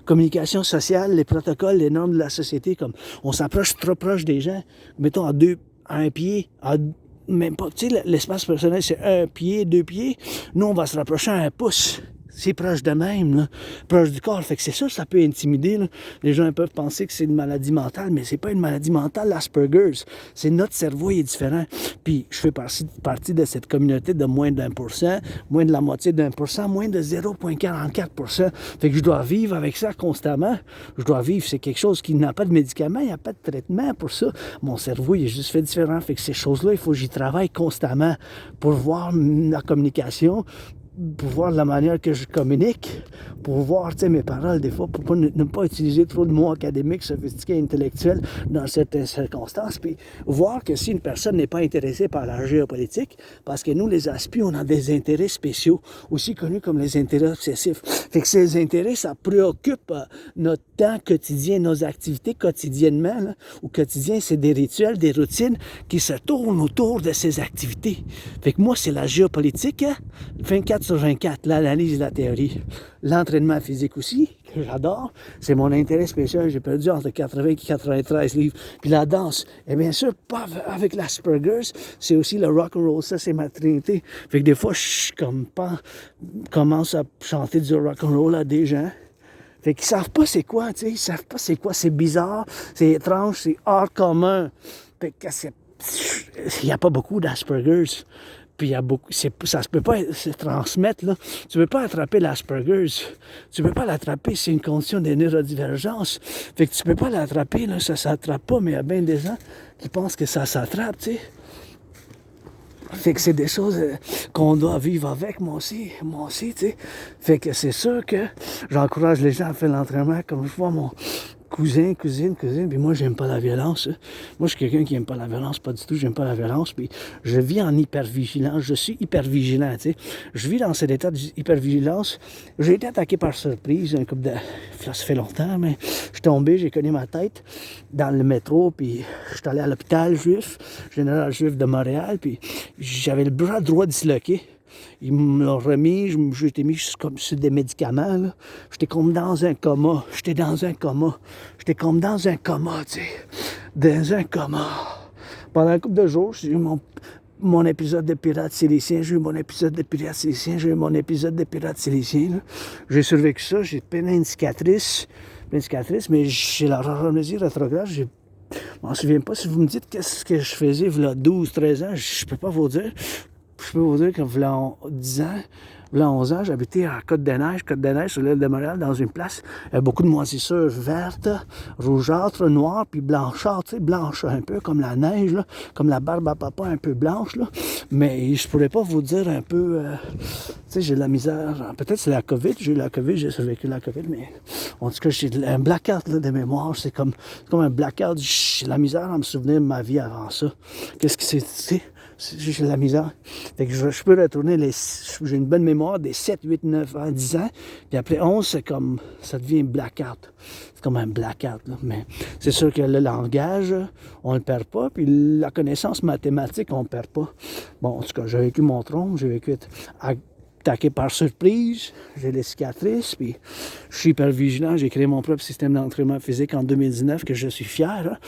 communication sociale, les protocoles, les normes de la société, comme on s'approche trop proche des gens, mettons à un pied, même pas, tu sais, l'espace personnel, c'est 1 pied, 2 pieds, nous, on va se rapprocher à 1 pouce. C'est proche de même, là, proche du corps. Fait que c'est sûr, ça peut intimider. Là. Les gens peuvent penser que c'est une maladie mentale, mais c'est pas une maladie mentale, l'Asperger's. C'est notre cerveau, il est différent. Puis je fais partie de cette communauté de moins d'1%, moins de la moitié d'1%, moins de 0,44%. Fait que je dois vivre avec ça constamment. Je dois vivre, c'est quelque chose qui n'a pas de médicament, il n'y a pas de traitement pour ça. Mon cerveau, il est juste fait différent. Fait que ces choses-là, il faut que j'y travaille constamment pour voir la communication, pour voir la manière que je communique, pour voir mes paroles des fois, pour ne pas utiliser trop de mots académiques, sophistiqués, intellectuels dans certaines circonstances, puis voir que si une personne n'est pas intéressée par la géopolitique, parce que nous, les aspis, on a des intérêts spéciaux, aussi connus comme les intérêts obsessifs. Fait que ces intérêts, ça préoccupe notre temps quotidien, nos activités quotidiennement, là, ou quotidien, c'est des rituels, des routines qui se tournent autour de ces activités. Fait que moi, c'est la géopolitique, hein? 24/24, l'analyse et la théorie. L'entraînement physique aussi, que j'adore, c'est mon intérêt spécial. J'ai perdu entre 80 et 93 livres. Puis la danse, et bien sûr, pas avec l'Asperger's, c'est aussi le Rock&Roll, ça c'est ma trinité. Fait que des fois, je commence à chanter du Rock&Roll à des gens. Fait qu'ils savent pas c'est quoi, tu sais, ils savent pas c'est quoi, c'est bizarre, c'est étrange, c'est hors commun. Fait que il n'y a pas beaucoup d'Asperger's. Puis il y a beaucoup, ça se peut pas se transmettre, là. Tu peux pas attraper l'Asperger's. Tu peux pas l'attraper, c'est une condition de neurodivergence. Fait que tu peux pas l'attraper, là, ça s'attrape pas, mais il y a bien des gens qui pensent que ça s'attrape, tu sais. Fait que c'est des choses qu'on doit vivre avec, moi aussi, tu sais. Fait que c'est sûr que j'encourage les gens à faire l'entraînement, comme je vois mon cousine, puis moi, j'aime pas la violence. Hein. Moi, je suis quelqu'un qui aime pas la violence, pas du tout, j'aime pas la violence, puis je vis en hypervigilance, je suis hypervigilant, tu sais. Je vis dans cet état d'hypervigilance. J'ai été attaqué par surprise, ça fait longtemps, mais je suis tombé, j'ai cogné ma tête dans le métro, puis je suis allé à l'hôpital général juif de Montréal, puis j'avais le bras droit disloqué. Ils me l'ont remis, j'ai été mis comme sur des médicaments, là. J'étais comme dans un coma, tu sais. Dans un coma. Pendant un couple de jours, mon épisode de Pirates Civilisation, j'ai eu mon épisode de Pirates Civilisation, j'ai eu mon épisode de Pirates Civilisation. J'ai survécu ça, j'ai plein de cicatrices, mais j'ai la rhomésie rétrograde, je m'en souviens pas. Si vous me dites qu'est-ce que je faisais il y a 12, 13 ans, je peux pas vous dire. Je peux vous dire que il y a 10 ans, il y a 11 ans, j'habitais à Côte-des-Neiges, sur l'île de Montréal, dans une place. Il y avait beaucoup de moisissures vertes, rougeâtres, noires, puis blanchâtres, tu sais, blanches un peu comme la neige, là, comme la barbe à papa un peu blanche, là. Mais je pourrais pas vous dire un peu, tu sais, j'ai de la misère. Peut-être c'est la COVID, j'ai eu la COVID, j'ai survécu la COVID, mais en tout cas, j'ai un blackout là, de mémoire, c'est comme un blackout, j'ai de la misère à me souvenir de ma vie avant ça. Qu'est-ce que c'est, tu sais? J'ai de la misère. Fait que je peux retourner j'ai une bonne mémoire des 7, 8, 9 ans, 10 ans. Puis après 11, c'est comme, ça devient un blackout. C'est comme un blackout, là. Mais c'est sûr que le langage, on le perd pas. Puis la connaissance mathématique, on le perd pas. Bon, en tout cas, j'ai vécu mon tronc, j'ai vécu attaqué par surprise, j'ai des cicatrices, puis je suis hyper vigilant. J'ai créé mon propre système d'entraînement physique en 2019 que je suis fier,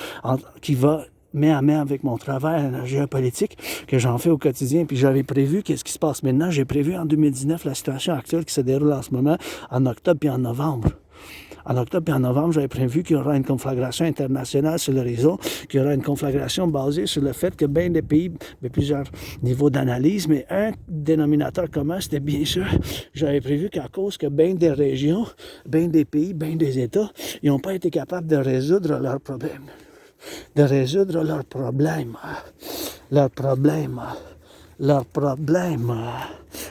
qui va main à main avec mon travail en géopolitique que j'en fais au quotidien. Puis j'avais prévu qu'est-ce qui se passe maintenant. J'ai prévu en 2019 la situation actuelle qui se déroule en ce moment en octobre et en novembre. En octobre et en novembre, j'avais prévu qu'il y aura une conflagration internationale sur le réseau, qu'il y aura une conflagration basée sur le fait que bien des pays, de plusieurs niveaux d'analyse, mais un dénominateur commun, c'était bien sûr, j'avais prévu qu'à cause que bien des régions, bien des pays, bien des États, ils n'ont pas été capables de résoudre leurs problèmes.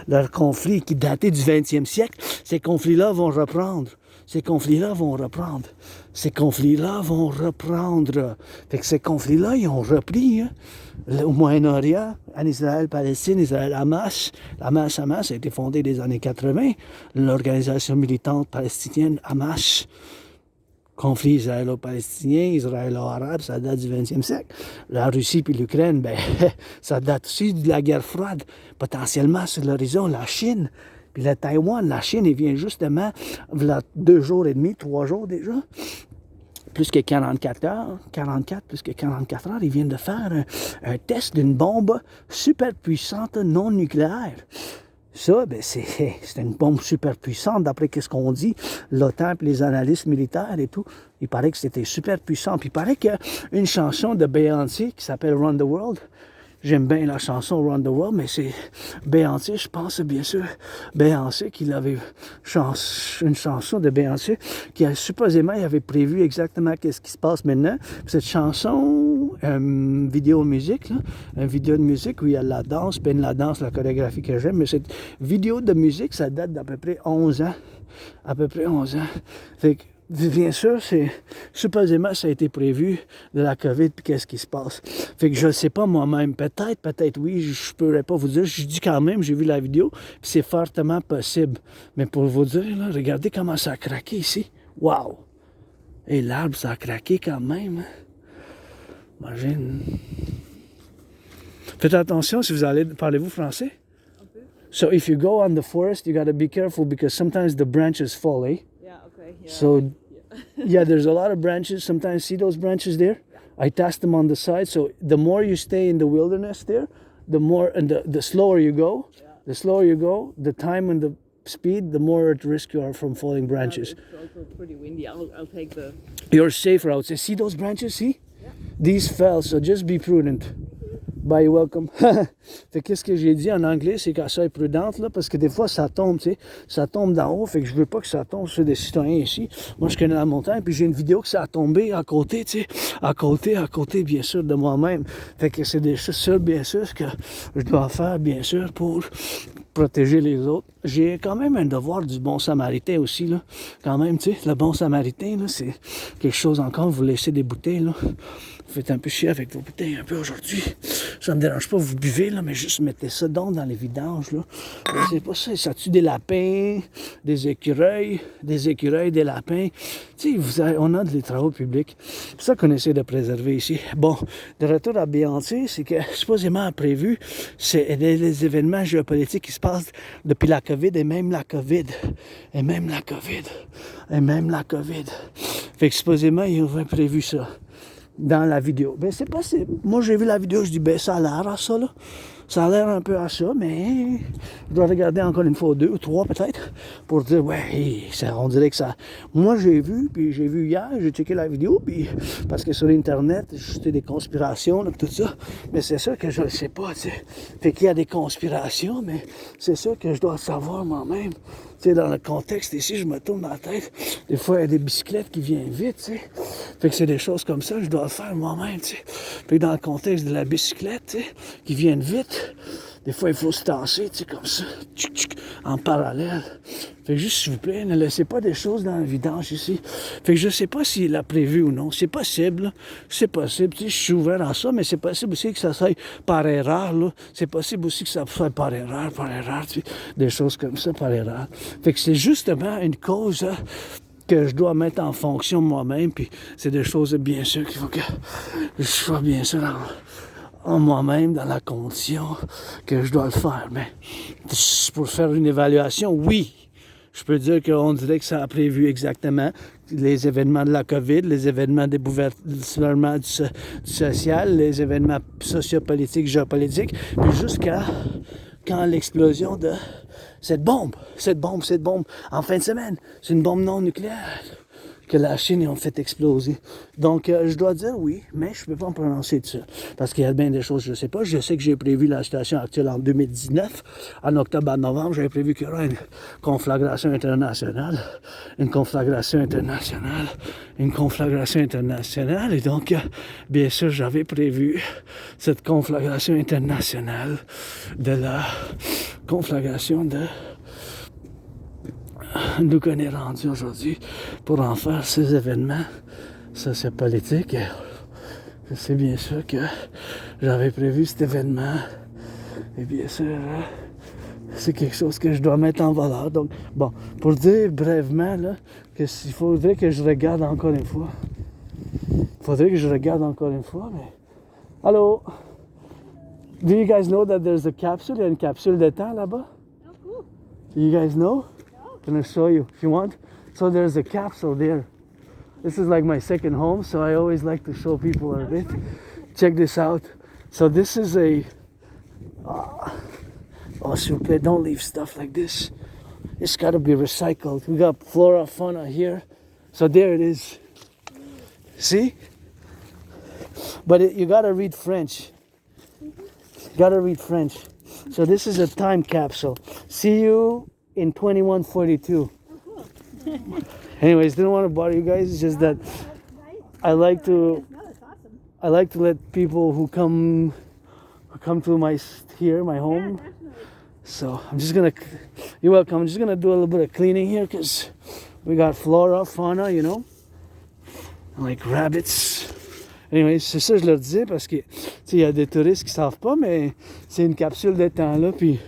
Leurs conflits qui dataient du 20e siècle. Ces conflits-là vont reprendre. Fait que ces conflits-là, ils ont repris, hein. Au Moyen-Orient, en Israël, Palestine, Israël, Hamas. Hamas a été fondée des années 80. L'organisation militante palestinienne, Hamas. Conflit israélo-palestinien, israélo-arabe, ça date du 20e siècle. La Russie puis l'Ukraine, ben, ça date aussi de la guerre froide. Potentiellement, sur l'horizon, la Chine. Puis le Taïwan, la Chine, il vient justement, il y a 2 jours et demi, 3 jours déjà. Plus que 44 heures, ils viennent de faire un test d'une bombe super puissante non nucléaire. Ça, ben c'est une bombe super puissante, d'après ce qu'on dit, l'OTAN et les analystes militaires et tout. Il paraît que c'était super puissant. Puis il paraît qu'il y a une chanson de Beyoncé qui s'appelle Run the World. J'aime bien la chanson Run the World, mais c'est Beyoncé, je pense, bien sûr, Beyoncé qui avait une chanson de Beyoncé qui a supposément il avait prévu exactement qu'est-ce qui se passe maintenant. Cette chanson, une vidéo musique, là, une vidéo de musique où il y a la danse, puis la danse, la chorégraphie que j'aime, mais cette vidéo de musique, ça date d'à peu près 11 ans. Fait que, bien sûr, supposément, ça a été prévu de la COVID, puis qu'est-ce qui se passe. Fait que je ne sais pas moi-même. Peut-être oui, je ne pourrais pas vous dire. Je dis quand même, j'ai vu la vidéo, puis c'est fortement possible. Mais pour vous dire, là, regardez comment ça a craqué ici. Wow! Et l'arbre, ça a craqué quand même. Hein? Imagine. Faites attention si vous allez... Parlez-vous français? Un peu. So if you go on the forest, you got to be careful because sometimes the branches fall, eh? Yeah, okay. Yeah. So, yeah, there's a lot of branches. Sometimes see those branches there? I test them on the side. So the more you stay in the wilderness there, the more and the slower you go. Yeah. The slower you go, the time and the speed, the more at risk you are from falling branches. Yeah, it's also pretty windy. I'll take the... You're safer out. See those branches? See? Yeah. These fell, so just be prudent. Bye, welcome. Fait qu'est-ce que j'ai dit en anglais, c'est qu'elle soit prudente, là, parce que des fois, ça tombe, tu sais, ça tombe d'en haut, fait que je veux pas que ça tombe sur des citoyens ici. Moi, je connais la montagne, puis j'ai une vidéo que ça a tombé à côté, tu sais, à côté, bien sûr, de moi-même. Fait que c'est des choses, bien sûr, que je dois faire, bien sûr, pour protéger les autres. J'ai quand même un devoir du bon samaritain aussi, là. Quand même, tu sais, le bon samaritain, là, c'est quelque chose encore, vous laissez des bouteilles, là. Vous faites un peu chier avec vos bouteilles un peu aujourd'hui. Ça me dérange pas, vous buvez, là, mais juste mettez ça donc dans les vidanges, là. C'est pas ça, ça tue des lapins, des écureuils, des lapins. Tu sais, on a des travaux publics. C'est ça qu'on essaie de préserver ici. Bon, de retour à Beyoncé, c'est que supposément prévu, c'est les événements géopolitiques qui se passent depuis la COVID et même la COVID. Fait que supposément, ils avaient prévu ça. dans la vidéo. Ben, c'est possible. Moi, j'ai vu la vidéo, je dis, ben, ça a l'air à ça, là. Ça a l'air un peu à ça, mais je dois regarder encore une fois 2 ou 3 peut-être pour dire, ouais, ça, on dirait que ça... Moi, j'ai vu hier, j'ai checké la vidéo, puis parce que sur Internet, c'était des conspirations, là, tout ça, mais c'est sûr que je le sais pas, tu sais. Fait qu'il y a des conspirations, mais c'est sûr que je dois le savoir moi-même. Tu sais, dans le contexte ici, je me tourne dans la tête. Des fois, il y a des bicyclettes qui viennent vite, tu sais. Fait que c'est des choses comme ça, je dois le faire moi-même, tu sais. Fait que dans le contexte de la bicyclette, tu sais, qui viennent vite, des fois, il faut se tasser, tu sais, comme ça, en parallèle. Fait que juste, s'il vous plaît, ne laissez pas des choses dans le vidange ici. Fait que je sais pas s'il l'a prévu ou non. C'est possible, là. C'est possible. Tu sais, je suis ouvert à ça, mais c'est possible aussi que ça soit par erreur, là. C'est possible aussi que ça soit par erreur, tu sais. Des choses comme ça, par erreur. Fait que c'est justement une cause, hein, que je dois mettre en fonction moi-même, puis c'est des choses, bien sûr, qu'il faut que je sois bien sûr en moi-même, dans la condition que je dois le faire. Mais pour faire une évaluation, oui, je peux dire qu'on dirait que ça a prévu exactement les événements de la COVID, les événements des bouleversements du social, les événements sociopolitiques, géopolitiques, puis jusqu'à quand l'explosion de cette bombe, en fin de semaine, c'est une bombe non nucléaire que la Chine a fait exploser. Donc, je dois dire oui, mais je ne peux pas me prononcer dessus. Parce qu'il y a bien des choses que je ne sais pas. Je sais que j'ai prévu la situation actuelle en 2019. En octobre, à novembre, j'avais prévu qu'il y aurait une conflagration internationale. Et donc, bien sûr, j'avais prévu cette conflagration internationale de la conflagration d'où qu'on est rendu aujourd'hui pour en faire ces événements sociopolitiques. Je sais bien sûr que j'avais prévu cet événement et bien sûr c'est quelque chose que je dois mettre en valeur. Donc bon, pour dire brièvement là, que il faudrait que je regarde encore une fois. Mais allô? Do you guys know that there's a capsule? Il y a une capsule de temps là-bas? Oh, cool. You guys know? Can I show you if you want? So there's a capsule there. This is like my second home, so I always like to show people a bit. Check this out. So this is a... oh, s'il vous plaît, don't leave stuff like this. It's got to be recycled. We got flora, fauna here. So there it is. See? But you got to read French. So this is a time capsule. See you in 2142. Oh, cool. Anyways, didn't want to bother you guys. It's just that I like to let people who come to my home. Yeah, definitely. So you're welcome. I'm just gonna do a little bit of cleaning here because we got flora, fauna, you know, like rabbits. Anyways, c'est ça que je leur disais parce que il y a des touristes qui savent pas, mais c'est une capsule de temps là, puis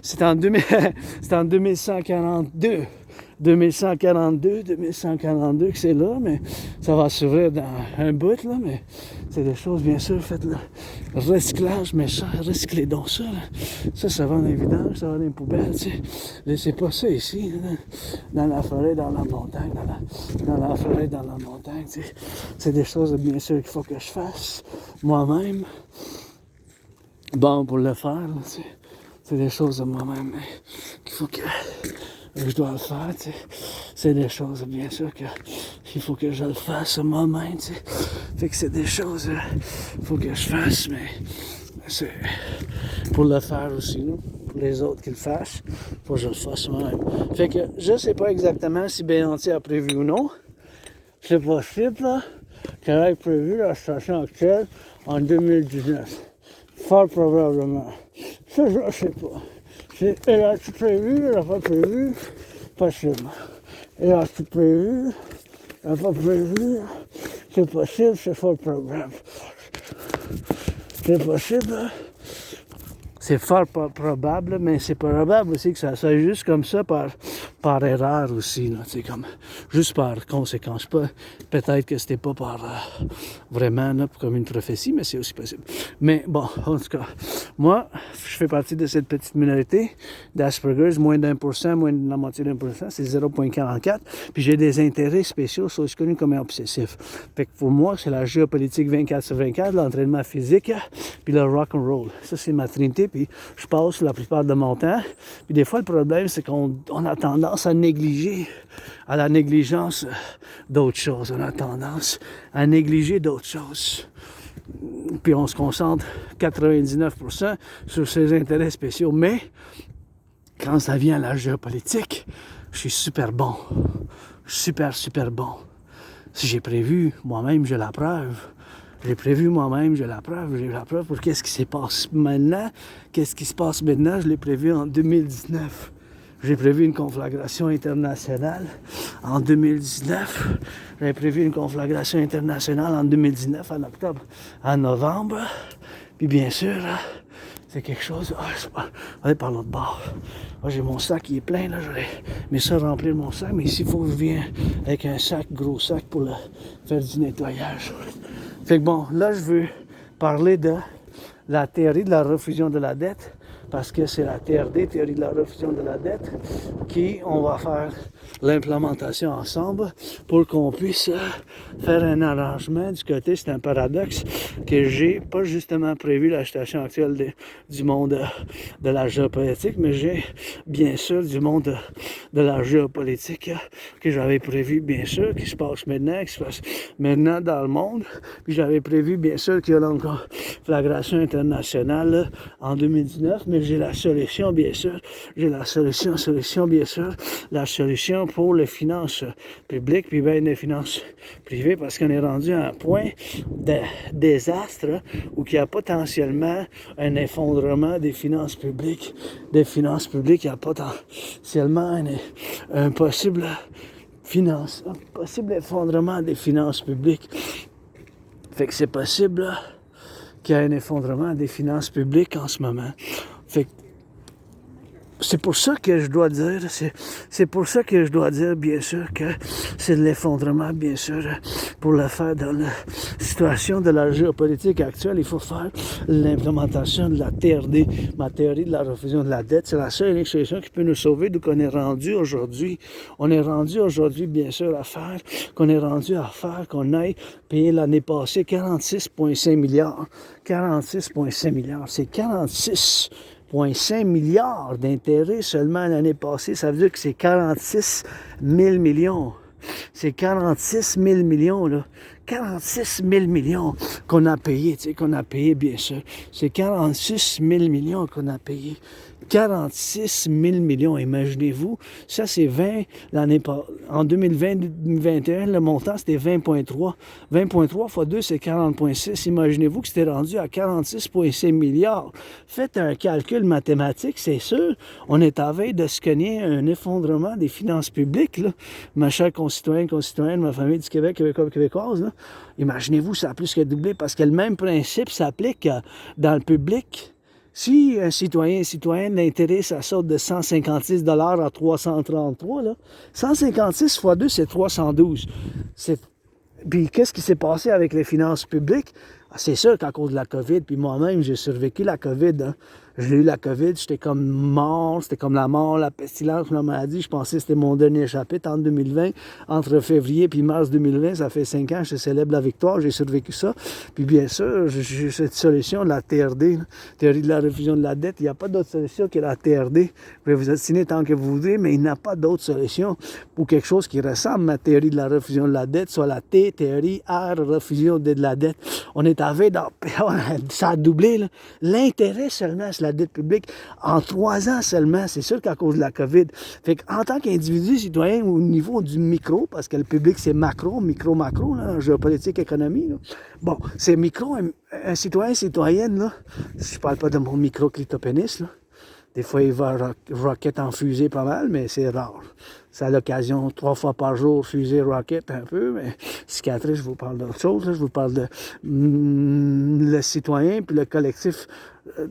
c'est en 2142 que c'est là, mais ça va s'ouvrir dans un bout là, mais c'est des choses bien sûr faites là. Recyclage, mais ça, recycler donc ça là. Ça va dans les vidanges, ça va dans les poubelles, tu sais. Laissez pas ça ici, là, dans la forêt, dans la montagne, dans la forêt, dans la montagne, tu sais. C'est des choses bien sûr qu'il faut que je fasse moi-même. Bon, pour le faire, là, tu sais. C'est des choses de moi-même qu'il faut que je dois le faire, tu sais. C'est des choses, bien sûr, qu'il faut que je le fasse moi-même, tu sais. Fait que c'est des choses qu'il faut que je fasse, mais c'est pour le faire aussi, non? Pour les autres qui le fassent, faut que je le fasse moi-même. Fait que je sais pas exactement si Béantier a prévu ou non. C'est possible, là, qu'elle ait prévu la station actuelle en 2019. Fort probablement. Ça, je sais pas. Elle a-tu prévu? Elle n'a pas prévu? Possible. Elle a-tu prévu? Elle n'a pas prévu? C'est possible, c'est fort probable. C'est possible. C'est fort probable, mais c'est probable aussi que ça soit juste comme ça par erreur aussi. Là. C'est comme, juste par conséquence. Peut-être que c'était pas par vraiment là, comme une prophétie, mais c'est aussi possible. Mais bon, en tout cas, moi, je fais partie de cette petite minorité d'Asperger's, moins d'1%, moins de la moitié d'1%, c'est 0,44. Puis j'ai des intérêts spéciaux, c'est aussi connu comme obsessif. Fait que pour moi, c'est la géopolitique 24/24, l'entraînement physique, puis le rock&roll. Ça, c'est ma trinité, puis je passe la plupart de mon temps. Puis des fois, le problème, c'est qu'on a tendance à négliger, à la négligence d'autres choses. On a tendance à négliger d'autres choses. Puis on se concentre 99% sur ses intérêts spéciaux. Mais quand ça vient à la géopolitique, je suis super bon. Super bon. Si j'ai prévu, moi-même, j'ai la preuve. J'ai prévu moi-même, j'ai la preuve pour qu'est-ce qui se passe maintenant. Qu'est-ce qui se passe maintenant, je l'ai prévu en 2019. J'ai prévu une conflagration internationale en 2019. J'avais prévu une conflagration internationale en 2019, en octobre, en novembre. Puis bien sûr, c'est quelque chose... je vais aller par l'autre bord. J'ai mon sac qui est plein, là. J'aurais mis ça remplir mon sac. Mais ici, il faut que je vienne avec un sac, gros sac, pour faire du nettoyage. Fait que bon, là, je veux parler de la théorie de la refusion de la dette, parce que c'est la TRD, théorie de la refusion de la dette, qui on va faire l'implémentation ensemble pour qu'on puisse faire un arrangement. Du côté, c'est un paradoxe que j'ai pas justement prévu la situation actuelle du monde de la géopolitique, mais j'ai bien sûr du monde de la géopolitique que j'avais prévu, bien sûr, qui se passe maintenant, dans le monde. Puis j'avais prévu, bien sûr, qu'il y a une conflagration internationale en 2019, mais j'ai la solution, bien sûr. J'ai la solution, bien sûr. La solution pour les finances publiques, puis bien les finances privées, parce qu'on est rendu à un point de désastre où il y a potentiellement un effondrement des finances publiques. Il y a potentiellement un possible effondrement des finances publiques. Fait que c'est possible qu'il y ait un effondrement des finances publiques en ce moment. Fait que c'est pour ça que je dois dire, bien sûr, que c'est de l'effondrement, bien sûr, pour le faire dans la situation de la géopolitique actuelle. Il faut faire l'implémentation de la TRD, ma théorie de la refusion de la dette. C'est la seule solution qui peut nous sauver d'où qu'on est rendu aujourd'hui. On est rendu aujourd'hui, bien sûr, à faire qu'on aille payer l'année passée 46,5 milliards. 46,5 milliards, c'est 46,5 milliards d'intérêts seulement l'année passée. Ça veut dire que c'est 46 000 millions. C'est 46 000 millions, là. 46 000 millions qu'on a payé, bien sûr. C'est 46 000 millions qu'on a payé. 46 000 millions, imaginez-vous. Ça, c'est 20 l'année passée. En 2020-2021, le montant, c'était 20,3. 20,3 fois 2, c'est 40,6. Imaginez-vous que c'était rendu à 46,5 milliards. Faites un calcul mathématique, c'est sûr. On est à veille de se cogner un effondrement des finances publiques, là. Ma chère concitoyenne, ma famille du Québec, québécoise, là. Imaginez-vous, ça a plus que doublé, parce que le même principe s'applique dans le public. Si un citoyenne, l'intérêt, ça saute de 156 $ à 333, là. 156 fois 2, c'est 312. Puis qu'est-ce qui s'est passé avec les finances publiques? C'est sûr qu'à cause de la COVID, puis moi-même, j'ai survécu la COVID. Hein. J'ai eu la COVID, j'étais comme mort, c'était comme la mort, la pestilence, la maladie. Je pensais que c'était mon dernier chapitre en 2020. Entre février et mars 2020, ça fait 5 ans que je célèbre la victoire, j'ai survécu ça. Puis bien sûr, j'ai cette solution de la TRD, théorie de la refusion de la dette. Il n'y a pas d'autre solution que la TRD. Vous pouvez vous obstiner tant que vous voudrez, mais il n'y a pas d'autre solution pour quelque chose qui ressemble à la théorie de la refusion de la dette, soit la T, théorie, R, refusion de la dette. On est à veille ça a doublé, là. L'intérêt seulement, c'est la dette publique en 3 ans seulement. C'est sûr qu'à cause de la COVID. Fait qu'en tant qu'individu citoyen au niveau du micro, parce que le public c'est micro, là, géopolitique, économie, là. Bon, c'est micro, un citoyenne, là. Je parle pas de mon micro-clitopénis, là. Des fois, il va rocket en fusée pas mal, mais c'est rare. C'est à l'occasion 3 fois par jour, fusée rocket un peu, mais cicatrice, je vous parle d'autre chose. Là. Je vous parle de le citoyen puis le collectif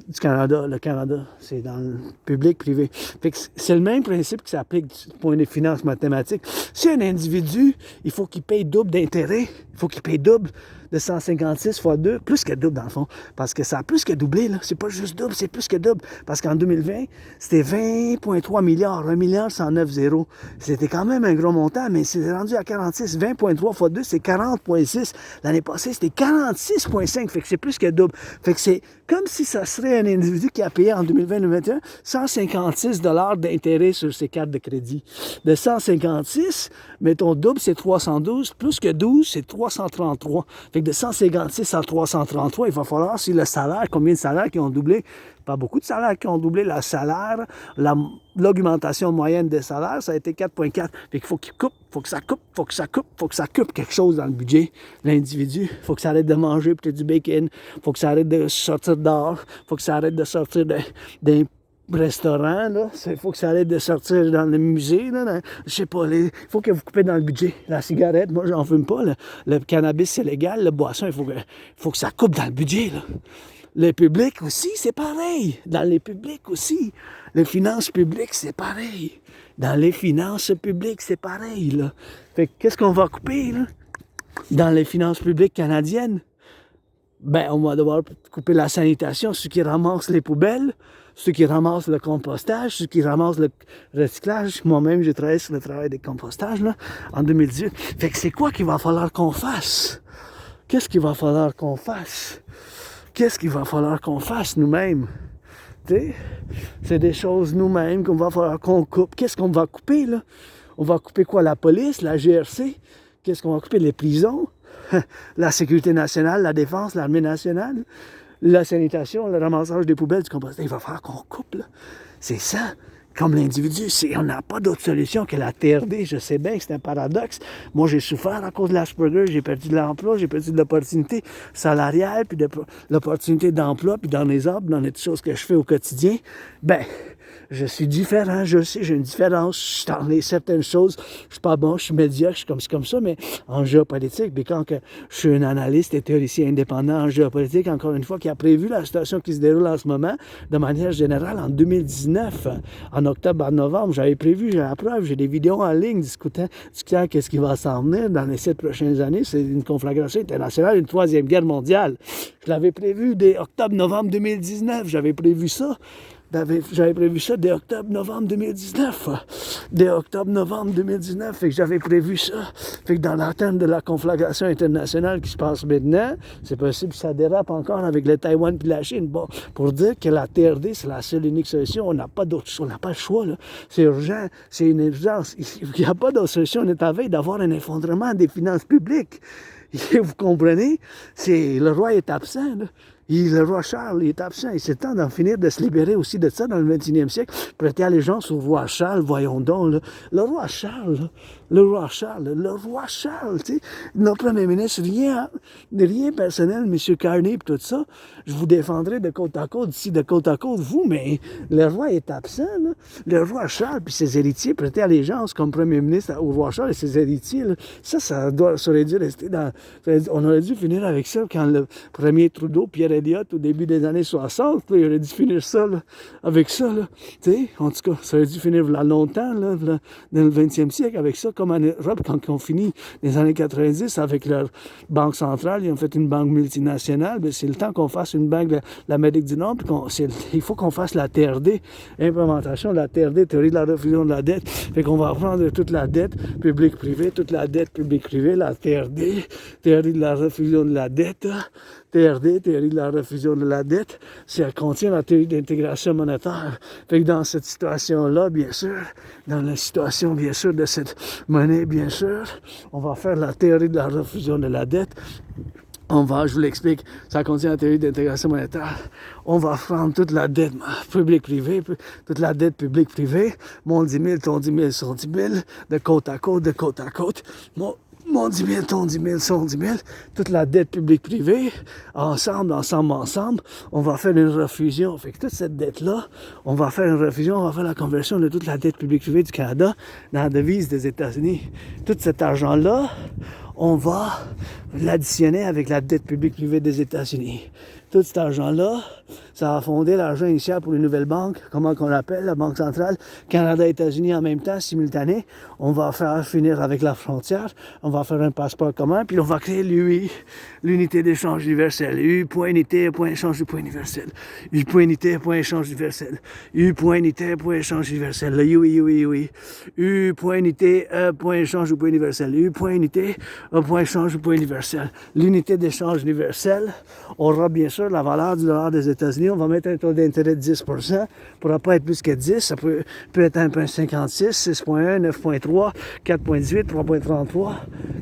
du Canada. Le Canada, c'est dans le public, privé. Fait que c'est le même principe qui s'applique du point de vue finances mathématiques. Si un individu, il faut qu'il paye double d'intérêt, il faut qu'il paye double de 156 fois 2, plus que double dans le fond, parce que ça a plus que doublé, là. C'est pas juste double, c'est plus que double, parce qu'en 2020, c'était 20,3 milliards, 1 milliard 109 zéro. C'était quand même un gros montant, mais c'est rendu à 46, 20,3 fois 2, c'est 40,6. L'année passée, c'était 46,5, fait que c'est plus que double. Fait que c'est comme si ça serait un individu qui a payé en 2020-2021 156 $ d'intérêt sur ses cartes de crédit. De 156, mettons double, c'est 312, plus que 12, c'est 333. Fait que de 156 à 333, il va falloir, si le salaire, combien de salaires qui ont doublé? Pas beaucoup de salaires qui ont doublé. Le salaire, l'augmentation moyenne des salaires, ça a été 4,4. Fait qu'il faut qu'il coupe, faut que ça coupe quelque chose dans le budget. L'individu, faut que ça arrête de manger peut-être du bacon, faut que ça arrête de sortir dehors, faut que ça arrête de sortir d'un restaurant, là. Il faut que ça arrête de sortir dans le musée, là. Je sais pas, il faut que vous coupez dans le budget. La cigarette, moi, j'en fume pas. Le cannabis, c'est légal. Le boisson, il faut que ça coupe dans le budget, là. Le public aussi, c'est pareil. Dans les publics aussi. Les finances publiques, c'est pareil. Dans les finances publiques, c'est pareil, là. Fait que qu'est-ce qu'on va couper, là? Dans les finances publiques canadiennes? Ben, on va devoir couper la sanitation, ceux qui ramassent les poubelles, ceux qui ramassent le compostage, ceux qui ramassent le recyclage. Moi-même, j'ai travaillé sur le travail des compostages, là, en 2018. Fait que c'est quoi qu'il va falloir qu'on fasse? Qu'est-ce qu'il va falloir qu'on fasse? Qu'est-ce qu'il va falloir qu'on fasse nous-mêmes? T'sais? C'est des choses nous-mêmes qu'on va falloir qu'on coupe. Qu'est-ce qu'on va couper, là? On va couper quoi? La police, la GRC? Qu'est-ce qu'on va couper? Les prisons? La sécurité nationale, la défense, l'armée nationale? La sanitation, le ramassage des poubelles, du compostage? Il va falloir qu'on coupe, là. C'est ça. Comme l'individu, on n'a pas d'autre solution que la TRD. Je sais bien que c'est un paradoxe. Moi, j'ai souffert à cause de l'Asperger. J'ai perdu de l'emploi, j'ai perdu de l'opportunité salariale, puis de l'opportunité d'emploi, puis dans les arbres, dans les choses que je fais au quotidien. Ben, je suis différent, je sais, j'ai une différence dans certaines choses. Je suis pas bon, je suis médiocre, je suis comme ça, mais en géopolitique, puis quand que je suis un analyste et théoricien indépendant en géopolitique, encore une fois, qui a prévu la situation qui se déroule en ce moment, de manière générale, en 2019, en octobre, en novembre, j'avais prévu, j'ai la preuve, j'ai des vidéos en ligne discutant qu'est-ce qui va s'en venir dans les 7 prochaines années. C'est une conflagration internationale, une 3e guerre mondiale. Je l'avais prévu dès octobre-novembre 2019, j'avais prévu ça. J'avais prévu ça dès octobre-novembre 2019. Dès octobre-novembre 2019, fait que j'avais prévu ça. Fait que dans l'attente de la conflagration internationale qui se passe maintenant, c'est possible que ça dérape encore avec le Taïwan et la Chine. Bon, pour dire que la TRD, c'est la seule unique solution, on n'a pas le choix, là. C'est urgent, c'est une urgence. Il n'y a pas d'autre solution. On est à veille d'avoir un effondrement des finances publiques. Et vous comprenez? Le roi est absent, là. Le roi Charles, il est absent. Et c'est le temps d'en finir, de se libérer aussi de ça dans le 21e siècle. Prêter allégeance au roi Charles, voyons donc. Là. Le roi Charles, tu sais, notre premier ministre, rien personnel, M. Carney et tout ça. Je vous défendrai de côte à côte, ici de côte à côte, vous, mais le roi est absent. Là. Le roi Charles et ses héritiers prêter allégeance comme premier ministre au roi Charles et ses héritiers. Là. Ça aurait dû rester dans... On aurait dû finir avec ça quand le premier Trudeau, Pierre Elliott, au début des années 60, là, il aurait dû finir ça, là, avec ça, là. Tu sais, en tout cas, ça aurait dû finir là longtemps, là, dans le 20e siècle, avec ça, comme en Europe, quand ils ont fini les années 90, avec leur banque centrale, ils ont fait une banque multinationale, bien, c'est le temps qu'on fasse une banque de l'Amérique du Nord, puis il faut qu'on fasse la TRD, implémentation de la TRD, théorie de la refoulement de la dette, fait qu'on va prendre toute la dette publique-privée, toute la dette publique-privée, la TRD, théorie de la refoulement de la dette, TRD, théorie de la refusion de la dette, ça contient la théorie d'intégration monétaire. Fait que dans cette situation-là, bien sûr, dans la situation, bien sûr, de cette monnaie, bien sûr, on va faire la théorie de la refusion de la dette. Je vous l'explique, ça contient la théorie d'intégration monétaire. On va prendre toute la dette publique-privée, toute la dette publique-privée, mon 10 000, ton 10 000, son 10 000, de côte à côte. Mon 10 000, ton 10 000, son 10 000, toute la dette publique-privée, ensemble, on va faire une refusion. Fait que toute cette dette-là, on va faire une refusion, on va faire la conversion de toute la dette publique-privée du Canada dans la devise des États-Unis. Tout cet argent-là, on va l'additionner avec la dette publique-privée des États-Unis. tout cet argent-là, ça va fonder l'argent initial pour une nouvelle banque, comment qu'on l'appelle, la Banque centrale, Canada, États-Unis en même temps, simultané. On va faire finir avec la frontière, on va faire un passeport commun, puis on va créer l'UI, l'unité d'échange universel. U, point unité, point échange du point universel. U, point unité, point échange universel. U, point unité, point échange universel. Le UI. U, point unité, point échange du point universel. U, point unité, point échange du point universel. L'unité d'échange universel aura bien sûr la valeur du dollar des États-Unis. On va mettre un taux d'intérêt de 10%. Ça ne pourra pas être plus que 10. Ça peut être 1,56, 6,1, 9,3, 4,18, 3,33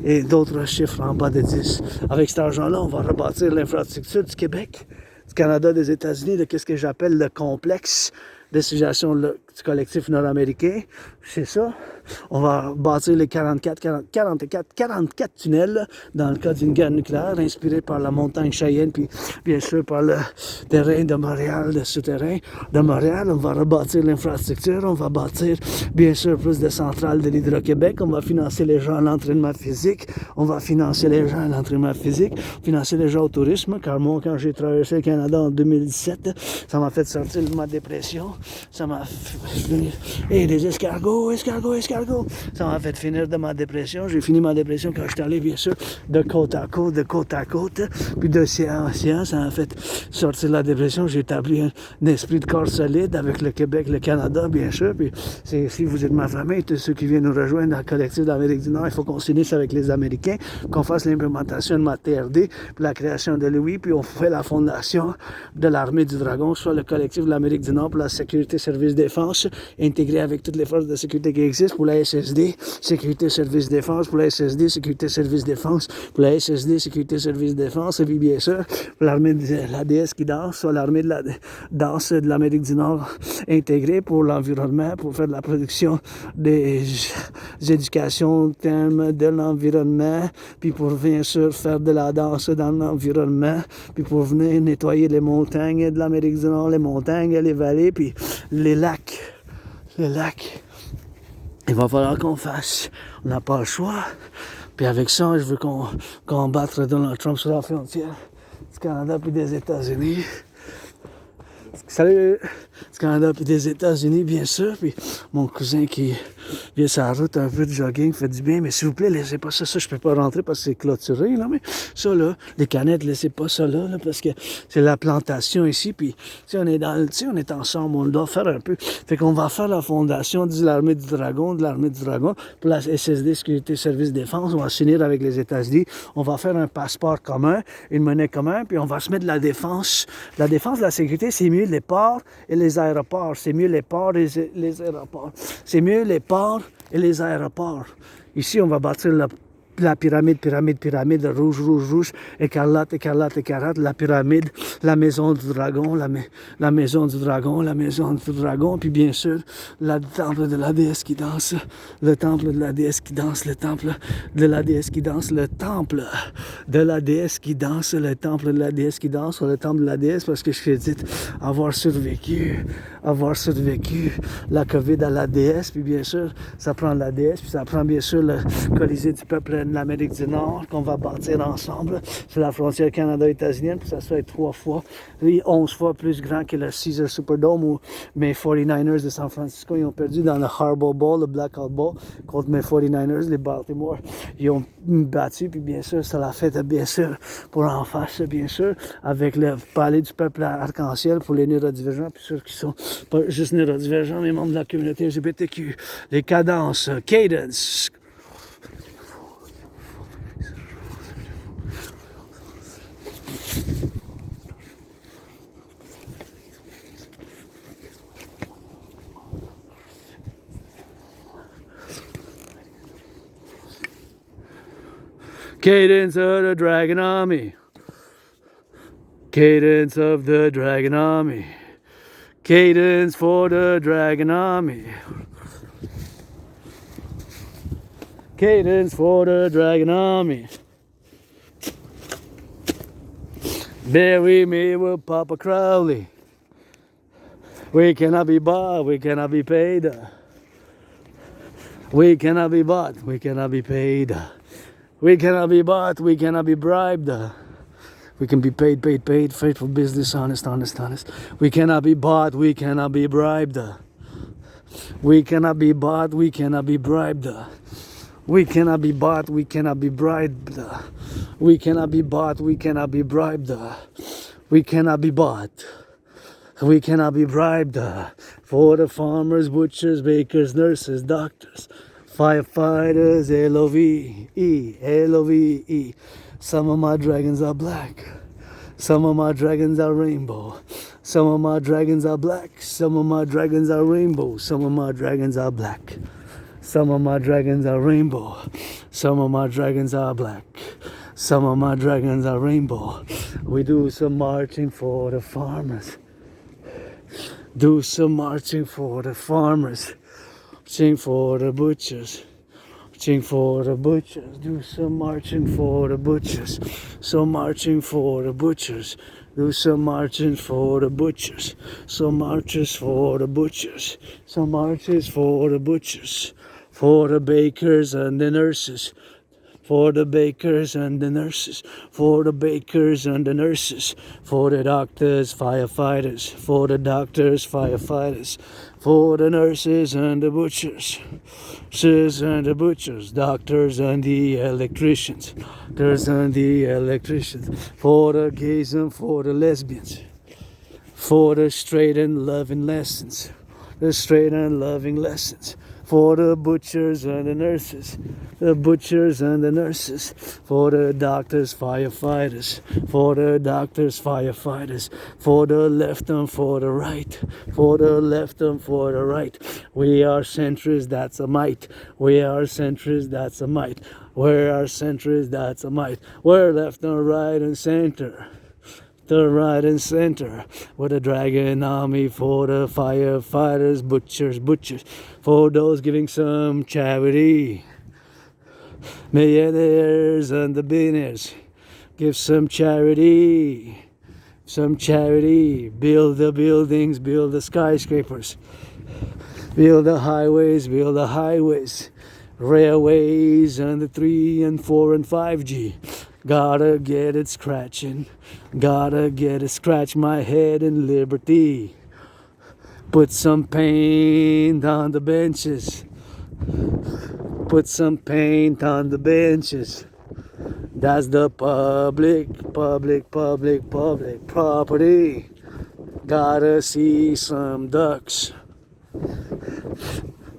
et d'autres chiffres en bas de 10. Avec cet argent-là, on va rebâtir l'infrastructure du Québec, du Canada, des États-Unis, de ce que j'appelle le complexe de civilisation du collectif nord-américain. C'est ça. On va bâtir les 44 tunnels là, dans le cas d'une guerre nucléaire, inspiré par la montagne Cheyenne, puis bien sûr par le terrain de Montréal, le souterrain de Montréal. On va rebâtir l'infrastructure, on va bâtir bien sûr plus de centrales de l'Hydro-Québec, on va financer les gens à l'entraînement physique, on va financer les gens à l'entraînement physique, financer les gens au tourisme, car moi, quand j'ai traversé le Canada en 2017, ça m'a fait sortir de ma dépression, ça m'a fait... Et les escargots, ça m'a fait finir de ma dépression. J'ai fini ma dépression quand je suis allé, bien sûr, de côte à côte, puis d'océan en océan. Ça m'a fait sortir de la dépression. J'ai établi un esprit de corps solide avec le Québec, le Canada, bien sûr. Puis si vous êtes ma famille, tous ceux qui viennent nous rejoindre dans le collectif d'Amérique du Nord, il faut qu'on s'unisse avec les Américains, qu'on fasse l'implémentation de ma TRD, puis la création de l'UI, puis on fait la fondation de l'armée du Dragon, soit le collectif de l'Amérique du Nord pour la sécurité, service, défense, intégré avec toutes les forces de sécurité qui existent, pour la SSD, sécurité, service, défense, pour la SSD, sécurité, service, défense, pour la SSD, sécurité, service, défense, et puis bien sûr, pour l'armée de la déesse qui danse, soit l'armée de la danse de l'Amérique du Nord intégrée pour l'environnement, pour faire de la production des éducations thème de l'environnement, puis pour bien sûr faire de la danse dans l'environnement, puis pour venir nettoyer les montagnes de l'Amérique du Nord, les montagnes, les vallées, puis les lacs. Il va falloir qu'on fasse. On n'a pas le choix. Puis avec ça, je veux qu'on combattre Donald Trump sur la frontière du Canada puis des États-Unis. Salut! Du Canada puis des États-Unis, bien sûr. Puis mon cousin qui vient sur la route, un peu de jogging, fait du bien. Mais s'il vous plaît, laissez pas ça. Ça, je peux pas rentrer parce que c'est clôturé, là. Mais ça, là, les canettes, laissez pas ça là, parce que c'est la plantation ici. Puis, on est ensemble, on doit faire un peu. Fait qu'on va faire la fondation de l'armée du Dragon, pour la SSD, Sécurité, Service, Défense. On va s'unir avec les États-Unis. On va faire un passeport commun, une monnaie commune, puis on va se mettre de la défense. La défense, la sécurité, c'est mieux les ports et les aéroports. C'est mieux les ports et les aéroports. C'est mieux les ports et les aéroports. Ici, on va bâtir la pyramide, rouge, écarlate, la pyramide, la maison du dragon, la maison du dragon, puis bien sûr, le temple de la déesse qui danse, le temple de la déesse qui danse, le temple de la déesse qui danse, le temple de la déesse qui danse, le temple de la déesse qui danse, ou le temple de la déesse, parce que je crédite avoir survécu la COVID à la déesse, puis bien sûr, ça prend la déesse, puis ça prend bien sûr le Colisée du peuple de l'Amérique du Nord qu'on va bâtir ensemble sur la frontière Canada-États-Unis, puis ça soit 11 fois plus grand que le Caesars Superdome où mes 49ers de San Francisco ils ont perdu dans le Harbor Bowl, le Blackout Bowl contre mes 49ers, les Baltimore. Ils ont battu, puis bien sûr, ça l'a fait, bien sûr, pour en face, bien sûr, avec le palais du peuple arc-en-ciel pour les neurodivergents, puis ceux qui sont pas juste neurodivergents, mais membres de la communauté LGBTQ. Les cadences, cadence. Cadence of the Dragon Army. Cadence of the Dragon Army. Cadence for the Dragon Army. Cadence for the Dragon Army. Bury me with Papa Crowley. We cannot be bought, we cannot be paid. We cannot be bought, we cannot be paid. We cannot be bought, we cannot be bribed. We can be paid, faithful business, honest. We cannot be bought, we cannot be bribed. We cannot be bought, we cannot be bribed. We cannot be bought, we cannot be bribed. We cannot be bought, we cannot be bribed. We cannot be bought. We cannot be bribed. For the farmers, butchers, bakers, nurses, doctors, firefighters, L-O-V-E, L-O-V-E. Some of my dragons are black. Some of my dragons are rainbow. Some of my dragons are black. Some of my dragons are rainbow. Some of my dragons are black. Some of my dragons are rainbow. Some of my dragons are black. Some of my dragons are rainbow. We do some marching for the farmers. Do some marching for the farmers. Marching for the butchers. Marching for the butchers. Do some marching for the butchers. Some marching for the butchers. Do some marching for the butchers. Some marches for the butchers. Some marches for the butchers. For the bakers and the nurses. For the bakers and the nurses. For the bakers and the nurses. For the doctors, firefighters. For the doctors, firefighters. For the nurses and the butchers. Nurses and the butchers. Doctors and the electricians. Doctors and the electricians. For the gays and for the lesbians. For the straight and loving lessons. The straight and loving lessons. For the butchers and the nurses, the butchers and the nurses, for the doctors, firefighters, for the doctors, firefighters, for the left and for the right, for the left and for the right. We are centrists, that's a might. We are centrists, that's a might. We are centrists, that's a might. We're left and right and center. The right and center, with a dragon army for the firefighters, butchers, for those giving some charity. Millionaires and the billionaires, give some charity, build the buildings, build the skyscrapers, build the highways, railways and the 3 and 4 and 5G. Gotta get it scratching, gotta get it scratch my head in liberty. Put some paint on the benches, put some paint on the benches. That's the public property. Gotta see some ducks.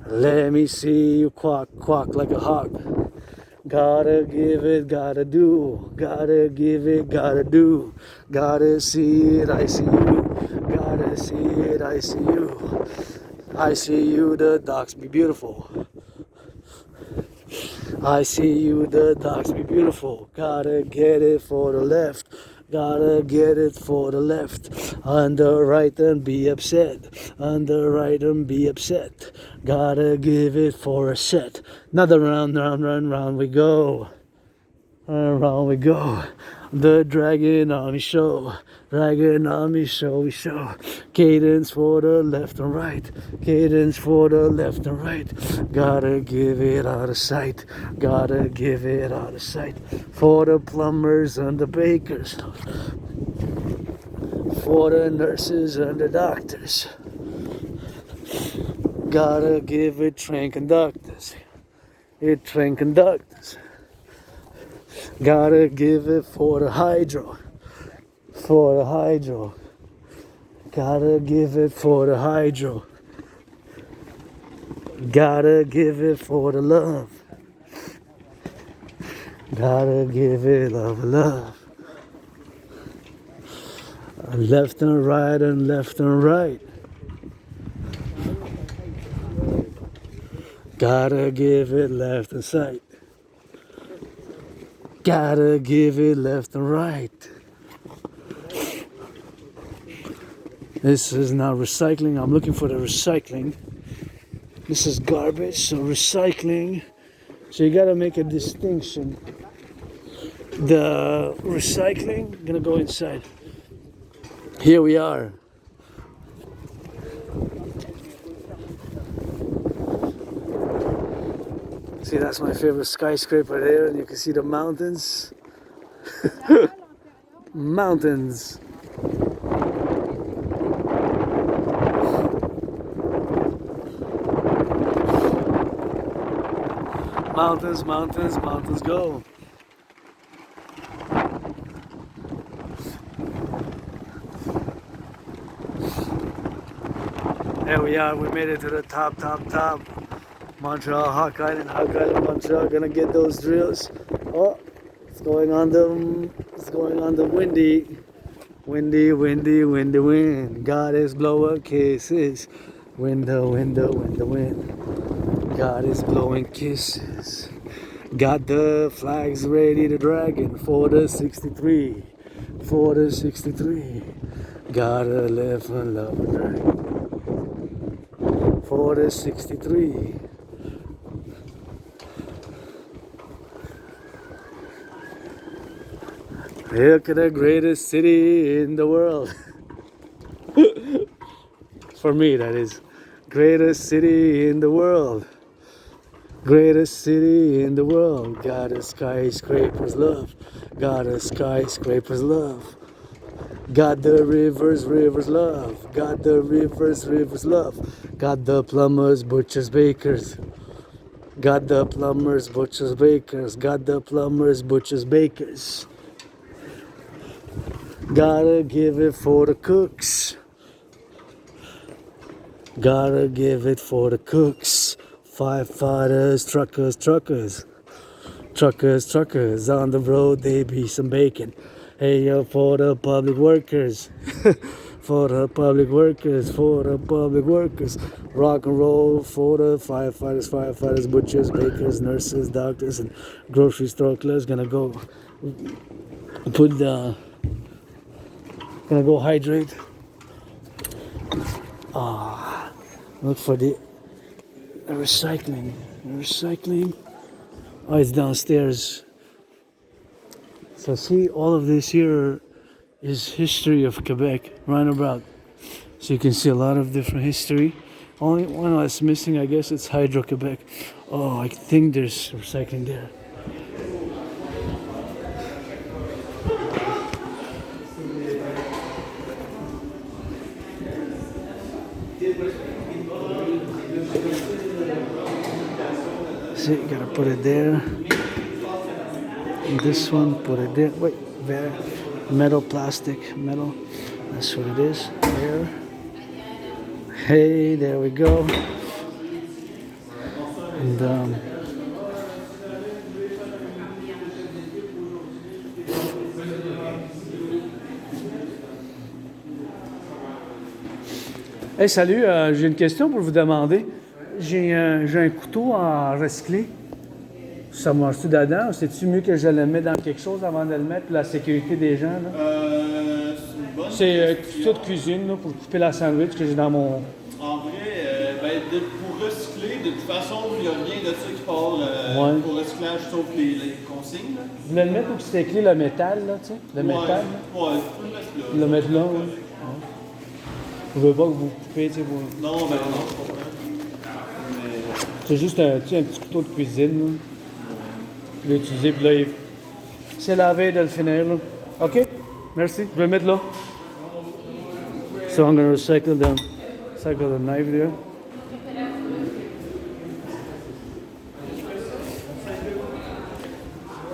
Let me see you quack like a hawk. Gotta give it, gotta do. Gotta give it, gotta do. Gotta see it, I see you. Gotta see it, I see you. I see you, the docks be beautiful. I see you, the docks be beautiful. Gotta get it for the left. Gotta get it for the left. On the right and be upset. On the right and be upset. Gotta give it for a set. Another round we go. Round we go. The Dragon Army Show. Dragon Army Show we show. Cadence for the left and right. Cadence for the left and right. Gotta give it out of sight. Gotta give it out of sight. For the plumbers and the bakers. For the nurses and the doctors. Gotta give it train conductors. Train conductors. Gotta give it for the hydro. For the hydro. Gotta give it for the hydro. Gotta give it for the love. Gotta give it love. Left and right and left and right. Gotta give it left and sight. Gotta give it left and right. This is not recycling. I'm looking for the recycling. This is garbage, so recycling. So you gotta make a distinction. The recycling, I'm gonna go inside. Here we are. See, that's my favorite skyscraper there, and you can see the mountains. mountains. Mountains, mountains, mountains go. There we are, we made it to the top. Montreal, Hawk Island, Montreal, gonna get those drills. Oh, it's going on the windy wind. God is blowing kisses. Wind. God is blowing kisses. Got the flags ready to dragon for the 63. Gotta live and love a dragon. For the 63. Look at the greatest city in the world. For me, that is. Greatest city in the world. Greatest city in the world. Got a skyscraper's love. Got a skyscraper's love. Got the rivers love. Got the rivers love. Got the plumbers, butchers, bakers. Got the plumbers, butchers, bakers. Got the plumbers, butchers, bakers. Gotta give it for the cooks. Gotta give it for the cooks. Firefighters, truckers. On the road, they be some bacon. Hey, yo, for the public workers. For the public workers. Rock and roll for the firefighters, butchers, bakers, nurses, doctors, and grocery store clerks. Gonna go hydrate. Look for the recycling. Oh, it's downstairs. So see, all of this here is history of Quebec, roundabout. So you can see a lot of different history. Only one that's missing, I guess, it's Hydro-Quebec. Oh, I think there's recycling there. See, you gotta put it there. And this one, put it there. Wait, there. Metal, plastic, metal. That's what it is. There. Hey, there we go. And hey, salut, j'ai une question pour vous demander. J'ai un couteau en recyclé. Ça marche-tu dedans? C'est-tu mieux que je le mette dans quelque chose avant de le mettre pour la sécurité des gens? C'est couteau de cuisine là, pour couper la sandwich que j'ai dans mon... En vrai, pour recycler, de toute façon, il n'y a rien de ça qui part pour recyclage sauf les consignes. Là. Vous voulez le mettre où c'est écrit le métal, là, tu sais? Le métal? Là? Ouais, tu peux le mettre là. Le mettre là, oui. Vous voulez pas que vous coupez, tu sais? Vous... Non, non, je comprends. C'est juste un petit couteau de cuisine, là. Je l'ai utilisé, puis là, c'est lavé de le finir, là. OK? Merci. Je vais le mettre là. So I'm going to recycle the knife there.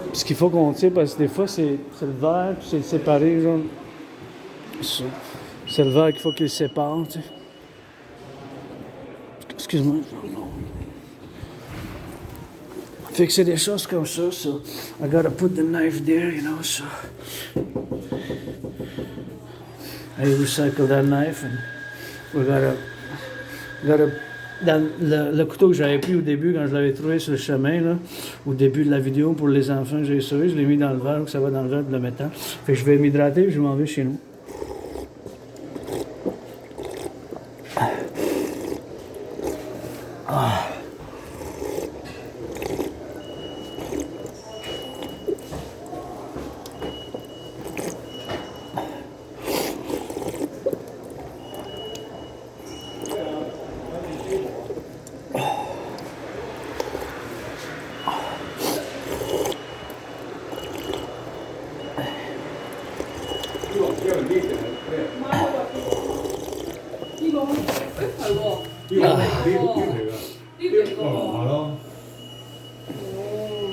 Puis ce qu'il faut qu'on tire, parce que des fois, c'est le verre, puis c'est séparé, genre. C'est le verre qu'il faut qu'il le sépare, tu sais. Excuse-moi. Fait que c'est des choses comme ça, so I gotta put the knife there, you know, so I recycle that knife and we gotta dans le couteau que j'avais pris au début quand je l'avais trouvé sur le chemin, là, au début de la vidéo pour les enfants que j'ai sauvé, je l'ai mis dans le verre, que ça va dans le verre de le métal. Fait que je vais m'hydrater et je m'en vais chez nous.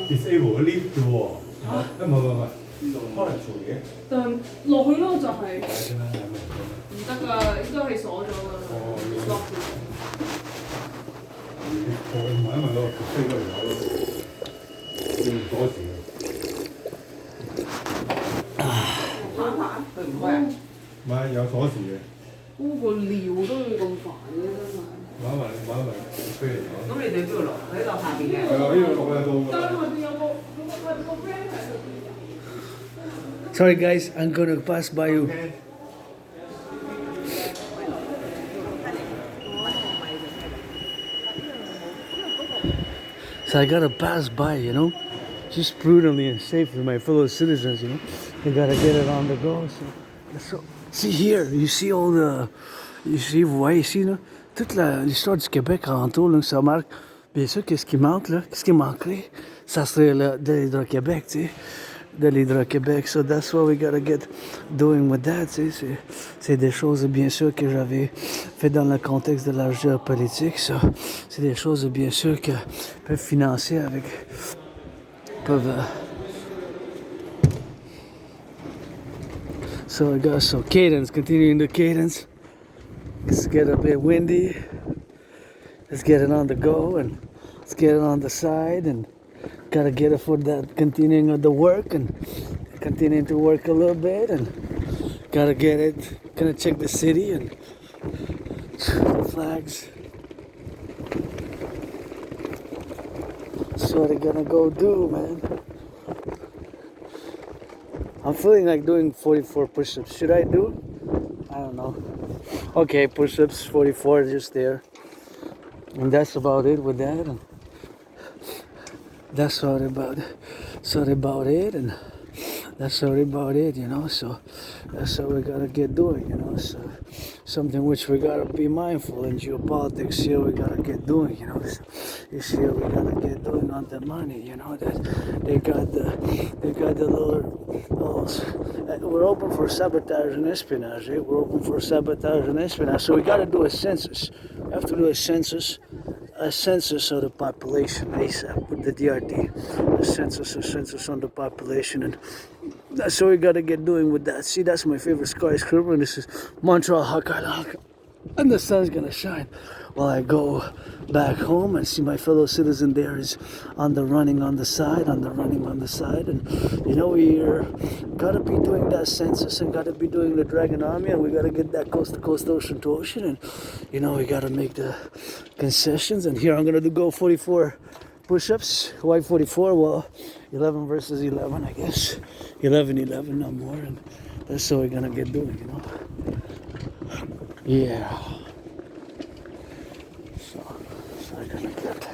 disable 嘅 lift 啫喎，唔係，可能做嘢。但落去咯，就係係咪？唔得㗎，應該係鎖咗㗎。落住。我問一問咯，飛過嚟攞咯，用鎖匙嘅。佢唔開啊？唔係有鎖匙嘅。鋪個尿都要咁煩嘅真係。問一問，飛嚟攞。咁你哋邊度落？喺樓下邊嘅。係啊，呢度落喺度。但係下邊有個 friend 喺度。Sorry guys, I'm gonna pass by you. So I gotta pass by, you know, just prudently and safely, my fellow citizens, you know. They gotta get it on the go. So see here, you see all the, vous voyez ici, là, toute l'histoire du Québec alentour, là, ça marque, bien sûr, qu'est-ce qui manque, là, qu'est-ce qui manquerait, ça serait de l'Hydro-Québec, tu sais, de l'Hydro-Québec. So that's what we gotta get doing with that, tu sais, c'est des choses, bien sûr, que j'avais fait dans le contexte de la géopolitique, ça. C'est des choses, bien sûr, que peuvent financer avec, peuvent... So I got cadence, continuing the cadence. Let's get a bit windy. Let's get it on the go and let's get it on the side and gotta get it for that continuing of the work and continuing to work a little bit and gotta get it. Gonna check the city and the flags. That's what I'm gonna go do, man. I'm feeling like doing 44 push-ups. Should I do? I don't know. Okay, push-ups, 44, just there. And that's about it with that. And that's all about it. And that's all about it, you know. So that's what we gotta get doing, you know. So something which we gotta be mindful in geopolitics here. We gotta get doing, you know. So this year we gotta get doing on the money, you know. That they got the little. We're open for sabotage and espionage. Eh? We're open for sabotage and espionage. So we gotta do a census. We have to do a census of the population ASAP with the DRT. A census on the population, and that's what we gotta get doing with that. See, that's my favorite skyscraper, and this is Montreal Haka. And the sun's gonna shine while I go back home and see my fellow citizen there is on the running on the side, and you know, we're gotta be doing that census and gotta be doing the Dragon Army, and we gotta get that coast to coast, ocean to ocean, and you know, we gotta make the concessions. And here I'm gonna go 44 push-ups. Why 44? Well, 11 versus 11, I guess. 11, no more, and that's what we're gonna get doing, you know. Yeah. So I gotta get.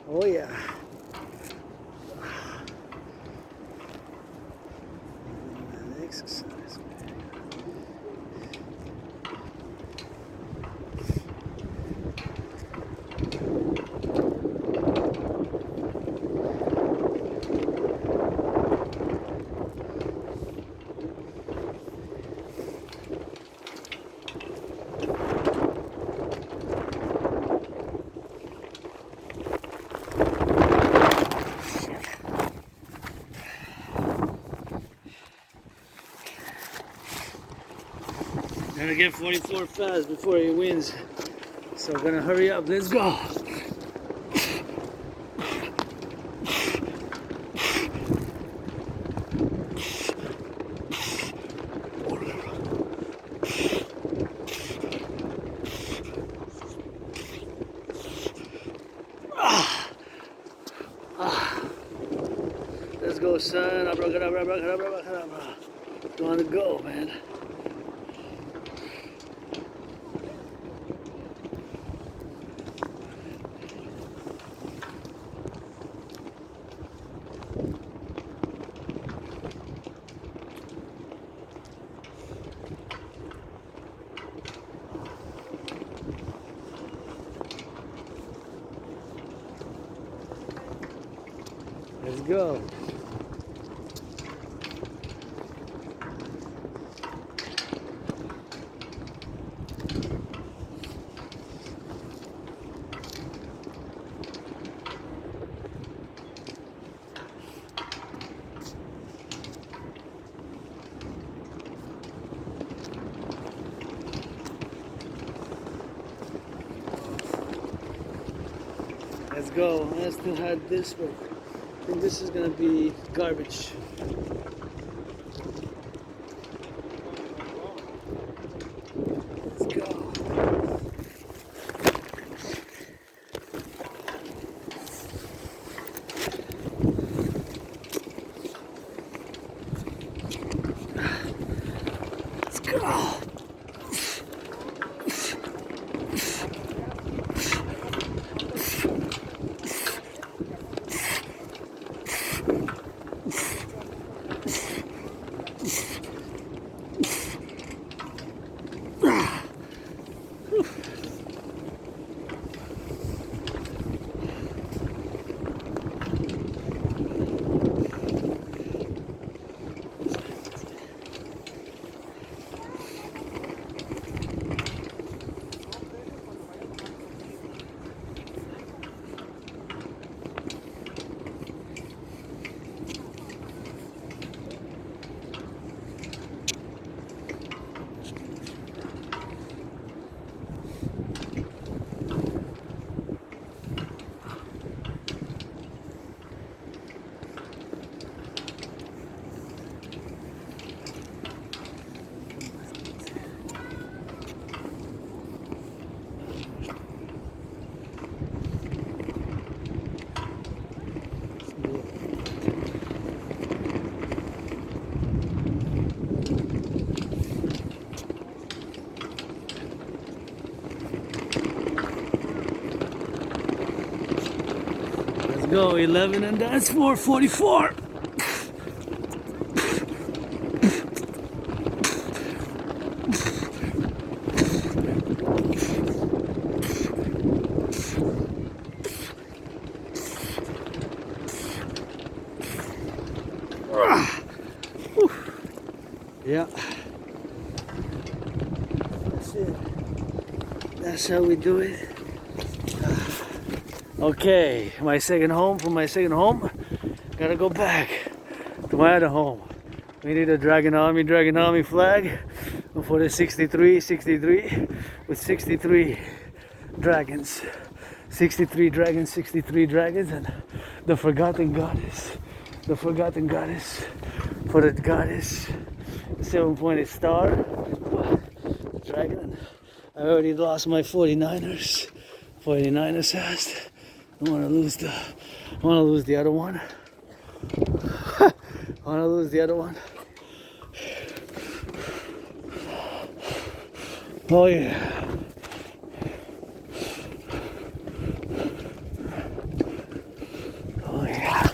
Oh yeah. An exercise. Gonna get 44 fast before he wins. So we're gonna hurry up. Let's go. go, son. Abracadabra, abracadabra, abracadabra. You want to go, man. Let's go. Let's go. I still had this one. I think this is gonna be garbage. Let's go. Let's go. Go 11 and that's 444. Yeah, that's it. That's how we do it. Okay, my second home. From my second home, gotta go back to my other home. We need a Dragon Army flag for the 63 with 63 dragons. 63 dragons, 63 dragons, and the forgotten goddess for the goddess, 7-pointed star, dragon. I already lost my 49ers. 49ers fast. I want to lose the other one. I want to lose the other one. Oh yeah. Oh yeah.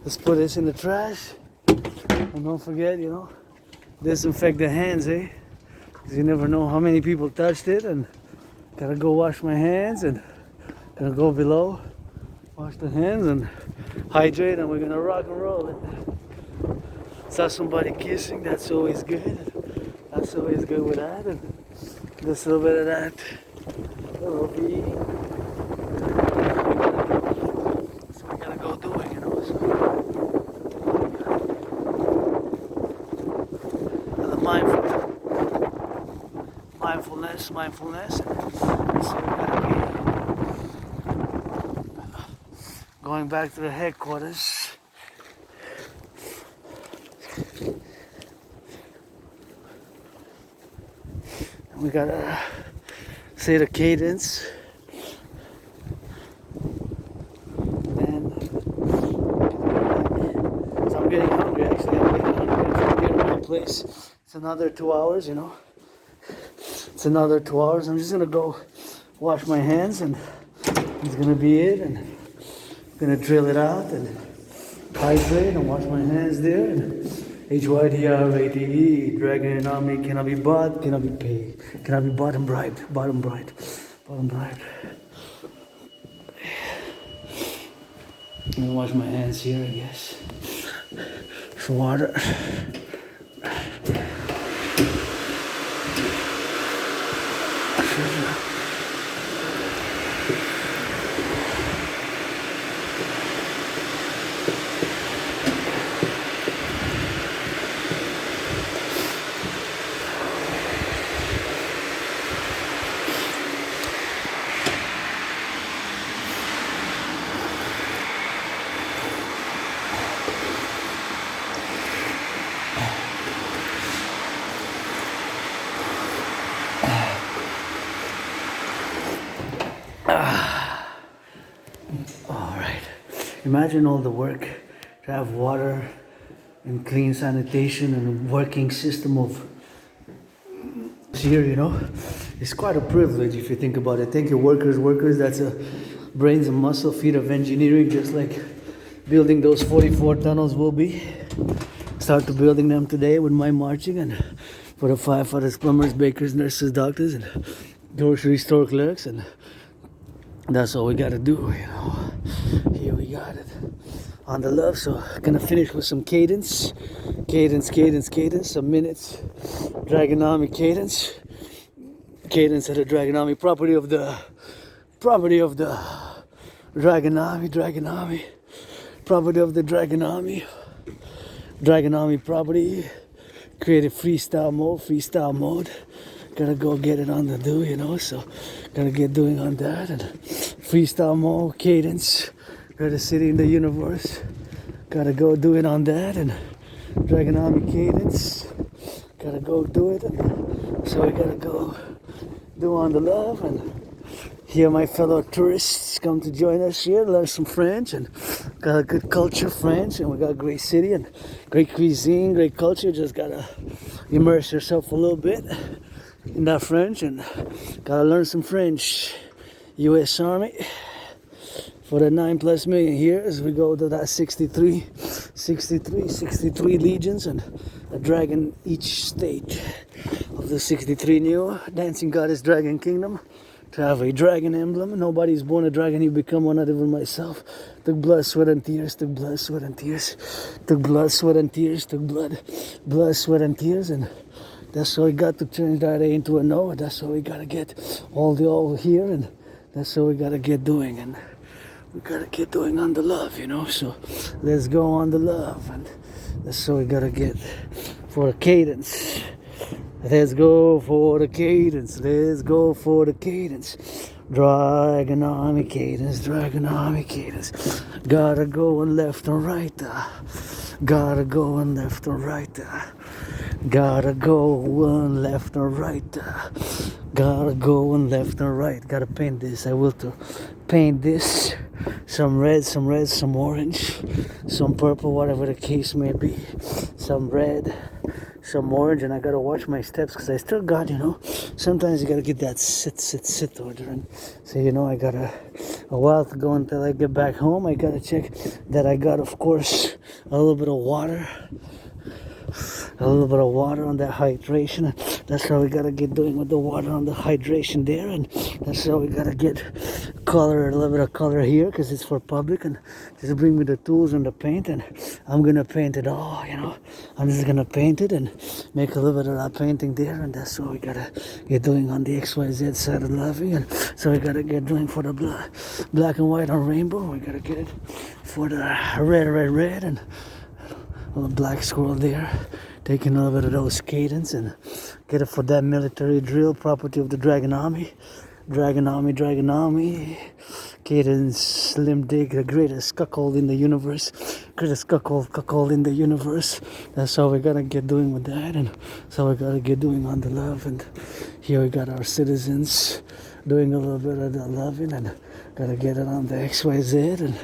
Let's put this in the trash. And don't forget, disinfect the hands, eh? Because you never know how many people touched it, and gotta go wash my hands, and gonna go below, wash the hands and hydrate, and we're gonna rock and roll it. Saw somebody kissing, that's always good. That's always good with that, and just a little bit of that. Hello, B. So we gotta go do it, So. Mindfulness. So we're gonna be going back to the headquarters. we gotta say the cadence. And so I'm getting hungry actually. I'm getting hungry. I'm trying to get to my place. It's another 2 hours, you know. It's another 2 hours. I'm just gonna go wash my hands and it's gonna be it. And I'm gonna drill it out and hydrate and wash my hands there. And HYDRATE, dragging an army cannot be bought, cannot be paid, cannot be bought and bribed, bottom bribed, bottom bribed. I'm gonna wash my hands here, I guess. For water. Imagine all the work to have water and clean sanitation and a working system of here, you know. It's quite a privilege if you think about it. Thank you, workers. That's a brains and muscle feet of engineering, just like building those 44 tunnels will be. Start to building them today with my marching, and for the firefighters, plumbers, bakers, nurses, doctors, and grocery store clerks, and that's all we gotta do, you know. Here we got it on the love. So gonna finish with some cadence, some minutes, Dragonomy cadence of the Dragonomy, property of the Dragonomy, property of the Dragonomy property. Create a freestyle mode. Gotta go get it on the do, you know, so gotta get doing on that. And freestyle mode, cadence, gotta city in the universe, gotta go do it on that. And Dragonomy cadence, gotta go do it. And so we gotta go do on the love. And here my fellow tourists come to join us here, learn some French, and got a good culture French, and we got a great city and great cuisine, great culture. Just gotta immerse yourself a little bit in that French, and gotta learn some French. U.S. Army for the 9+ million years. We go to that 63 legions, and a dragon each state of the 63 new dancing goddess dragon kingdom. To have a dragon emblem. Nobody's born a dragon, you become one, not even myself. Took blood, sweat and tears, took blood, sweat and tears, took blood, sweat and tears, took blood, sweat and tears, and that's why we got to change that A into a no. That's why we gotta get all here, and that's what we gotta get doing, and we gotta get doing on the love, you know. So let's go on the love, and that's what we gotta get for a cadence. Let's go for the cadence. Let's go for the cadence. Dragonomy cadence. Gotta go on left and right. Gotta go on left and right. Gotta go on left and right. Gotta go on left and right. Gotta paint this. I will to paint this. Some red, some orange, some purple, whatever the case may be. Some red, some orange, and I gotta watch my steps because I still got, you know, sometimes you gotta get that sit order. And so, you know, I got a while to go until I get back home. I gotta check that I got, of course, a little bit of water on that hydration. That's how we gotta get doing with the water on the hydration there, and that's how we gotta get color, a little bit of color here because it's for Publik, and just bring me the tools and the paint, and I'm gonna paint it all, you know. I'm just gonna paint it and make a little bit of that painting there, and that's what we gotta get doing on the XYZ side of loving. And so we gotta get doing for the black and white on rainbow. We gotta get it for the red, and a little black squirrel there, taking a little bit of those cadence, and get it for that military drill, property of the Dragonomy, Cadence, Slim Dig, the greatest cuckold in the universe. Greatest cuckold in the universe. That's how we gotta get doing with that, and so we gotta get doing on the love. And here we got our citizens doing a little bit of the loving, and gotta get it on the XYZ, and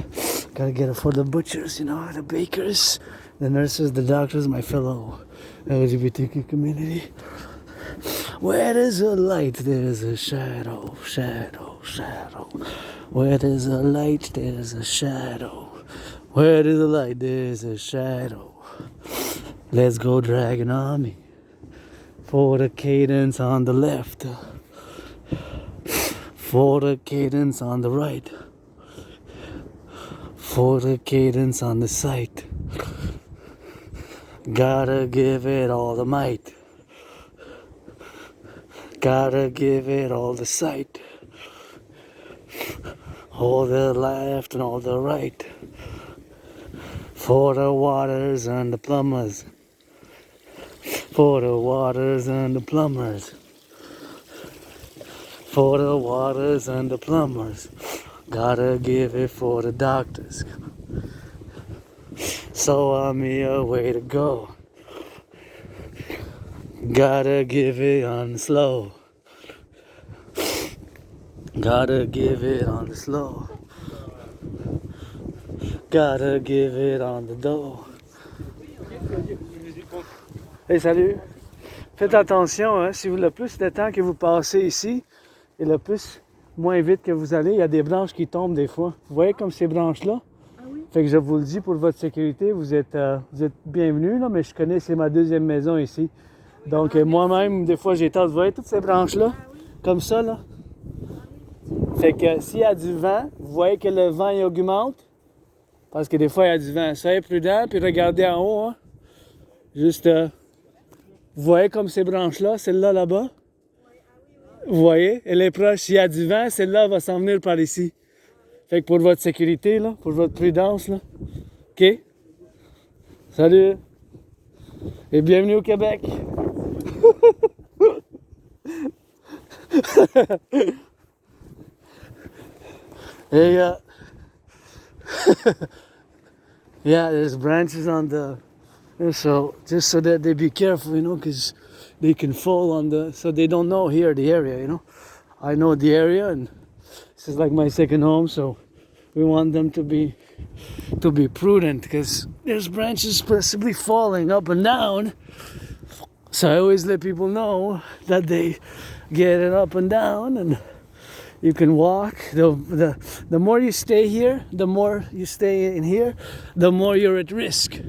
gotta get it for the butchers, you know, the bakers, the nurses, the doctors, my fellow LGBTQ community. Where there's a light, there's a shadow, shadow, shadow. Where there's a light, there's a shadow. Where there's a light, there's a shadow. Let's go dragging on me. For the cadence on the left. For the cadence on the right. For the cadence on the sight. Gotta give it all the might. Gotta give it all the sight. All the left and all the right. For the waters and the plumbers. For the waters and the plumbers. For the waters and the plumbers. Gotta give it for the doctors. So I'm here, way to go. Gotta give it on the slow. Gotta give it on the slow. Gotta give it on the dough. Hey, salut. Faites attention, hein, si vous le plus de temps que vous passez ici, et le plus moins vite que vous allez, il y a des branches qui tombent des fois. Vous voyez comme ces branches-là? Ah oui? Fait que je vous le dis pour votre sécurité, vous êtes bienvenus, là, mais je connais, c'est ma deuxième maison ici. Donc moi-même, des fois, j'ai tendance, vous voyez toutes ces branches-là? Comme ça, là? Fait que s'il y a du vent, vous voyez que le vent il augmente. Parce que des fois, il y a du vent. Soyez prudent, puis regardez en haut. Hein. Juste, vous voyez comme ces branches-là, celle-là, là-bas? Vous voyez? Elle est proche. S'il y a du vent, celle-là va s'en venir par ici. Fait que pour votre sécurité, là, pour votre prudence, là. OK? Salut! Et bienvenue au Québec! Hey, yeah, there's branches on the, so just so that they be careful, you know, because they can fall on the, so they don't know here the area, you know. I know the area, and this is like my second home, so we want them to be prudent, because there's branches possibly falling up and down. So I always let people know that they get it up and down, and you can walk. The more you stay here, the more you stay in here, the more you're at risk.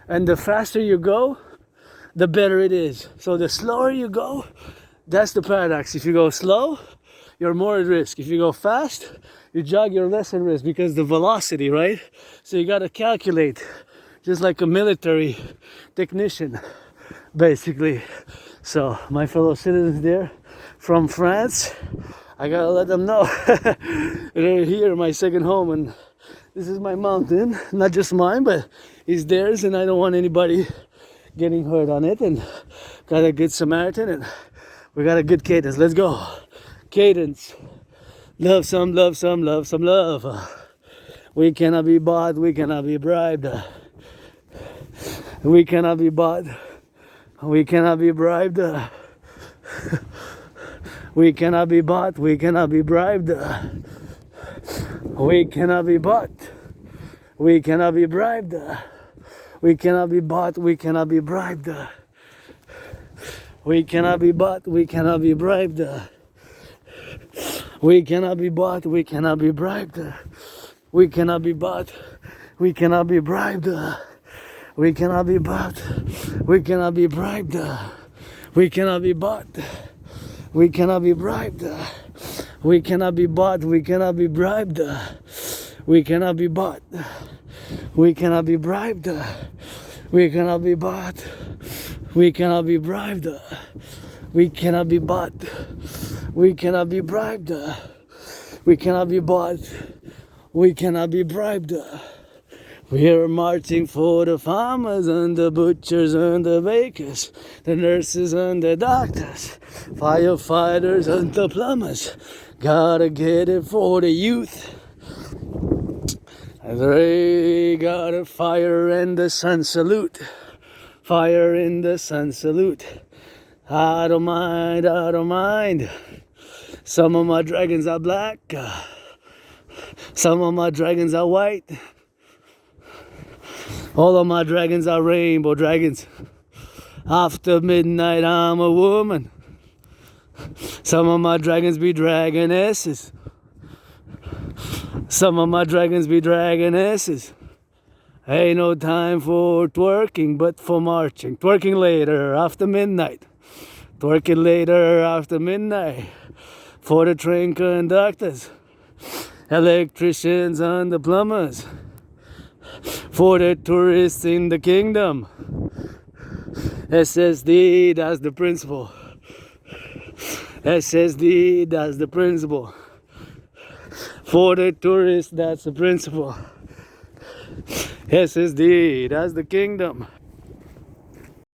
And the faster you go, the better it is. So the slower you go, that's the paradox. If you go slow, you're more at risk. If you go fast, you jog, you're less at risk because the velocity, right? So you gotta calculate, just like a military technician, basically. So my fellow citizens there from France, I gotta let them know they're here, my second home, and this is my mountain, not just mine, but it's theirs, and I don't want anybody getting hurt on it. And got a good Samaritan, and we got a good cadence. Let's go. Cadence. Love some, love some, love some love. We cannot be bought, we cannot be bribed. We cannot be bought, we cannot be bribed. We cannot be bought, we cannot be bribed. We cannot be bought, we cannot be bribed. We cannot be bought, we cannot be bribed. We cannot be bought, we cannot be bribed. We cannot be bought, we cannot be bribed. We cannot be bought, we cannot be bribed. We cannot be bought, we cannot be bribed. We cannot be bought, we cannot be bribed. We cannot be bought, we cannot be bribed. We cannot be bought, we cannot be bribed. We cannot be bought, we cannot be bribed. We cannot be bought, we cannot be bribed. We cannot be bought, we cannot be bribed. We're marching for the farmers and the butchers and the bakers, the nurses and the doctors, firefighters and the plumbers. Gotta get it for the youth. They got a fire in the sun salute. Fire in the sun salute. I don't mind, I don't mind. Some of my dragons are black. Some of my dragons are white. All of my dragons are rainbow dragons. After midnight I'm a woman. Some of my dragons be dragonesses. Some of my dragons be dragonesses. Ain't no time for twerking but for marching. Twerking later after midnight. Twerking later after midnight. For the train conductors, electricians and the plumbers. For the tourists in the kingdom. SSD, that's the principle. SSD, that's the principle. For the tourists, that's the principle. SSD, that's the kingdom.